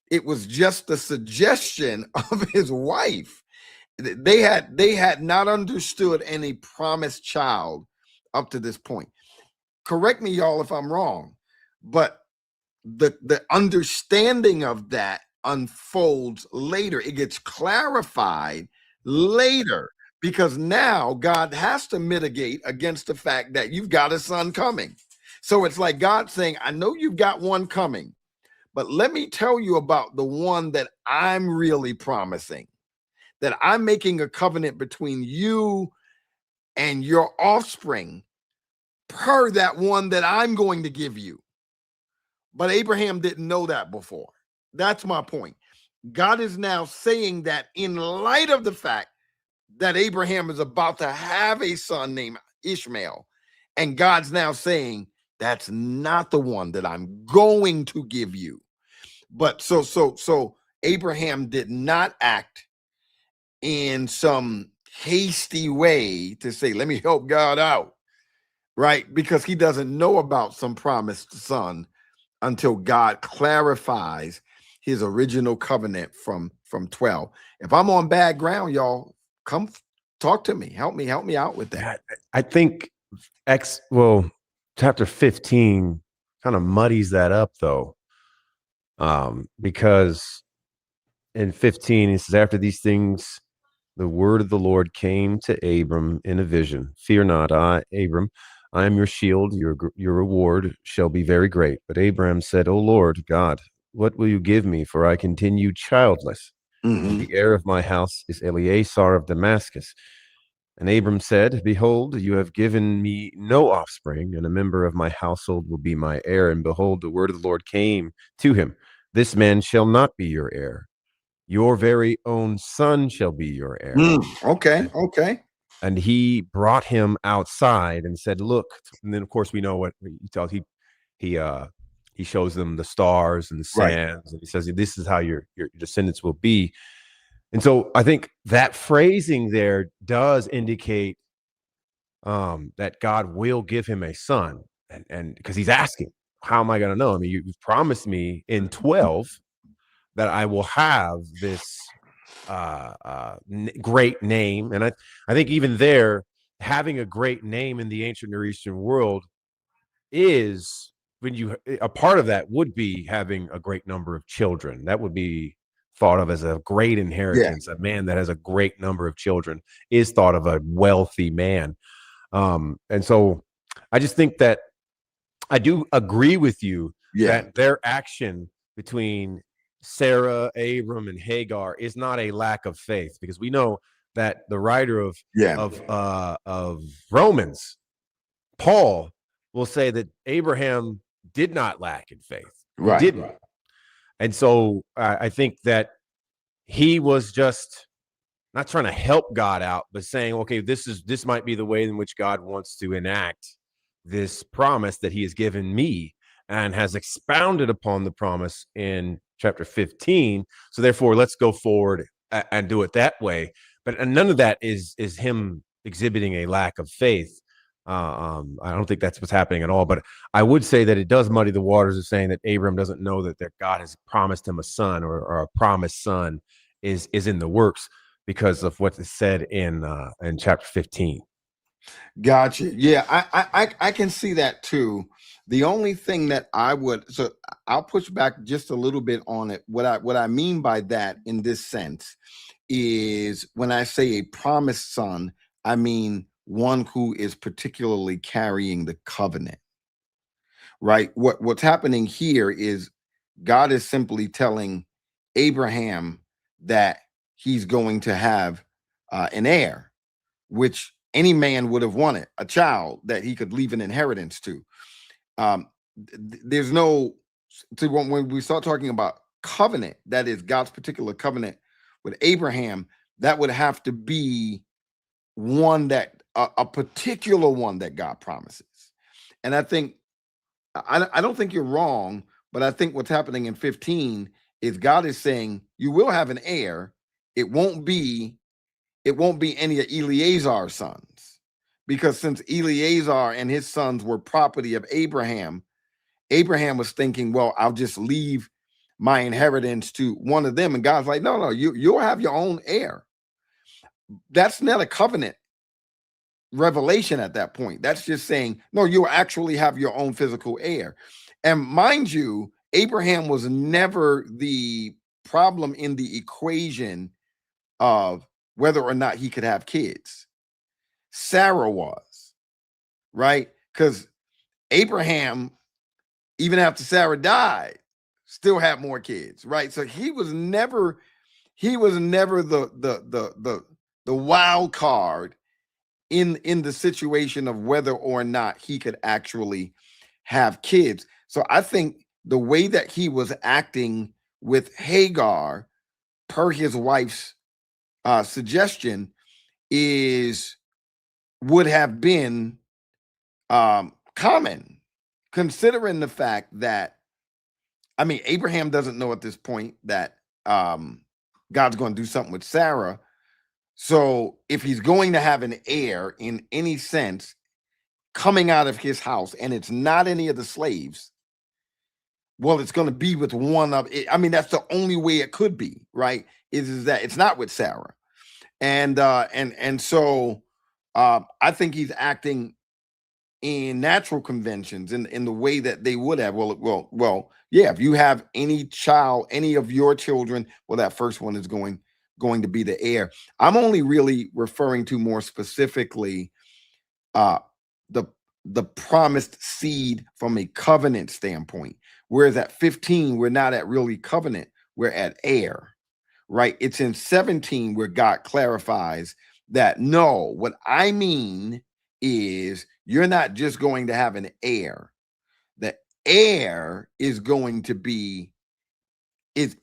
It was just a suggestion of his wife. They had not understood any promised child up to this point. Correct me, y'all, if I'm wrong, but the understanding of that unfolds later. It gets clarified later, because now God has to mitigate against the fact that you've got a son coming. So it's like God saying, I know you've got one coming, but let me tell you about the one that I'm really promising, that I'm making a covenant between you and your offspring per that one that I'm going to give you. But Abraham didn't know that before. That's my point. God is now saying that in light of the fact that Abraham is about to have a son named Ishmael, and God's now saying, that's not the one that I'm going to give you. But so Abraham did not act in some hasty way to say, let me help God out, right? Because he doesn't know about some promised son until God clarifies his original covenant from 12. If I'm on bad ground, y'all, come talk to me. Help me out with that. I think chapter 15 kind of muddies that up, though, because in 15 he says, after these things, the word of the Lord came to Abram in a vision. Fear not, Abram, I am your shield. Your reward shall be very great. But Abraham said, O Lord God, what will you give me? For I continue childless. Mm-hmm. The heir of my house is Eleazar of Damascus. And Abram said, behold, you have given me no offspring, and a member of my household will be my heir. And behold, the word of the Lord came to him. This man shall not be your heir, your very own son shall be your heir. Okay. Okay. And he brought him outside and said, look. And then of course we know what he tells. He shows them the stars and the Right. sands, and he says, this is how your descendants will be. And so I think that phrasing there does indicate that God will give him a son. And because he's asking, how am I going to know? I mean, you've promised me in 12 that I will have this great name. And I think even there, having a great name in the ancient Near Eastern world is a part of that would be having a great number of children. That would be thought of as a great inheritance. A man that has a great number of children is thought of a wealthy man. And so I just think that I do agree with you that their action between Sarah, Abram, and Hagar is not a lack of faith, because we know that the writer of Romans, Paul, will say that Abraham did not lack in faith. He didn't. And so I think that he was just not trying to help God out, but saying, okay, this might be the way in which God wants to enact this promise that he has given me, and has expounded upon the promise in chapter 15. So therefore, let's go forward and do it that way. But none of that is him exhibiting a lack of faith. I don't think that's what's happening at all. But I would say that it does muddy the waters of saying that Abram doesn't know that God has promised him a son, or a promised son is in the works, because of what is said in chapter 15. Gotcha. Yeah, I can see that too. The only thing that I'll push back just a little bit on it. What I mean by that in this sense is, when I say a promised son, I mean one who is particularly carrying the covenant. Right? What's happening here is God is simply telling Abraham that he's going to have an heir, which any man would have wanted, a child that he could leave an inheritance to. There's no, when we start talking about covenant, that is God's particular covenant with Abraham, that would have to be one that a particular one that God promises. And I think, I don't think you're wrong, but I think what's happening in 15 is God is saying you will have an heir. It won't be any of Eleazar's sons, because since Eleazar and his sons were property of Abraham, Abraham was thinking, well, I'll just leave my inheritance to one of them. And God's like, no, you'll have your own heir. That's not a covenant revelation at that point. That's just saying, no, you'll actually have your own physical heir. And mind you, Abraham was never the problem in the equation of whether or not he could have kids. Sarah was, right? Because Abraham, even after Sarah died, still had more kids, right? So he was never the wild card in the situation of whether or not he could actually have kids. So I think the way that he was acting with Hagar, per his wife's suggestion, would have been common, considering the fact that, I mean, Abraham doesn't know at this point that God's going to do something with Sarah. So if he's going to have an heir in any sense coming out of his house, and it's not any of the slaves, well, it's going to be with one of it. I mean, that's the only way it could be, right? Is that it's not with Sarah. And so I think he's acting in natural conventions in the way that they would have. Well, yeah, if you have any child, any of your children, well, that first one is going to be the heir. I'm only really referring to more specifically the promised seed from a covenant standpoint. Whereas at 15, we're not at really covenant, we're at heir, right? It's in 17 where God clarifies that, no, what I mean is you're not just going to have an heir. The heir is going to be is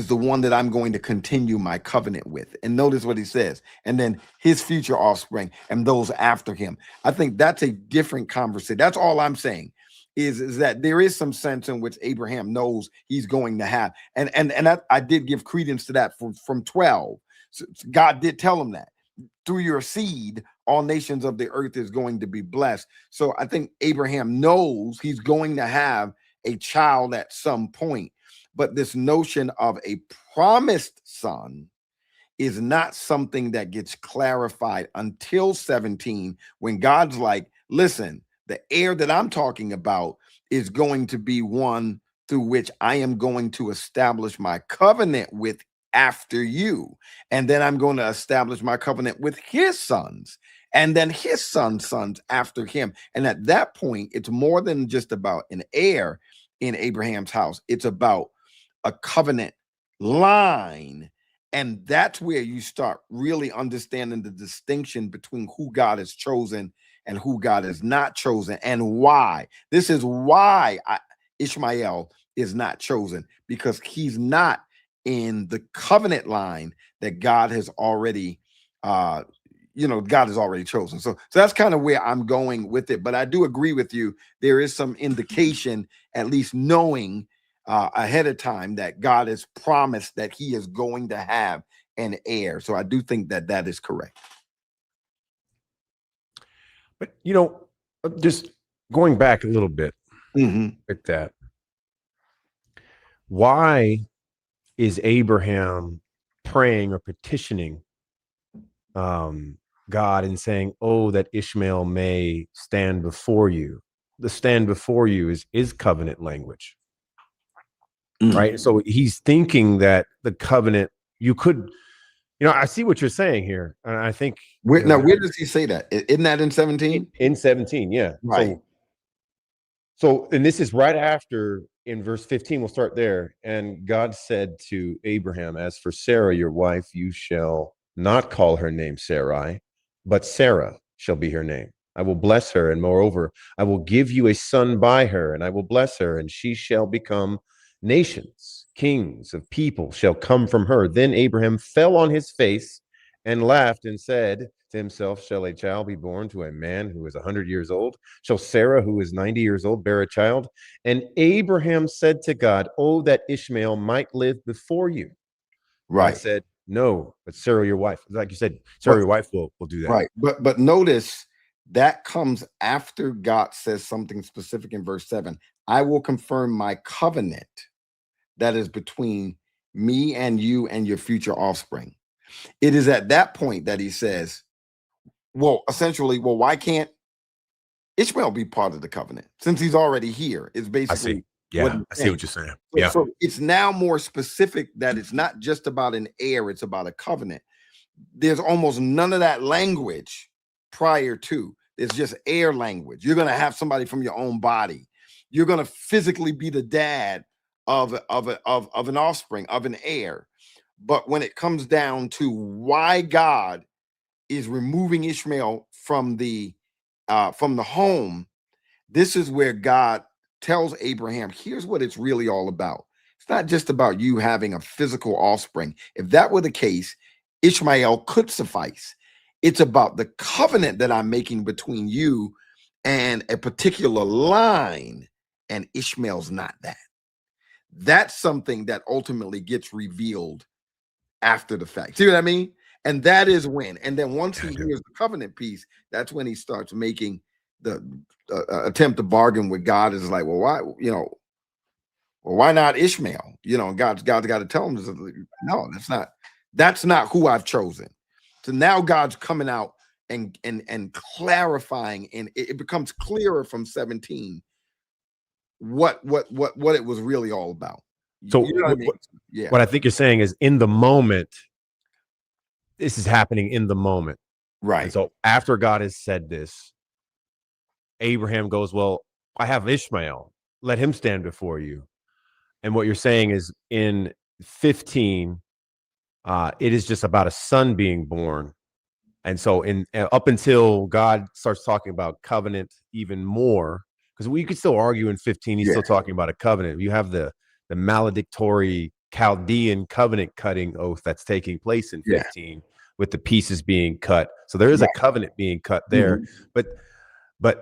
the one that I'm going to continue my covenant with. And notice what he says, and then his future offspring and those after him. I think that's a different conversation. That's all I'm saying is that there is some sense in which Abraham knows he's going to have, and I did give credence to that from 12. So God did tell him that through your seed, all nations of the earth is going to be blessed. So I think Abraham knows he's going to have a child at some point. But this notion of a promised son is not something that gets clarified until 17, when God's like, listen, the heir that I'm talking about is going to be one through which I am going to establish my covenant with after you. And then I'm going to establish my covenant with his sons, and then his sons' sons after him. And at that point, it's more than just about an heir in Abraham's house. It's about a covenant line. And that's where you start really understanding the distinction between who God has chosen and who God has not chosen, and why. This is why Ishmael is not chosen, because he's not in the covenant line that God has already God has already chosen. So that's kind of where I'm going with it. But I do agree with you. There is some indication, at least knowing ahead of time, that God has promised that he is going to have an heir. So I do think that that is correct. But, just going back a little bit with that, why is Abraham praying or petitioning God and saying, oh, that Ishmael may stand before you? The stand before you is covenant language, right? So he's thinking that the covenant, you could, I see what you're saying here. And I think where does he say that? Isn't that in 17? In 17, yeah. Right. So, and this is right after, in verse 15, we'll start there. And God said to Abraham, as for Sarah, your wife, you shall not call her name Sarai, but Sarah shall be her name. I will bless her, and moreover, I will give you a son by her, and I will bless her, and she shall become nations. Kings of people shall come from her. Then Abraham fell on his face and laughed and said to himself, shall a child be born to a man who is 100 years old? Shall Sarah, who is 90 years old, bear a child? And Abraham said to God, oh, that Ishmael might live before you. Right. God said, no, but Sarah, your wife, like you said, Sarah, your wife will do that. Right. But notice that comes after God says something specific in verse 7. I will confirm my covenant that is between me and you and your future offspring. It is at that point that he says, well, essentially, why can't Ishmael be part of the covenant since he's already here? It's basically. I see what you're saying. Yeah. So it's now more specific that it's not just about an heir, it's about a covenant. There's almost none of that language prior to. It's just heir language. You're going to have somebody from your own body. You're going to physically be the dad of an offspring, of an heir. But when it comes down to why God is removing Ishmael from the home, this is where God tells Abraham, here's what it's really all about. It's not just about you having a physical offspring. If that were the case, Ishmael could suffice. It's about the covenant that I'm making between you and a particular line, and Ishmael's not that. That's something that ultimately gets revealed after the fact. See what I mean? And that is when, and then once he hears the covenant piece, that's when he starts making the attempt to bargain with God. Is like, well, why not Ishmael? God's got to tell him, no, that's not who I've chosen. So now God's coming out and clarifying, and it becomes clearer from 17 what it was really all about. So what I mean? What I think you're saying is, in the moment, this is happening in the moment. Right. And so after God has said this, Abraham goes, well, I have Ishmael. Let him stand before you. And what you're saying is, in 15, it is just about a son being born. And so up until God starts talking about covenant even more, because we could still argue in 15, he's still talking about a covenant. You have the the maledictory Chaldean covenant cutting oath that's taking place in 15 with the pieces being cut. So there is a covenant being cut there, but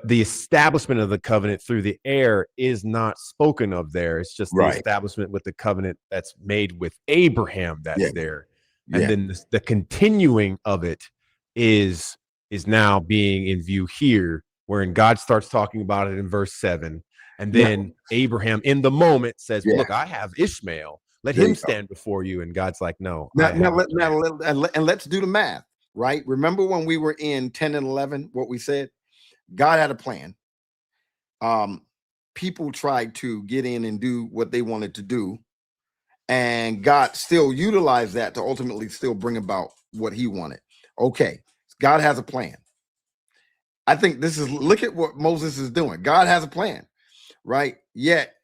the establishment of the covenant through the heir is not spoken of there. It's just the establishment with the covenant that's made with Abraham that's there. And then the continuing of it is now being in view here, wherein God starts talking about it in verse 7. And then Abraham in the moment says, look, I have Ishmael. Let him stand before you. And God's like, no. Let's do the math, right? Remember when we were in 10 and 11, what we said? God had a plan. People tried to get in and do what they wanted to do. And God still utilized that to ultimately still bring about what he wanted. Okay, God has a plan. I think look at what Moses is doing. God has a plan, right? Yet,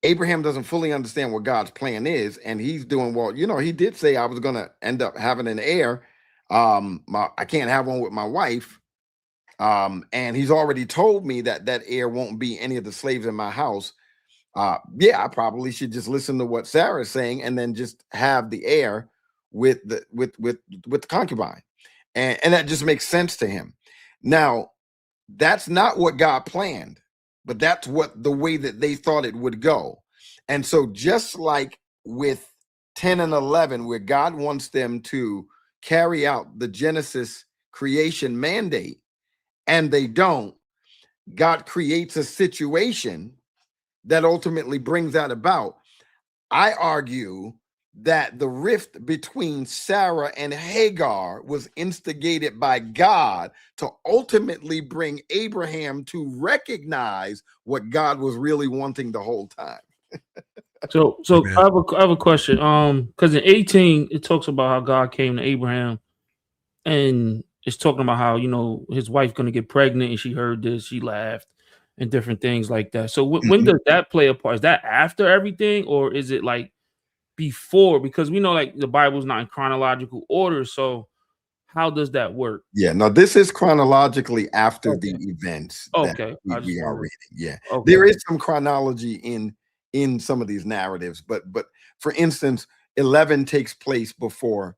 Abraham doesn't fully understand what God's plan is. And he's doing, well, he did say I was going to end up having an heir. I can't have one with my wife. And he's already told me that heir won't be any of the slaves in my house. I probably should just listen to what Sarah is saying and then just have the heir with the concubine. And that just makes sense to him. Now, that's not what God planned, but that's the way that they thought it would go. And so just like with 10 and 11, where God wants them to carry out the Genesis creation mandate, and they don't, God creates a situation that ultimately brings that about. I argue that the rift between Sarah and Hagar was instigated by God to ultimately bring Abraham to recognize what God was really wanting the whole time. So I have a question. Because in 18 it talks about how God came to Abraham, and it's talking about how his wife going to get pregnant, and she heard this, she laughed, and different things like that. So when does that play a part? Is that after everything, or is it like before? Because we know like the Bible's not in chronological order. So how does that work? Yeah, no, this is chronologically after the events that we are reading. There is some chronology in some of these narratives, but for instance, 11 takes place before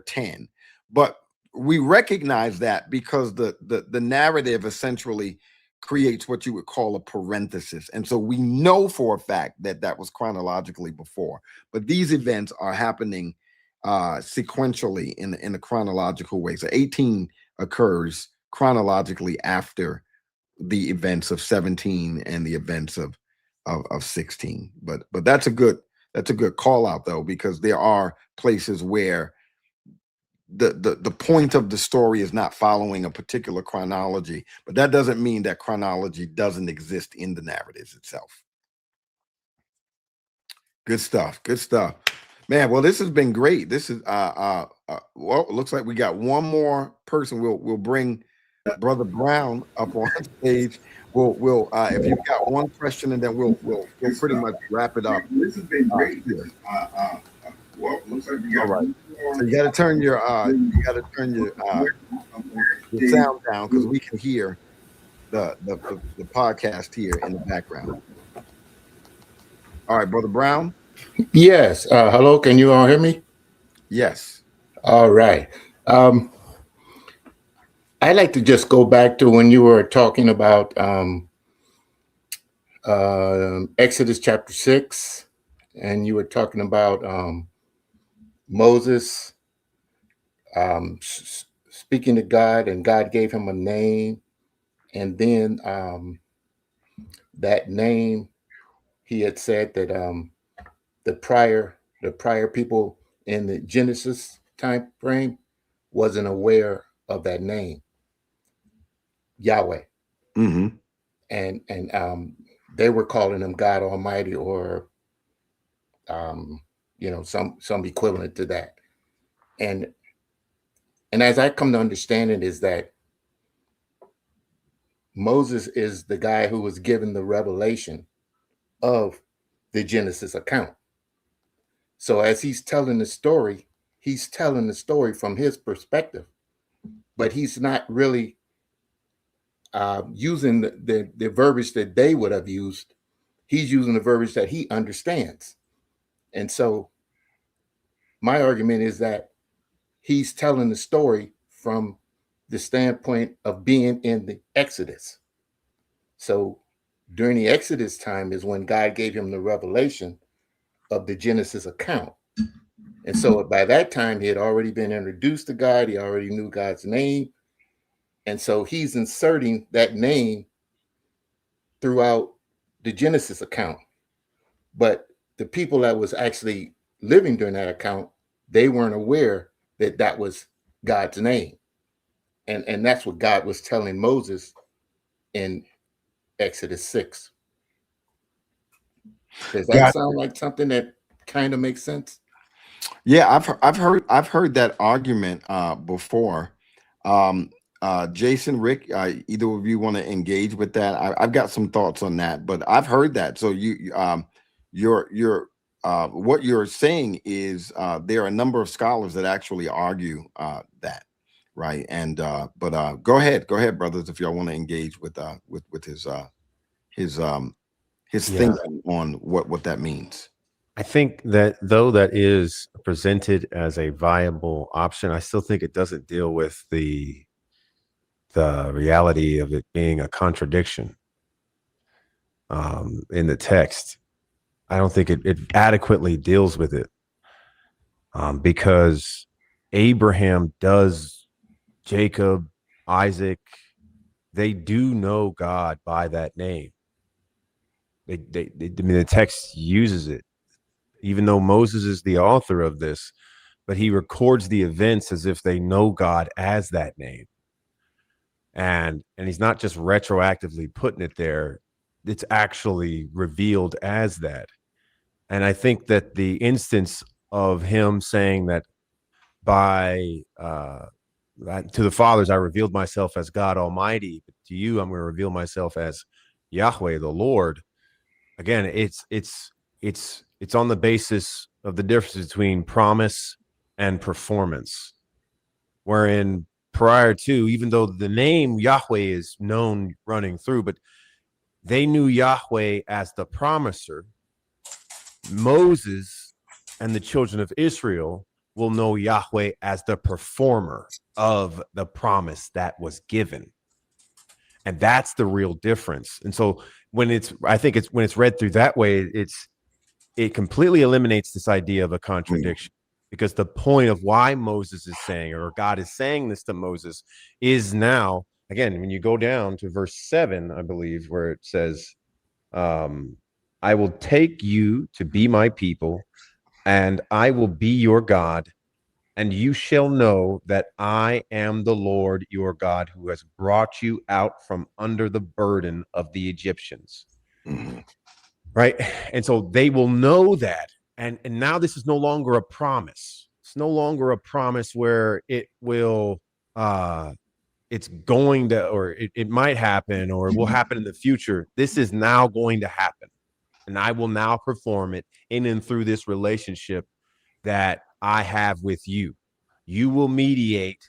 10. But we recognize that because the narrative essentially creates what you would call a parenthesis. And so we know for a fact that was chronologically before, but these events are happening sequentially in a chronological way. So 18 occurs chronologically after the events of 17 and the events of 16. But that's a good call out though, because there are places where the point of the story is not following a particular chronology, but that doesn't mean that chronology doesn't exist in the narratives itself. Good stuff. Man, well, this has been great. This is well, it looks like we got one more person. We'll bring Brother Brown up on stage. We'll if you've got one question, and then we'll pretty much wrap it up. This has been great. Well, looks like we got all right. So you got to turn your sound down, because we can hear the podcast here in the background. All right, Brother Brown. Yes. Hello. Can you all hear me? Yes. All right. I'd like to just go back to when you were talking about Exodus chapter 6, and you were talking about Moses speaking to God, and God gave him a name, and then that name, he had said that the prior people in the Genesis time frame wasn't aware of that name, Yahweh. Mm-hmm. And they were calling him God Almighty, or some equivalent to that. And as I come to understand it, is that Moses is the guy who was given the revelation of the Genesis account. So as he's telling the story from his perspective, but he's not really using the verbiage that they would have used. he's using the verbiage that he understands. And so my argument is that he's telling the story from the standpoint of being in the Exodus. So during the Exodus time is when God gave him the revelation of the Genesis account. And so by that time, he had already been introduced to God. He already knew God's name. And so he's inserting that name throughout the Genesis account. But the people that was actually living during that account, they weren't aware that that was God's name. And that's what God was telling Moses in Exodus 6. Does that sound like something that kind of makes sense? Yeah, I've heard that argument before. Jason, Rick, either of you want to engage with that? I've got some thoughts on that, but I've heard that. So you're what you're saying is there are a number of scholars that actually argue that, right? And but go ahead, brothers, if y'all want to engage with his thinking on what that means. I think that though that is presented as a viable option, I still think it doesn't deal with the reality of it being a contradiction in the text. I don't think it adequately deals with it because Abraham does, Jacob, Isaac, they do know God by that name. I mean, the text uses it, even though Moses is the author of this, but he records the events as if they know God as that name. And he's not just retroactively putting it there. It's actually revealed as that. And I think that the instance of him saying that by to the fathers, I revealed myself as God Almighty, but to you, I'm going to reveal myself as Yahweh, the Lord. Again, it's on the basis of the difference between promise and performance, wherein prior to, even though the name Yahweh is known running through, but they knew Yahweh as the promiser. Moses and the children of Israel will know Yahweh as the performer of the promise that was given. And that's the real difference. And so when it's read through that way, it completely eliminates this idea of a contradiction, because the point of why Moses is saying, or God is saying this to Moses, is now, again, when you go down to verse 7, I believe, where it says, I will take you to be my people, and I will be your God, and you shall know that I am the Lord your God, who has brought you out from under the burden of the Egyptians. Mm-hmm. Right. And so they will know that. And now this is no longer a promise. It's no longer a promise where it will, it's going to, or it might happen, or it will happen in the future. This is now going to happen. And I will now perform it in and through this relationship that I have with you. You will mediate,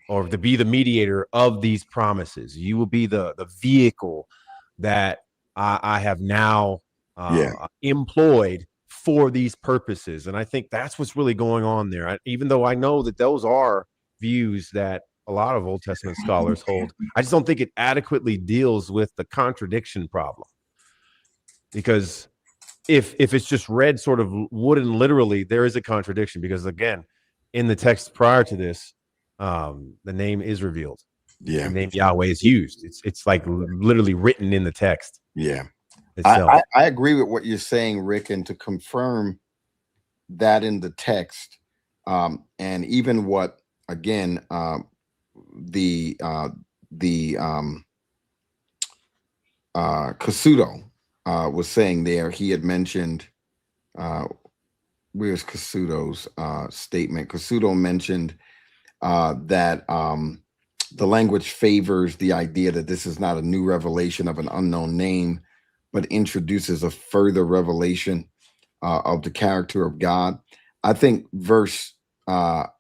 or to be the mediator of these promises. You will be the vehicle that I have now employed for these purposes. And I think that's what's really going on there. Even though I know that those are views that a lot of Old Testament scholars hold, I just don't think it adequately deals with the contradiction problem. Because if it's just read sort of wooden literally, there is a contradiction, because again, in the text prior to this, the name is revealed. The name Yahweh is used. It's like literally written in the text. I agree with what you're saying, Rick, and to confirm that in the text, and even what, again, the Casuto was saying there. He had mentioned, where's Casuto's statement? Casuto mentioned that the language favors the idea that this is not a new revelation of an unknown name, but introduces a further revelation of the character of God. I think verse 4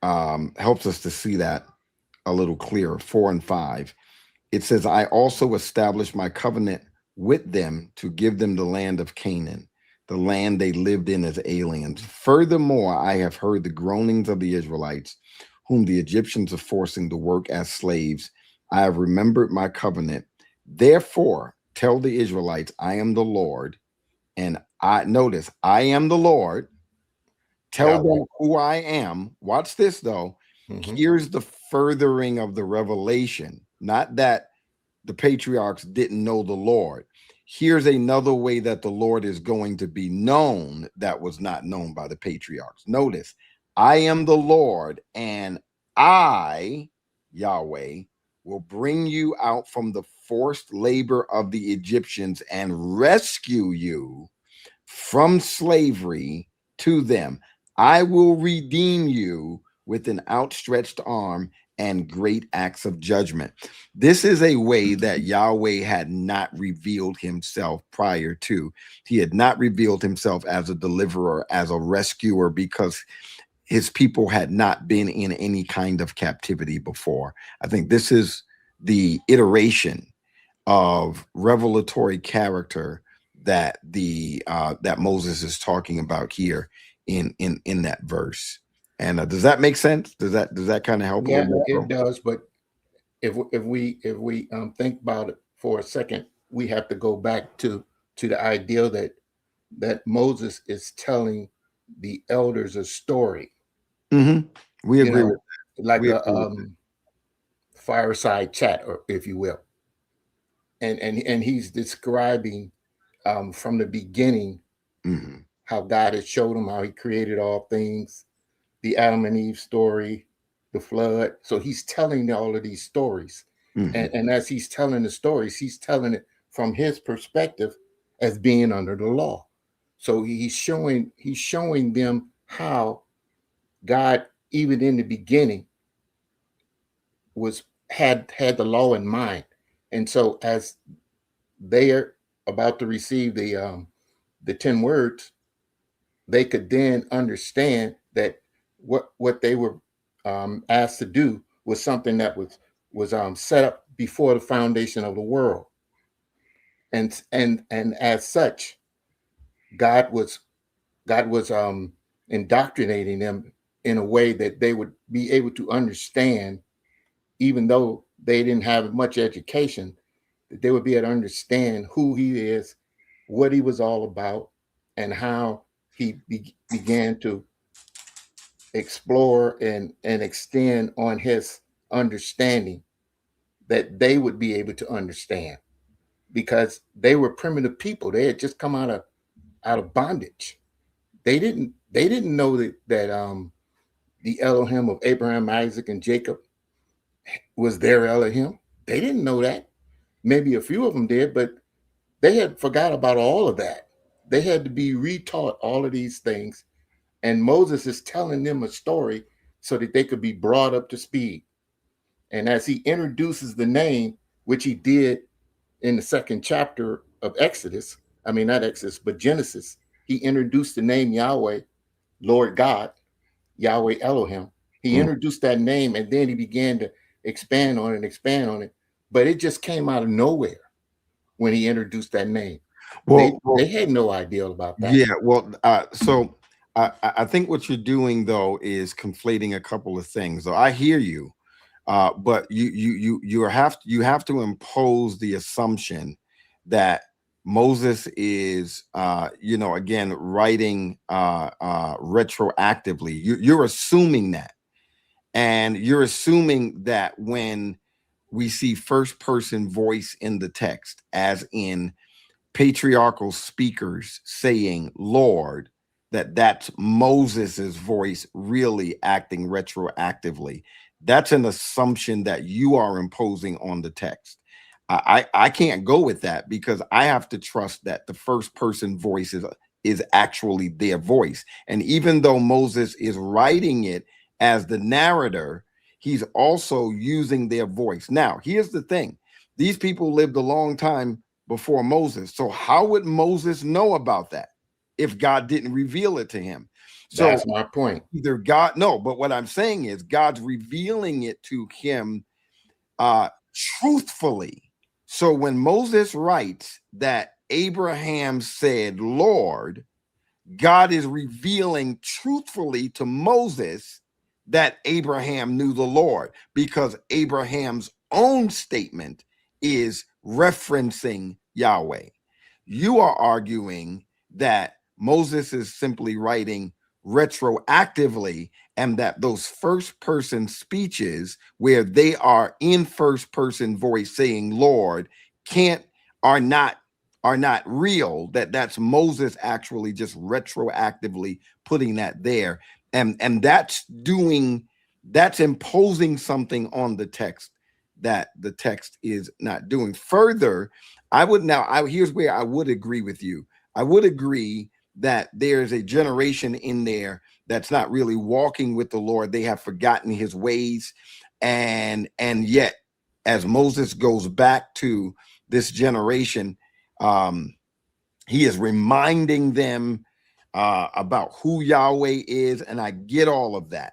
helps us to see that a little clearer. 4 and 5. it says, I also established my covenant with them to give them the land of Canaan, the land they lived in as aliens. Furthermore, I have heard the groanings of the Israelites, whom the Egyptians are forcing to work as slaves. I have remembered my covenant. Therefore, tell the Israelites, I am the Lord. And I notice, I am the Lord. Tell them who I am. Watch this, though. Here's the furthering of the revelation. Not that the patriarchs didn't know the Lord. Here's another way that the Lord is going to be known that was not known by the patriarchs. Notice, I am the Lord, and I, Yahweh, will bring you out from the forced labor of the Egyptians and rescue you from slavery to them. I will redeem you with an outstretched arm and great acts of judgment. This is a way that Yahweh had not revealed himself prior to. He had not revealed himself as a deliverer, as a rescuer, because his people had not been in any kind of captivity before. I think this is the iteration of revelatory character that that Moses is talking about here in that verse. And does that make sense? Does that kind of help? Yeah, it does. But if we think about it for a second, we have to go back to the idea that Moses is telling the elders a story. We agree with that. Like a fireside chat, or if you will. And he's describing from the beginning how God has showed him how he created all things, the Adam and Eve story, the flood. So he's telling all of these stories. And as he's telling the stories, he's telling it from his perspective as being under the law. So he's showing them how God, even in the beginning, had the law in mind. And so as they are about to receive the 10 words, they could then understand that what they were asked to do was something that was set up before the foundation of the world. And as such, God was indoctrinating them in a way that they would be able to understand, even though they didn't have much education, that they would be able to understand who he is, what he was all about, and how he began to explore and extend on his understanding, that they would be able to understand, because they were primitive people. They had just come out of bondage. They didn't know that the Elohim of Abraham, Isaac, and Jacob was their Elohim. They didn't know that. Maybe a few of them did, but they had forgot about all of that. They had to be retaught all of these things. And Moses is telling them a story so that they could be brought up to speed. And as he introduces the name, which he did in the second chapter of Exodus, I mean, not Exodus, but Genesis, he introduced the name Yahweh, Lord God, Yahweh Elohim. He introduced that name, and then he began to expand on it. But it just came out of nowhere when he introduced that name. Well, they had no idea about that. Yeah, well, so I think what you're doing, though, is conflating a couple of things. So I hear you, but you have to impose the assumption that Moses is, again, writing retroactively. You're assuming that, and you're assuming that when we see first person voice in the text, as in patriarchal speakers saying Lord, that's Moses's voice really acting retroactively. That's an assumption that you are imposing on the text. I can't go with that, because I have to trust that the first person voice is actually their voice. And even though Moses is writing it as the narrator, he's also using their voice. Now, here's the thing. These people lived a long time before Moses. So how would Moses know about that if God didn't reveal it to him? So that's my point. Either God, no, but what I'm saying is God's revealing it to him truthfully. So when Moses writes that Abraham said, Lord, God is revealing truthfully to Moses that Abraham knew the Lord, because Abraham's own statement is referencing Yahweh. You are arguing that Moses is simply writing retroactively, and that those first person speeches where they are in first person voice saying Lord are not real, that's Moses actually just retroactively putting that there, and that's imposing something on the text that the text is not doing. Further, here's where I would agree with you. I would agree that there's a generation in there that's not really walking with the Lord. They have forgotten his ways, and yet as Moses goes back to this generation, he is reminding them about who Yahweh is, and I get all of that.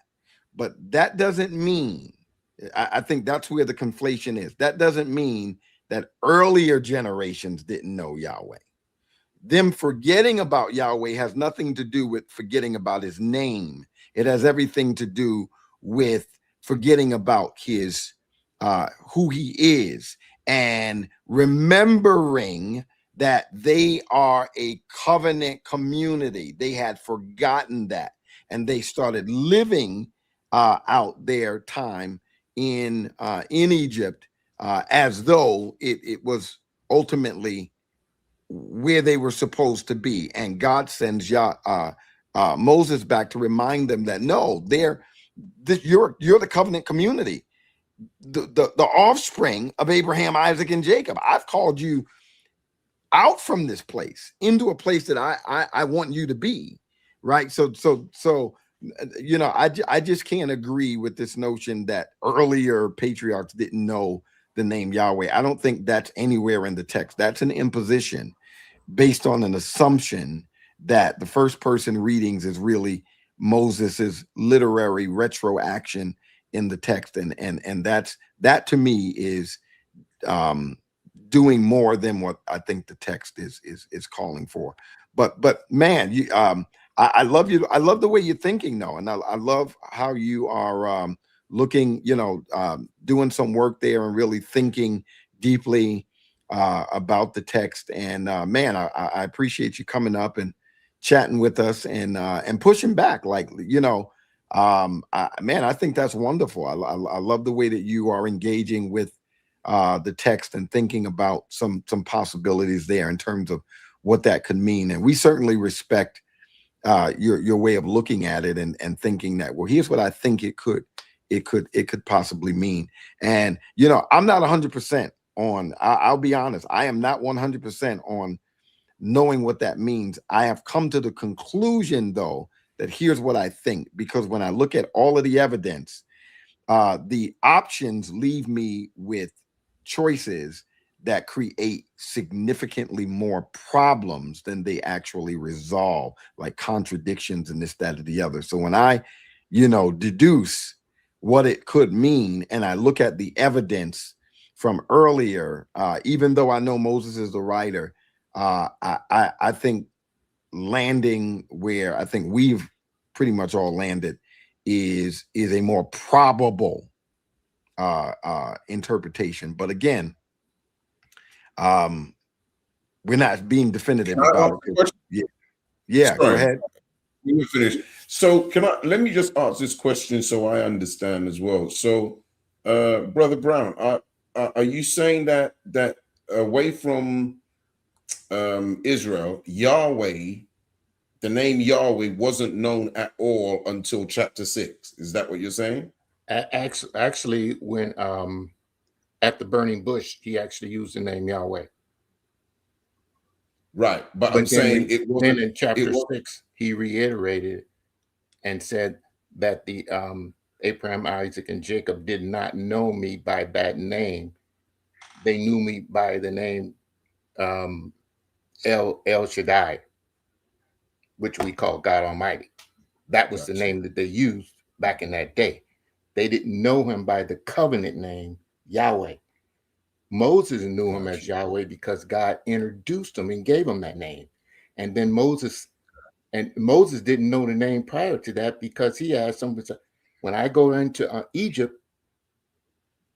But that doesn't mean, I think that's where the conflation is. That doesn't mean that earlier generations didn't know Yahweh. Them forgetting about Yahweh has nothing to do with forgetting about his name. It has everything to do with forgetting about his who he is, and remembering that they are a covenant community. They had forgotten that, and they started living out their time in Egypt as though it was ultimately where they were supposed to be. And God sends Moses back to remind them that no, you're the covenant community, the offspring of Abraham, Isaac, and Jacob. I've called you out from this place into a place that I want you to be, right? So I just can't agree with this notion that earlier patriarchs didn't know the name Yahweh. I don't think that's anywhere in the text. That's an imposition based on an assumption that the first person readings is really Moses's literary retroaction in the text, and that to me is doing more than what I think the text is calling for. But man, I love you. I love the way you're thinking, though, and I love how you are looking, doing some work there and really thinking deeply about the text. And man, I appreciate you coming up and chatting with us and pushing back. Like, I think that's wonderful. I love the way that you are engaging with the text and thinking about some possibilities there in terms of what that could mean. And we certainly respect your way of looking at it and thinking that, well, here's what I think it could possibly mean. And I'm not 100% on. I'll be honest, I am not 100% on knowing what that means. I have come to the conclusion, though, that here's what I think, because when I look at all of the evidence, the options leave me with choices that create significantly more problems than they actually resolve, like contradictions and this, that, or the other. So when I, deduce what it could mean, and I look at the evidence from earlier, even though I know Moses is the writer, I think landing where I think we've pretty much all landed is a more probable interpretation. But again, we're not being definitive about it. Yeah, go ahead. Let me finish. So let me just ask this question so I understand as well. So Brother Brown, are you saying that away from Israel, Yahweh, the name Yahweh wasn't known at all until chapter 6? Is that what you're saying? Actually, when at the burning bush, he actually used the name Yahweh. Right, but I'm saying it wasn't. Then in chapter 6, he reiterated and said that the Abraham, Isaac, and Jacob did not know me by that name. They knew me by the name El Shaddai, which we call God Almighty. That was the name that they used back in that day. They didn't know him by the covenant name Yahweh. Moses knew him as Yahweh because God introduced him and gave him that name. And then Moses didn't know the name prior to that because he asked him, when I go into Egypt,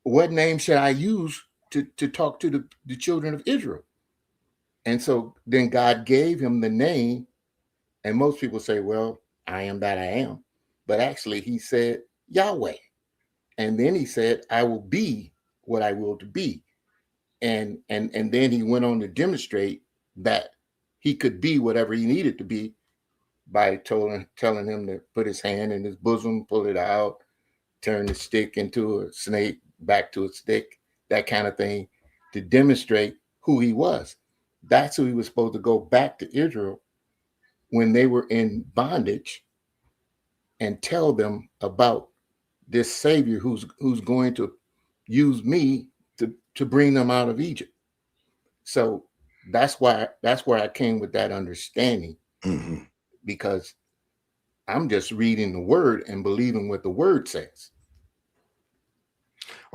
what name should I use to talk to the children of Israel? And so then God gave him the name. And most people say, well, I am that I am. But actually he said Yahweh. And then he said, I will be what I will to be. And then he went on to demonstrate that he could be whatever he needed to be by telling him to put his hand in his bosom, pull it out, turn the stick into a snake, back to a stick, that kind of thing, to demonstrate who he was. That's who he was supposed to go back to Israel when they were in bondage and tell them about this Savior who's going to use me to bring them out of Egypt. So that's where I came with that understanding, because I'm just reading the word and believing what the word says.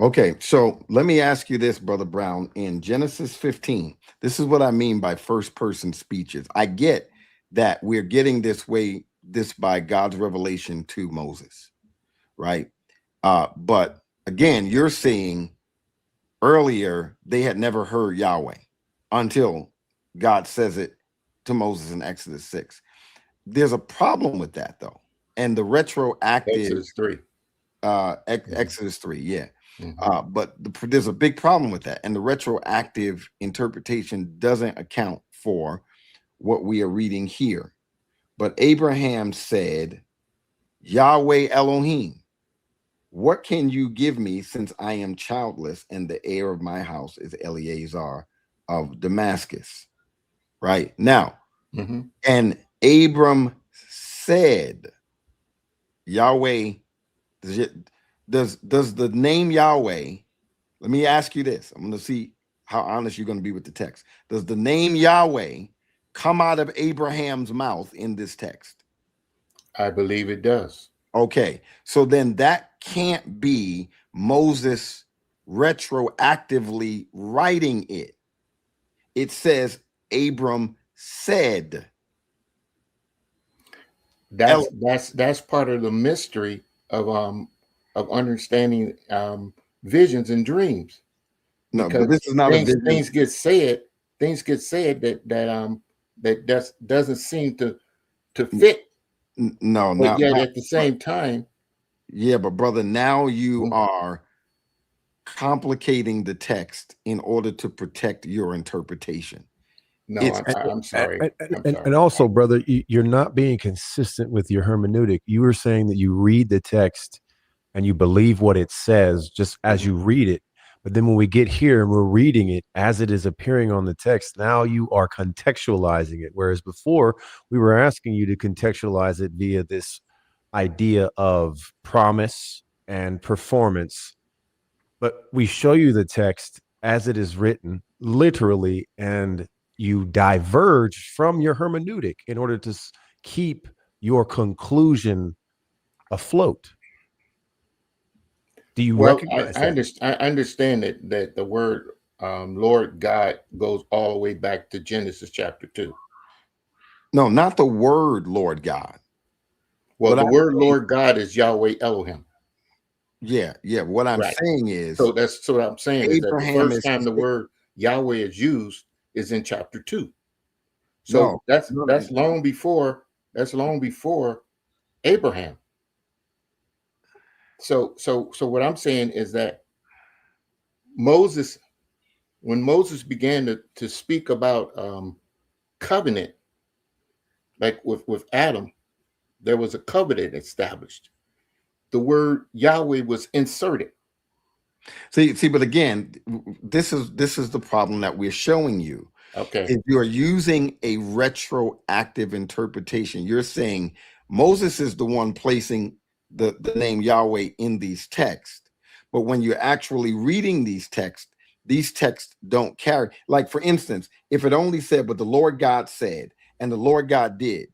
Okay, so let me ask you this, Brother Brown. In Genesis 15, this is what I mean by first person speeches. I get that we're getting this by God's revelation to Moses, right? But again, you're saying earlier they had never heard Yahweh until God says it to Moses in Exodus 6. There's a problem with that, though. And the retroactive Exodus 3. Exodus 3, yeah. But there's a big problem with that. And the retroactive interpretation doesn't account for what we are reading here. But Abraham said, Yahweh Elohim, what can you give me since I am childless and the heir of my house is Eleazar of Damascus? Right now. And Abram said, Yahweh, does the name Yahweh, let me ask you this. I'm going to see how honest you're going to be with the text. Does the name Yahweh come out of Abraham's mouth in this text? I believe it does. Okay, so then that can't be Moses retroactively writing it. It says Abram said. That's part of the mystery of understanding visions and dreams. No, but this is not a vision. Things get said that doesn't seem to fit. No, but yet at the same time. Yeah, but brother, now you are complicating the text in order to protect your interpretation. No, I'm sorry. And also, brother, you're not being consistent with your hermeneutic. You were saying that you read the text and you believe what it says just as you read it. But then when we get here and we're reading it as it is appearing on the text, now you are contextualizing it. Whereas before we were asking you to contextualize it via this idea of promise and performance. But we show you the text as it is written, literally, and you diverge from your hermeneutic in order to keep your conclusion afloat. Do you recognize that? I understand that the word Lord God goes all the way back to Genesis chapter 2. No, not the word Lord God. Well, the word Lord God is Yahweh Elohim. Yeah. What I'm saying is, so that's what I'm saying is that the first time the word Yahweh is used is in chapter 2. So that's long before Abraham. So what I'm saying is that Moses, when Moses began to speak about covenant, like with Adam, there was a covenant established. The word Yahweh was inserted. See, but again, this is the problem that we're showing you. Okay. If you are using a retroactive interpretation, you're saying Moses is the one placing the name Yahweh in these texts. But when you're actually reading these texts don't carry. Like, for instance, if it only said, but the Lord God said, and the Lord God did,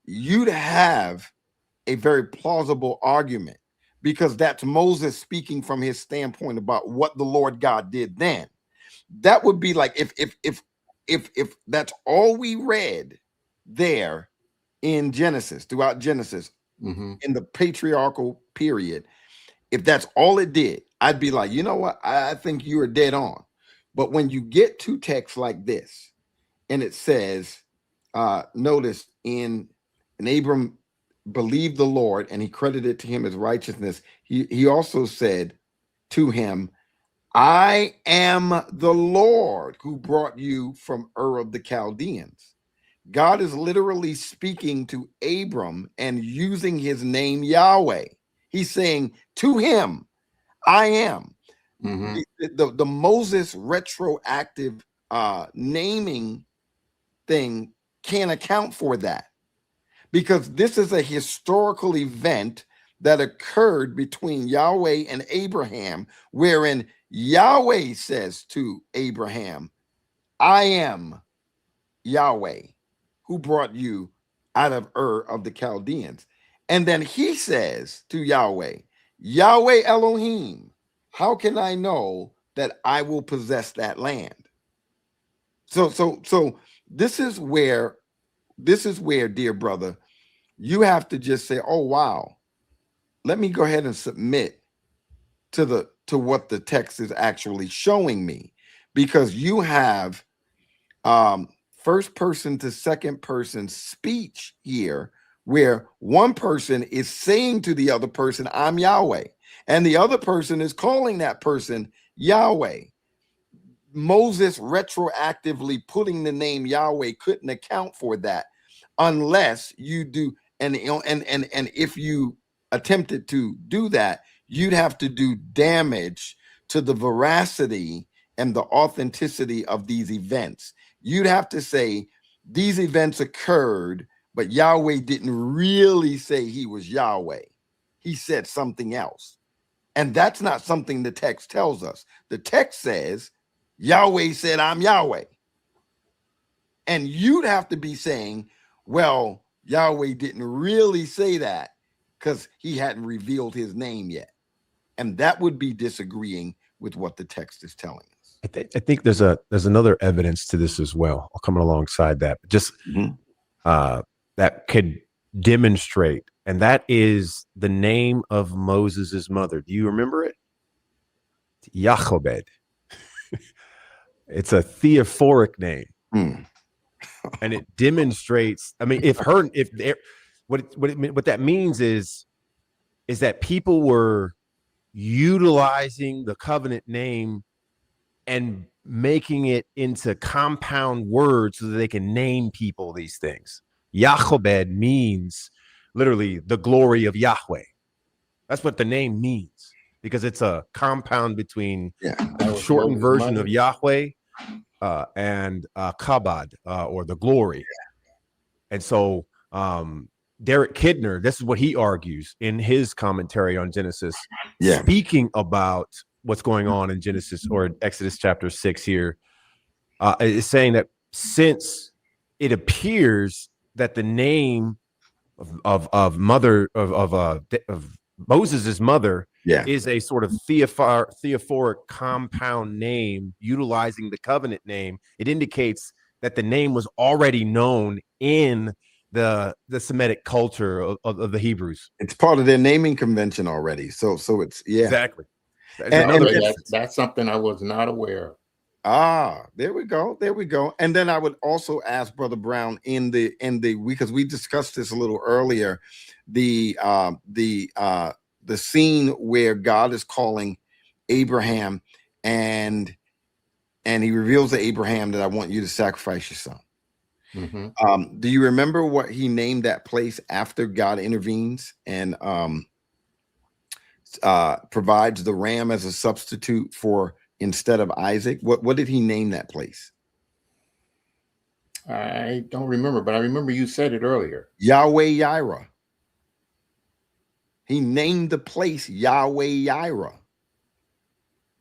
you'd have a very plausible argument, because that's Moses speaking from his standpoint about what the Lord God did then. that would be like if that's all we read there in Genesis, throughout Genesis, in the patriarchal period, if that's all it did, I'd be like, you know what? I think you are dead on. But when you get to texts like this, and it says, notice and Abram believed the Lord, and he credited to him as righteousness. He also said to him, I am the Lord who brought you from Ur of the Chaldeans. God is literally speaking to Abram and using his name Yahweh. He's saying to him, I am. The Moses retroactive naming thing can't account for that, because this is a historical event that occurred between Yahweh and Abraham, wherein Yahweh says to Abraham, I am Yahweh who brought you out of Ur of the Chaldeans. And then he says to Yahweh, Yahweh Elohim, how can I know that I will possess that land? So this is where, dear brother, you have to just say, oh, wow, let me go ahead and submit to what the text is actually showing me, because you have first person to second person speech here, where one person is saying to the other person, I'm Yahweh, and the other person is calling that person Yahweh. Moses retroactively putting the name Yahweh couldn't account for that unless you do, and if you attempted to do that, you'd have to do damage to the veracity and the authenticity of these events. You'd have to say these events occurred, but Yahweh didn't really say he was Yahweh. He said something else. And that's not something the text tells us. The text says, Yahweh said, I'm Yahweh. And you'd have to be saying, well, Yahweh didn't really say that because he hadn't revealed his name yet. And that would be disagreeing with what the text is telling us. I think there's another evidence to this as well. I'll come alongside that. Just that could demonstrate, and that is the name of Moses's mother. Do you remember it? Jochebed. It's a theophoric name. And it demonstrates, I mean, what that means is that people were utilizing the covenant name and making it into compound words so that they can name people these things. Jochebed means literally the glory of Yahweh. That's what the name means, because it's a compound between the shortened version of Yahweh and kabod, or the glory. And so Derek Kidner, this is what he argues in his commentary on Genesis, speaking about what's going on in Genesis or Exodus chapter 6 here, is saying that since it appears that the name of Moses's mother is a sort of theophoric compound name utilizing the covenant name, it indicates that the name was already known in the Semitic culture of the Hebrews. It's part of their naming convention already. So it's exactly. That's something I was not aware of. There we go. And then I would also ask Brother Brown because we discussed this a little earlier, the scene where God is calling Abraham and he reveals to Abraham that I want you to sacrifice your son. Do you remember what he named that place after God intervenes and provides the ram as a substitute instead of Isaac? What did he name that place? I don't remember, but I remember you said it earlier. Yahweh Yireh. He named the place Yahweh Yireh.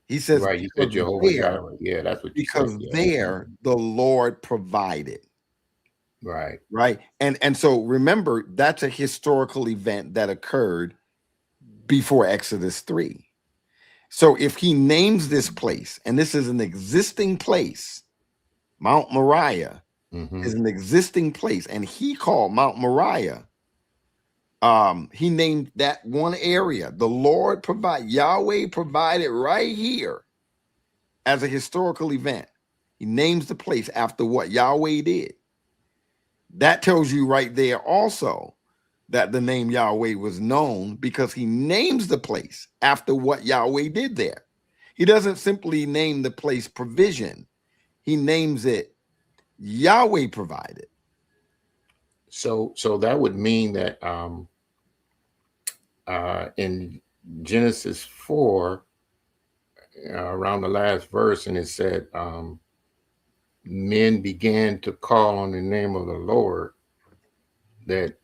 He says, right, you said Jehovah Yireh. Yeah, that's what you said. Because there the Lord provided. Right. And so remember, that's a historical event that occurred before Exodus 3. So if he names this place, and this is an existing place, Mount Moriah is an existing place, and he called Mount Moriah. He named that one area. The Lord Yahweh provided right here as a historical event. He names the place after what Yahweh did. That tells you right there also that the name Yahweh was known because he names the place after what Yahweh did there. He doesn't simply name the place provision. He names it Yahweh provided. So that would mean that in Genesis 4, around the last verse, and it said, men began to call on the name of the Lord, that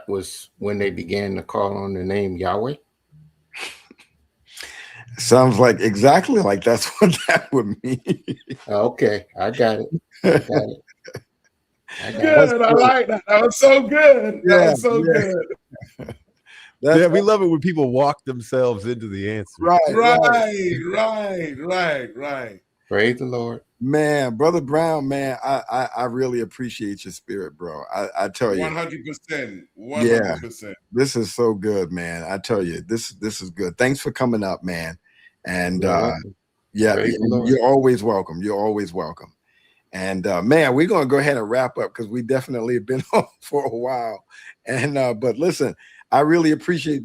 was when they began to call on the name Yahweh. Sounds like exactly like that's what that would mean. Okay, I got it. Good. I like that. That was so good. That was so good. Yeah, we love it when people walk themselves into the answer. Right. Praise the Lord. Man, Brother Brown, man, I really appreciate your spirit, bro. I tell you. 100%. 100%. Yeah, this is so good, man. I tell you, this is good. Thanks for coming up, man. And yeah, you're always welcome. You're always welcome. And man, we're gonna go ahead and wrap up because we definitely have been on for a while. And but listen, I really appreciate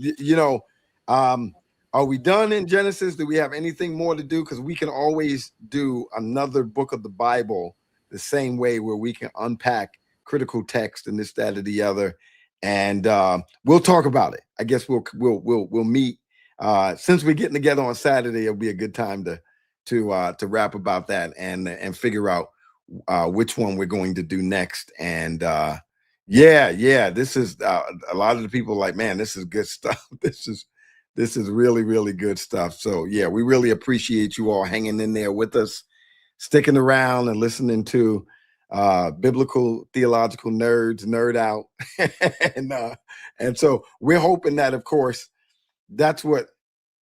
are we done in Genesis? Do we have anything more to do? Because we can always do another book of the Bible the same way, where we can unpack critical text and this, that, or the other, and we'll talk about it. I guess we'll meet. Since we're getting together on Saturday, it'll be a good time to wrap about that and figure out which one we're going to do next. And yeah, this is a lot of the people like, man, this is good stuff. This is really, really good stuff. So yeah, we really appreciate you all hanging in there with us, sticking around and listening to biblical theological nerds nerd out. And so we're hoping that, of course, that's what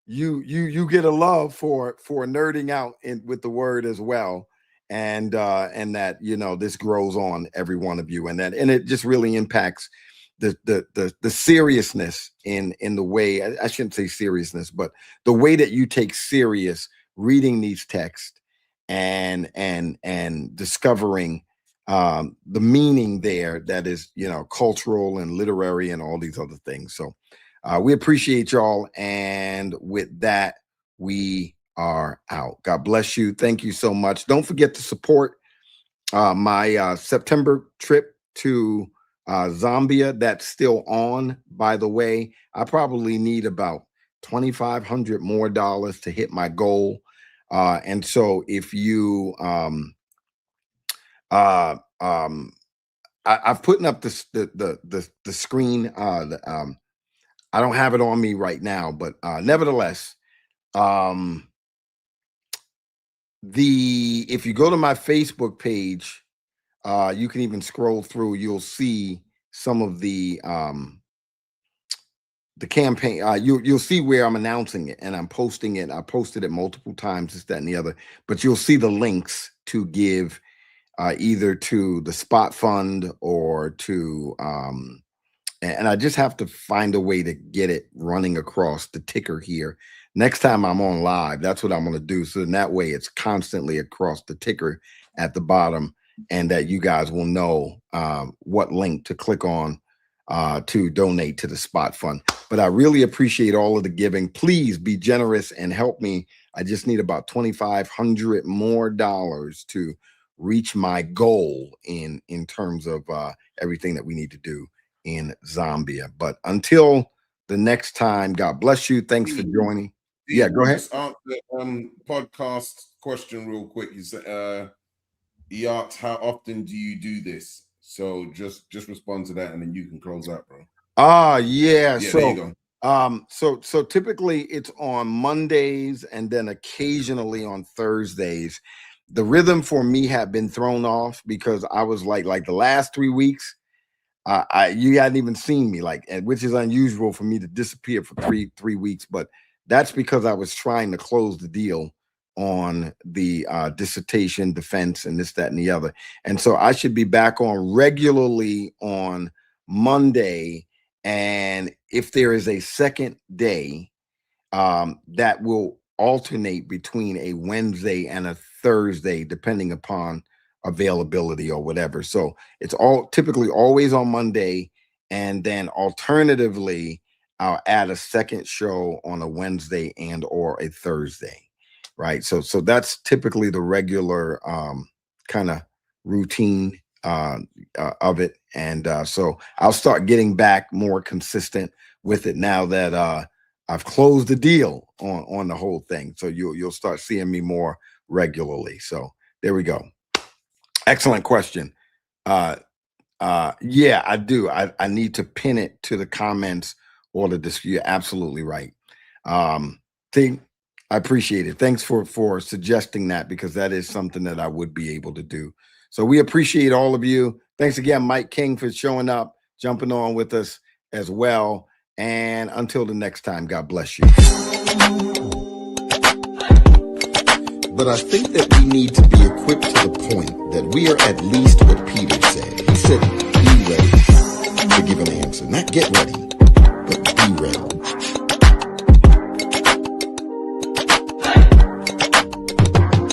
you get a love for nerding out with the word as well. And that, this grows on every one of you, and it just really impacts the seriousness in the way, I shouldn't say seriousness, but the way that you take serious reading these texts and discovering the meaning there that is, cultural and literary and all these other things. So we appreciate y'all. And with that, we are out. God bless you. Thank you so much. Don't forget to support my September trip to Zambia. That's still on, by the way. I probably need about $2,500 more to hit my goal. And so if you I've putting up the screen. I don't have it on me right now, but nevertheless, if you go to my Facebook page, you can even scroll through. You'll see some of the campaign. You'll see where I'm announcing it and I'm posting it. I posted it multiple times, this, that, and the other. But you'll see the links to give either to the Spot Fund or to and I just have to find a way to get it running across the ticker here. Next time I'm on live, that's what I'm going to do. So in that way, it's constantly across the ticker at the bottom, and that you guys will know what link to click on to donate to the Spot Fund. But I really appreciate all of the giving. Please be generous and help me. I just need about $2,500 more to reach my goal in terms of everything that we need to do in Zambia. But until the next time, God bless you. Thanks for joining. Yeah, go ahead. Just answer the podcast question real quick. You said he asked, how often do you do this? So just respond to that, and then you can close out, bro. Yeah. So there you go. So typically it's on Mondays and then occasionally on Thursdays. The rhythm for me had been thrown off because I was like the last 3 weeks, you hadn't even seen me, which is unusual for me to disappear for three weeks. But that's because I was trying to close the deal on the dissertation defense and this, that, and the other. And so I should be back on regularly on Monday. And if there is a second day, that will alternate between a Wednesday and a Thursday, depending upon availability or whatever. So it's all typically always on Monday. And then alternatively, I'll add a second show on a Wednesday and or a Thursday. Right. So that's typically the regular kind of routine of it. And so I'll start getting back more consistent with it now that I've closed the deal on the whole thing. So you'll start seeing me more regularly. So there we go. Excellent question. Yeah, I do. I need to pin it to the comments or the dispute. You're absolutely right. I appreciate it. Thanks for suggesting that, because that is something that I would be able to do. So we appreciate all of you. Thanks again, Mike King, for showing up, jumping on with us as well. And until the next time, God bless you. But I think that we need to be equipped to the point that we are at least what Peter said. He said, be ready to give an answer, not get ready.